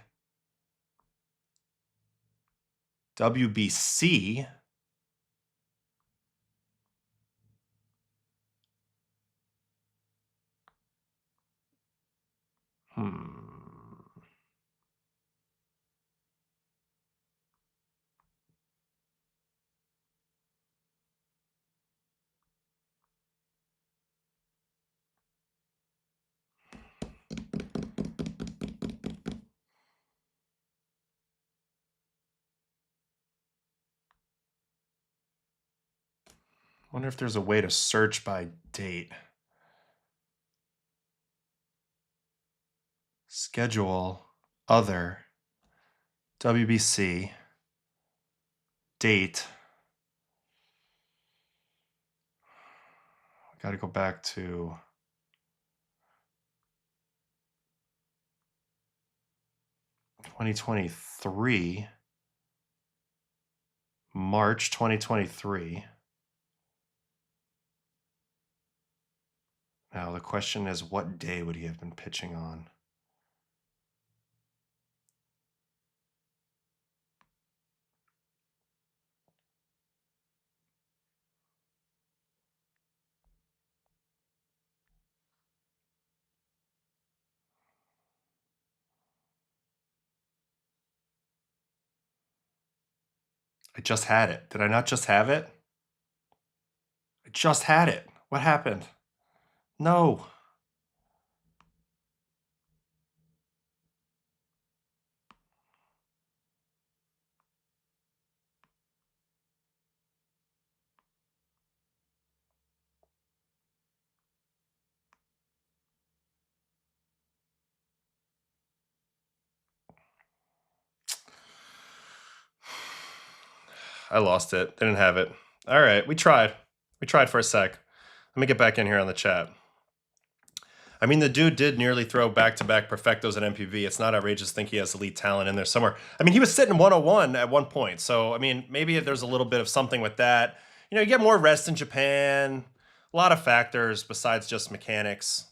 WBC. Wonder if there's a way to search by date. schedule, other, WBC, date. Got to go back to (2023), March 2023. Now the question is, what day would he have been pitching on? I just had it. Did I not just have it? I just had it. What happened? No. I lost it. Didn't have it. All right, we tried. We tried for a sec. Let me get back in here on the chat. I mean, the dude did nearly throw back-to-back perfectos at MPV. It's not outrageous to think he has elite talent in there somewhere. I mean, he was sitting 101 at one point. So, I mean, maybe there's a little bit of something with that. You know, you get more rest in Japan. A lot of factors besides just mechanics.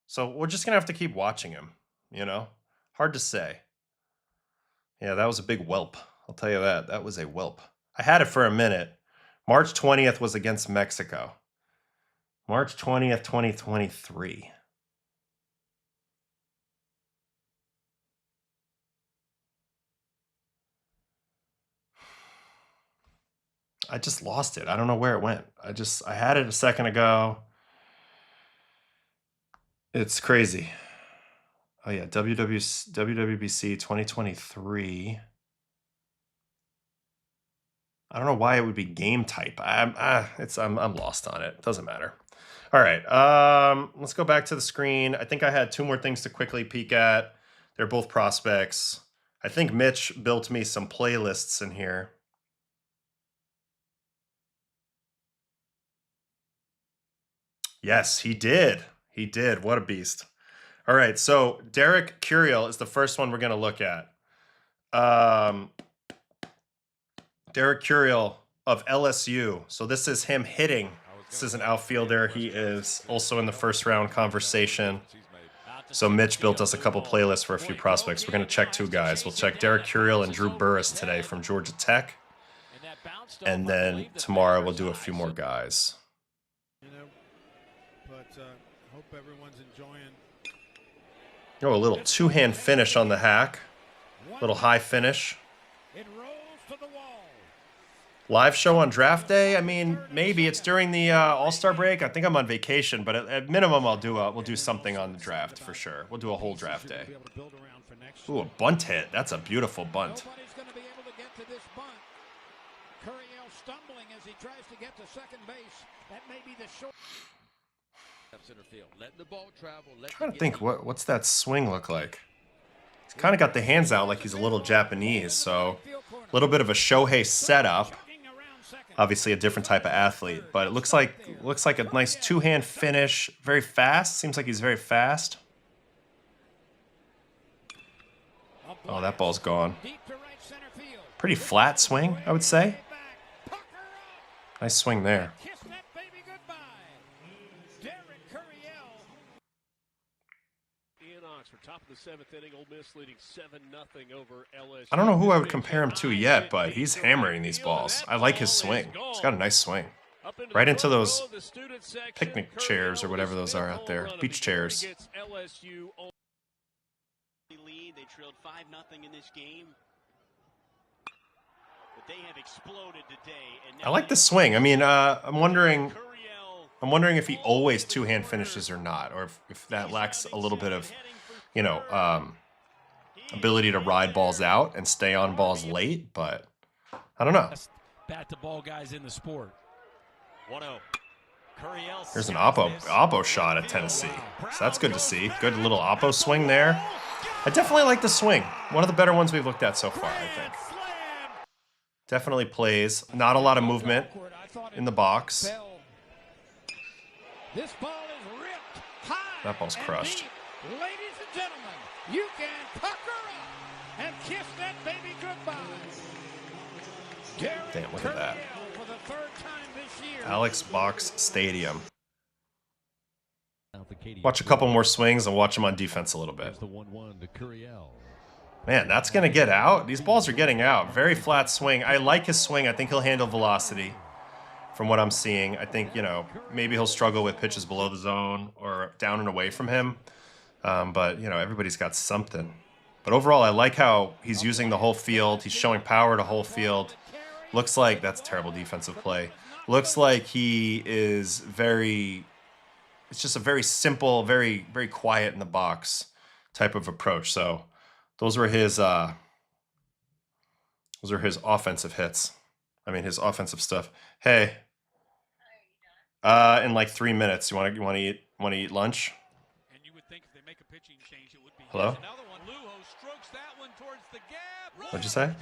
So we're just going to have to keep watching him, you know? Hard to say. Yeah, that was a big whelp. I'll tell you that. That was a whelp. I had it for a minute. March 20th was against Mexico. March 20th, 2023. I just lost it. I don't know where it went. I had it a second ago. It's crazy. Oh yeah, WWBC 2023. I don't know why it would be game type. I'm lost on it. Doesn't matter. All right. Let's go back to the screen. I think I had two more things to quickly peek at. They're both prospects. I think Mitch built me some playlists in here. Yes, he did. He did. What a beast. All right. So Derek Curiel is the first one we're going to look at. Derek Curiel of LSU. So this is him hitting. This is an outfielder. He is also in the first round conversation. So Mitch built us a couple playlists for a few prospects. We're going to check two guys. We'll check Derek Curiel and Drew Burress today from Georgia Tech. And then tomorrow we'll do a few more guys. You know, but hope everyone's enjoying. Oh, a little two-hand finish on the hack. Little high finish. Live show on draft day? I mean, maybe it's during the All-Star break. I think I'm on vacation, but at minimum, we'll do something on the draft for sure. We'll do a whole draft day. Ooh, a bunt hit. That's a beautiful bunt. Nobody's going to be able to get to this bunt. Curiel stumbling as he tries to get to second base. That may be the short. Center field. Let the ball travel. I'm trying to think, what's that swing look like? He's kind of got the hands out like he's a little Japanese, so a little bit of a Shohei setup. Obviously a different type of athlete, but it looks like a nice two-hand finish. Very fast. Seems like he's very fast. Oh, that ball's gone. Pretty flat swing, I would say. Nice swing there. Top of the seventh inning, Ole Miss leading 7-0 over LSU. I don't know who I would compare him to yet, but he's hammering these balls. I like his swing. He's got a nice swing. Right into those picnic chairs or whatever those are out there. Beach chairs. They trailed 5-0 in this game. But they have exploded today. I like the swing. I mean, I'm wondering if he always two-hand finishes or not, or if that lacks a little bit of, you know, ability to ride balls out and stay on balls late, but I don't know. Bat to ball guys in the sport. 1-0. Here's an oppo shot at Tennessee. So that's good to see. Good little oppo swing there. I definitely like the swing. One of the better ones we've looked at so far, I think. Definitely plays. Not a lot of movement in the box. This ball is ripped high. That ball's crushed. Deep. Ladies and gentlemen, you can pucker up and kiss that baby goodbye. Damn, look at that. For the third time this year. Alex Box Stadium. Watch a couple more swings and watch him on defense a little bit. Man, that's going to get out. These balls are getting out. Very flat swing. I like his swing. I think he'll handle velocity from what I'm seeing. I think, you know, maybe he'll struggle with pitches below the zone or down and away from him. But, you know, everybody's got something. But overall, I like how he's using the whole field. He's showing power to whole field. Looks like that's terrible defensive play. Looks like he is very... It's just a very simple, very quiet in the box type of approach. So those were his offensive hits. I mean, his offensive stuff. Hey, in like 3 minutes, you want to eat lunch? And you would think if they make a pitching change, it would be. Hello? Another one. Lujo strokes that one towards the gap. What'd you say?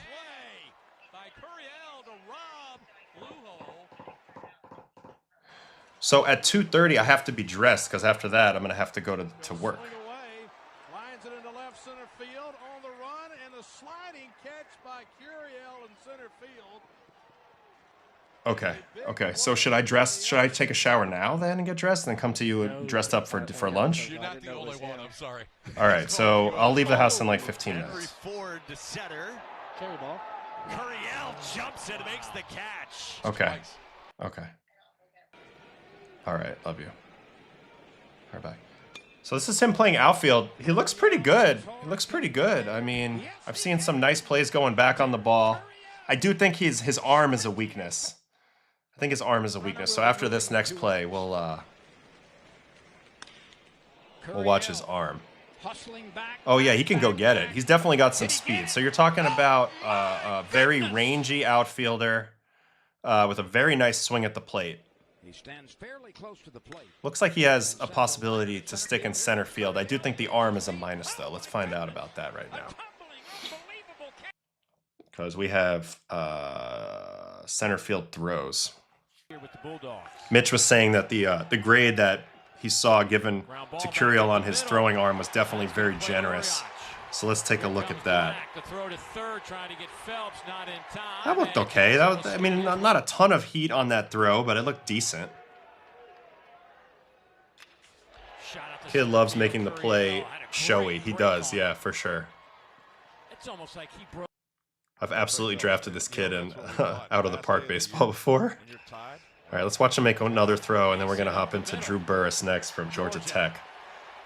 By Curiel to Rob Lujo. So at 2:30, I have to be dressed because after that, I'm going to have to go to work. Lines it into left center field on the run, and a sliding catch by Curiel in center field. Okay. So should I dress? Should I take a shower now then and get dressed, and then come to you dressed up for lunch? You're not the only one. I'm sorry. All right. So I'll leave the house in like 15 minutes. Forward to center. Carry ball. Curiel jumps and makes the catch. Okay. All right, love you. All right, bye. So this is him playing outfield. He looks pretty good. I mean, I've seen some nice plays going back on the ball. I do think his arm is a weakness. So after this next play, we'll watch his arm. Oh yeah, he can go get it. He's definitely got some speed. So you're talking about a very rangy outfielder with a very nice swing at the plate. He stands fairly close to the plate. Looks like he has a possibility to stick in center field. I do think the arm is a minus, though. Let's find out about that right now. Because we have center field throws. Mitch was saying that the grade that he saw given to Curiel on his throwing arm was definitely very generous. So let's take a look at that. That looked okay. I mean, not a ton of heat on that throw, but it looked decent. Kid loves making the play showy. He does, yeah, for sure. I've absolutely drafted this kid in out of the park baseball before. All right, let's watch him make another throw, and then we're going to hop into Drew Burress next from Georgia Tech.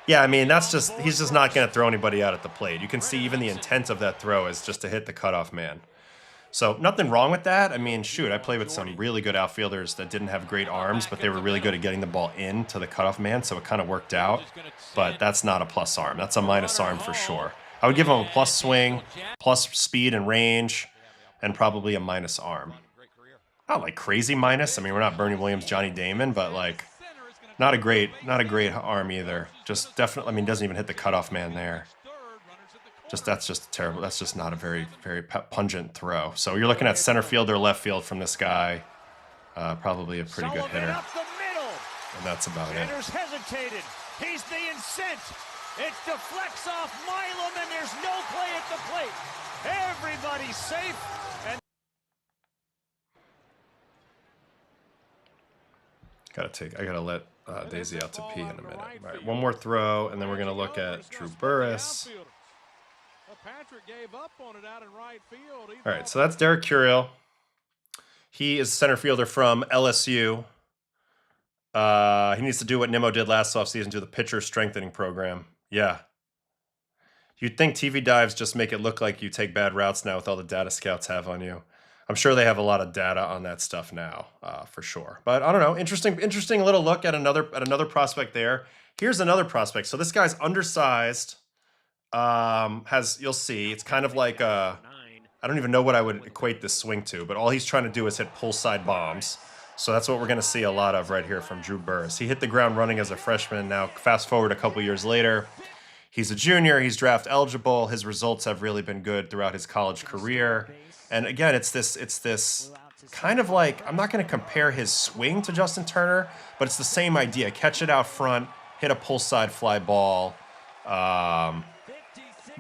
Yeah, I mean, he's just not going to throw anybody out at the plate. You can see even the intent of that throw is just to hit the cutoff man. So nothing wrong with that. I mean, shoot, I played with some really good outfielders that didn't have great arms, but they were really good at getting the ball into the cutoff man, so it kind of worked out. But that's not a plus arm. That's a minus arm for sure. I would give him a plus swing, plus speed and range, and probably a minus arm. Not like crazy minus. I mean, we're not Bernie Williams, Johnny Damon, but like not a great arm either. Just definitely, I mean, doesn't even hit the cutoff man there. That's just terrible. That's just not a very pungent throw. So you're looking at center field or left field from this guy. Probably a pretty good hitter. And that's about it. Hesitated. He's being sent. It deflects off Milam, and there's no play at the plate. Everybody's safe. And I gotta let Daisy out to pee in a minute. All right, one more throw, and then we're gonna look at Drew Burress. All right, so that's Derek Curiel. He is a center fielder from LSU. He needs to do what Nimmo did last offseason, do the pitcher strengthening program. Yeah. You'd think TV dives just make it look like you take bad routes now with all the data scouts have on you. I'm sure they have a lot of data on that stuff now, for sure. But I don't know. Interesting little look at another prospect there. Here's another prospect. So this guy's undersized. You'll see, it's kind of like I don't even know what I would equate this swing to, but all he's trying to do is hit pull side bombs. So that's what we're going to see a lot of right here from Drew Burress. He hit the ground running as a freshman. Now, fast forward a couple years later, he's a junior. He's draft eligible. His results have really been good throughout his college career. And again, it's this kind of like, I'm not going to compare his swing to Justin Turner, but it's the same idea. Catch it out front, hit a pull side fly ball.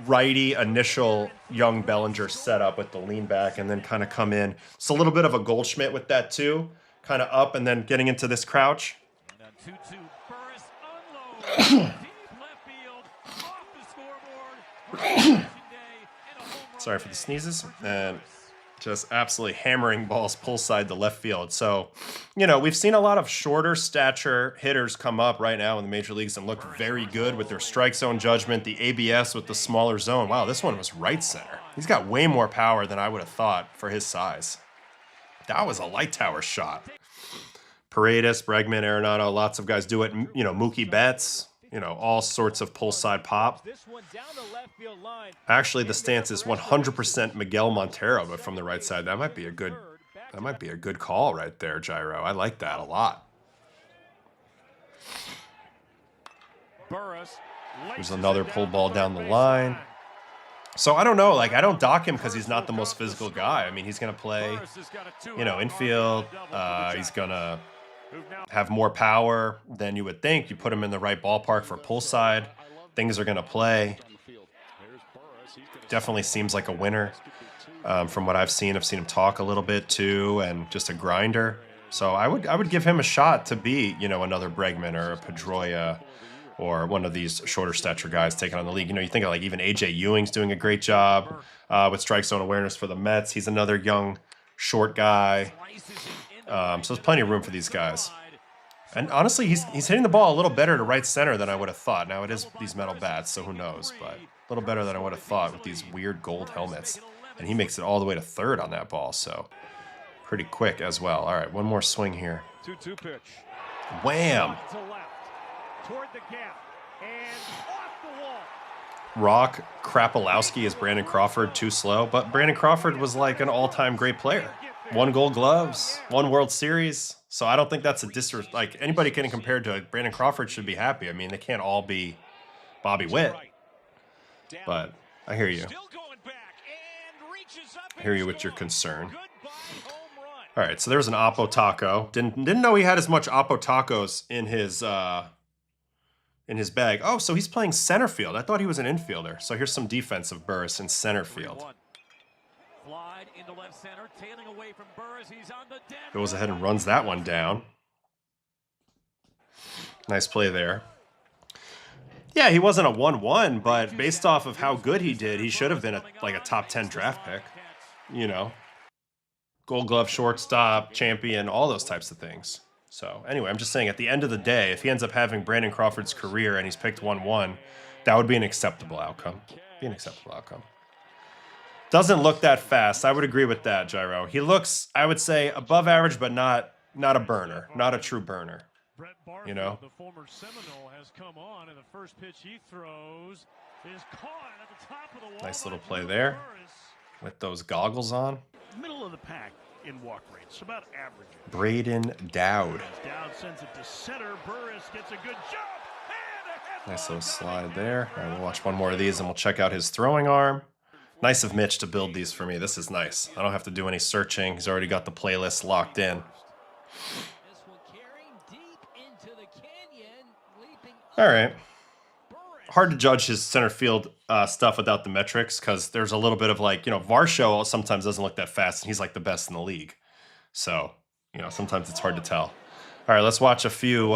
Righty initial young Bellinger setup with the lean back and then kind of come in. It's a little bit of a Goldschmidt with that too. Kind of up and then getting into this crouch. Sorry for the sneezes. And just absolutely hammering balls pull side to left field. So, you know, we've seen a lot of shorter stature hitters come up right now in the major leagues and look very good with their strike zone judgment, the ABS with the smaller zone. Wow, this one was right center. He's got way more power than I would have thought for his size. That was a light tower shot. Paredes, Bregman, Arenado, lots of guys do it. You know, Mookie Betts, you know, all sorts of pull side pop. Actually, the stance is 100% Miguel Montero, but from the right side. That might be a good call right there, Gyro. I like that a lot. There's another pull ball down the line. So I don't know, like I don't dock him because he's not the most physical guy. I mean, he's gonna play, you know, infield. He's gonna have more power than you would think. You put him in the right ballpark for pull side, things are gonna play. Definitely seems like a winner from what I've seen. I've seen him talk a little bit too, and just a grinder. So I would give him a shot to be, you know, another Bregman or a Pedroia or one of these shorter stature guys taking on the league. You know, you think of like even AJ Ewing's doing a great job with strike zone awareness for the Mets. He's another young, short guy. So there's plenty of room for these guys. And honestly, he's hitting the ball a little better to right center than I would have thought. Now it is these metal bats, so who knows? But a little better than I would have thought with these weird gold helmets. And he makes it all the way to third on that ball, so pretty quick as well. All right, one more swing here. 2-2 pitch. Wham! Toward the gap and off the wall. Rock Krapolowski is Brandon Crawford too slow, but Brandon Crawford was like an all-time great player. 1 Gold Gloves, 1 World Series. So I don't think that's a disrespect. Like anybody getting compared to Brandon Crawford should be happy. I mean, they can't all be Bobby Witt. But I hear you. I hear you with your concern. All right, so there's an Oppo Taco. Didn't know he had as much Oppo Tacos in his bag. Oh, so he's playing center field. I thought he was an infielder. So here's some defense of Burress in center field. Goes ahead and runs that one down. Nice play there. Yeah, he wasn't a 1-1, but based off of how good he did, he should have been like a top 10 draft pick. You know, Gold Glove, shortstop, champion, all those types of things. So anyway, I'm just saying at the end of the day, if he ends up having Brandon Crawford's career and he's picked 1-1, that would be an acceptable outcome. Doesn't look that fast. I would agree with that, Gyro. He looks, I would say, above average, but not a burner, not a true burner. You know? The former Seminole has come on, and the first pitch he throws is caught at the top of the wall. Nice little play there with those goggles on. Middle of the pack in walk rates, about average. Braden Dowd. Dowd sends it to center. Burress gets a good jump. Nice little slide there. All right, we'll watch one more of these and we'll check out his throwing arm. Nice of Mitch to build these for me. This is nice. I don't have to do any searching. He's already got the playlist locked in. All right. Hard to judge his center field stuff without the metrics because there's a little bit of like, you know, Varsho sometimes doesn't look that fast and he's like the best in the league. So, you know, sometimes it's hard to tell. All right, let's watch a few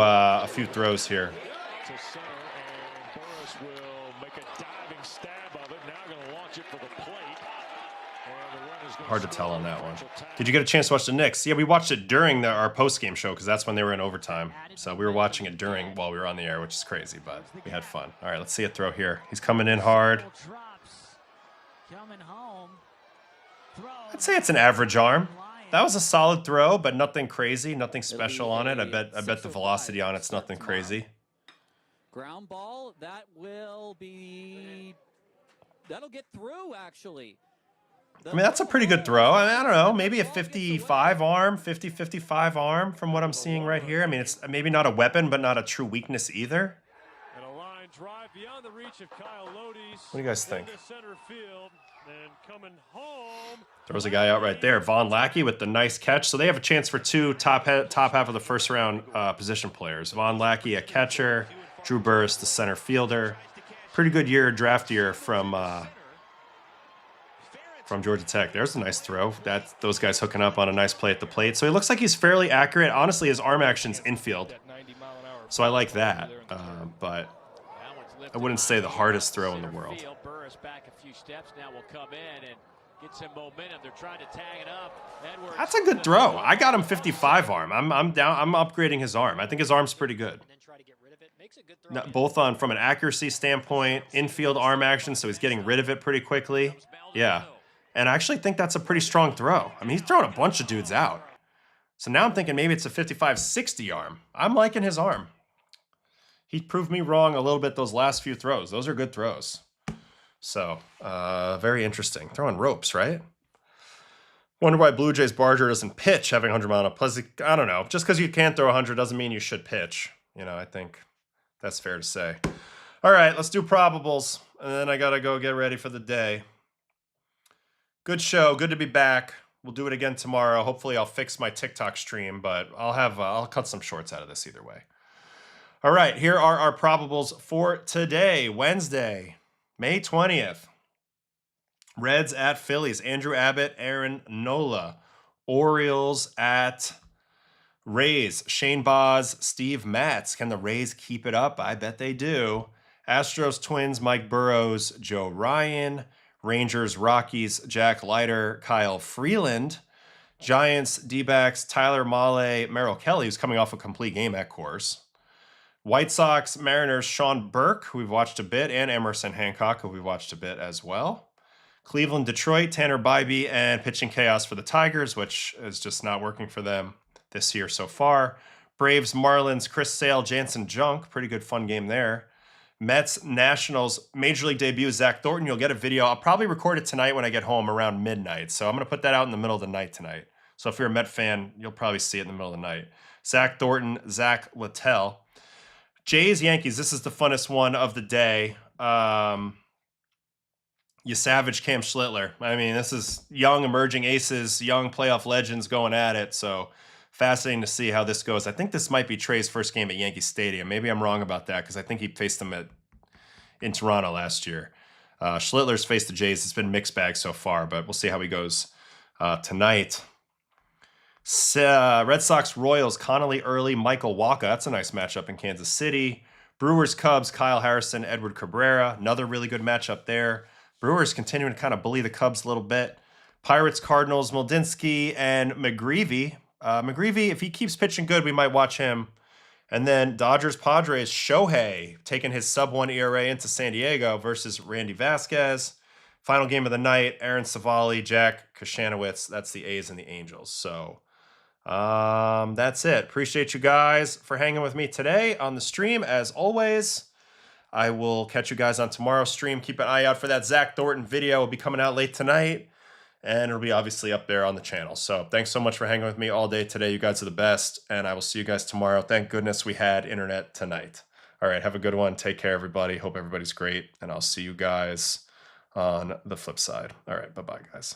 throws here. Hard to tell on that one. Did you get a chance to watch the Knicks? Yeah, we watched it during our post-game show because that's when they were in overtime. So we were watching it while we were on the air, which is crazy, but we had fun. All right, let's see a throw here. He's coming in hard. I'd say it's an average arm. That was a solid throw, but nothing crazy, nothing special on it. I bet the velocity on it's nothing crazy. Ground ball, that'll get through actually. I mean, that's a pretty good throw. I mean, I don't know, maybe a 55 arm, 50-55 arm from what I'm seeing right here. I mean, it's maybe not a weapon, but not a true weakness either. And a line drive beyond the reach of Kyle Lodi's. What do you guys think? Center field and coming home. Throws a guy out right there. Von Lackey with the nice catch. So they have a chance for two top half of the first round position players. Von Lackey, a catcher. Drew Burress, the center fielder. Pretty good draft year from Georgia Tech. There's a nice throw. Those guys hooking up on a nice play at the plate. So he looks like he's fairly accurate. Honestly, his arm action's infield. So I like that. But I wouldn't say the hardest throw in the world. Burress back a few steps now will come in and get some momentum. They're trying to tag it up. Edwards. That's a good throw. I got him 55 arm. I'm down. I'm upgrading his arm. I think his arm's pretty good. Both from an accuracy standpoint, infield arm action, so he's getting rid of it pretty quickly. Yeah. And I actually think that's a pretty strong throw. I mean, he's throwing a bunch of dudes out. So now I'm thinking maybe it's a 55-60 arm. I'm liking his arm. He proved me wrong a little bit those last few throws. Those are good throws. So, very interesting. Throwing ropes, right? Wonder why Blue Jays Barger doesn't pitch having 100 mile an hour. Plus, I don't know. Just because you can't throw 100 doesn't mean you should pitch. You know, I think that's fair to say. All right, let's do probables. And then I got to go get ready for the day. Good show. Good to be back. We'll do it again tomorrow. Hopefully I'll fix my TikTok stream, but I'll cut some shorts out of this either way. All right, here are our probables for today, Wednesday, May 20th. Reds at Phillies, Andrew Abbott, Aaron Nola. Orioles at Rays, Shane Baz, Steve Matz. Can the Rays keep it up? I bet they do. Astros, Twins, Mike Burrows, Joe Ryan. Rangers, Rockies, Jack Leiter, Kyle Freeland. Giants, D-backs, Tyler Mahle, Merrill Kelly, who's coming off a complete game at course. White Sox, Mariners, Sean Burke, who we've watched a bit, and Emerson Hancock, who we've watched a bit as well. Cleveland, Detroit, Tanner Bybee, and pitching chaos for the Tigers, which is just not working for them this year so far. Braves, Marlins, Chris Sale, Jansen Junk, pretty good fun game there. Mets, Nationals, Major League debut, Zach Thornton. You'll get a video. I'll probably record it tonight when I get home around midnight. So I'm going to put that out in the middle of the night tonight. So if you're a Met fan, you'll probably see it in the middle of the night. Zach Thornton, Zach Littell. Jays, Yankees. This is the funnest one of the day. You savage Cam Schlittler. I mean, this is young emerging aces, young playoff legends going at it. So fascinating to see how this goes. I think this might be Trey's first game at Yankee Stadium. Maybe I'm wrong about that because I think he faced them in Toronto last year. Schlittler's faced the Jays. It's been mixed bag so far, but we'll see how he goes tonight. Red Sox, Royals, Connolly Early, Michael Wacha. That's a nice matchup in Kansas City. Brewers, Cubs, Kyle Harrison, Edward Cabrera. Another really good matchup there. Brewers continuing to kind of bully the Cubs a little bit. Pirates, Cardinals, Moldinsky, and McGreevy. McGreevy, if he keeps pitching good, we might watch him. And then Dodgers, Padres, Shohei taking his sub-1 ERA into San Diego versus Randy Vasquez. Final game of the night, Aaron Savali, Jack Kashanowitz. That's the A's and the Angels. So that's it. Appreciate you guys for hanging with me today on the stream. As always, I will catch you guys on tomorrow's stream. Keep an eye out for that Zach Thornton video. It'll be coming out late tonight. And it'll be obviously up there on the channel. So thanks so much for hanging with me all day today. You guys are the best. And I will see you guys tomorrow. Thank goodness we had internet tonight. All right, have a good one. Take care, everybody. Hope everybody's great. And I'll see you guys on the flip side. All right, bye-bye, guys.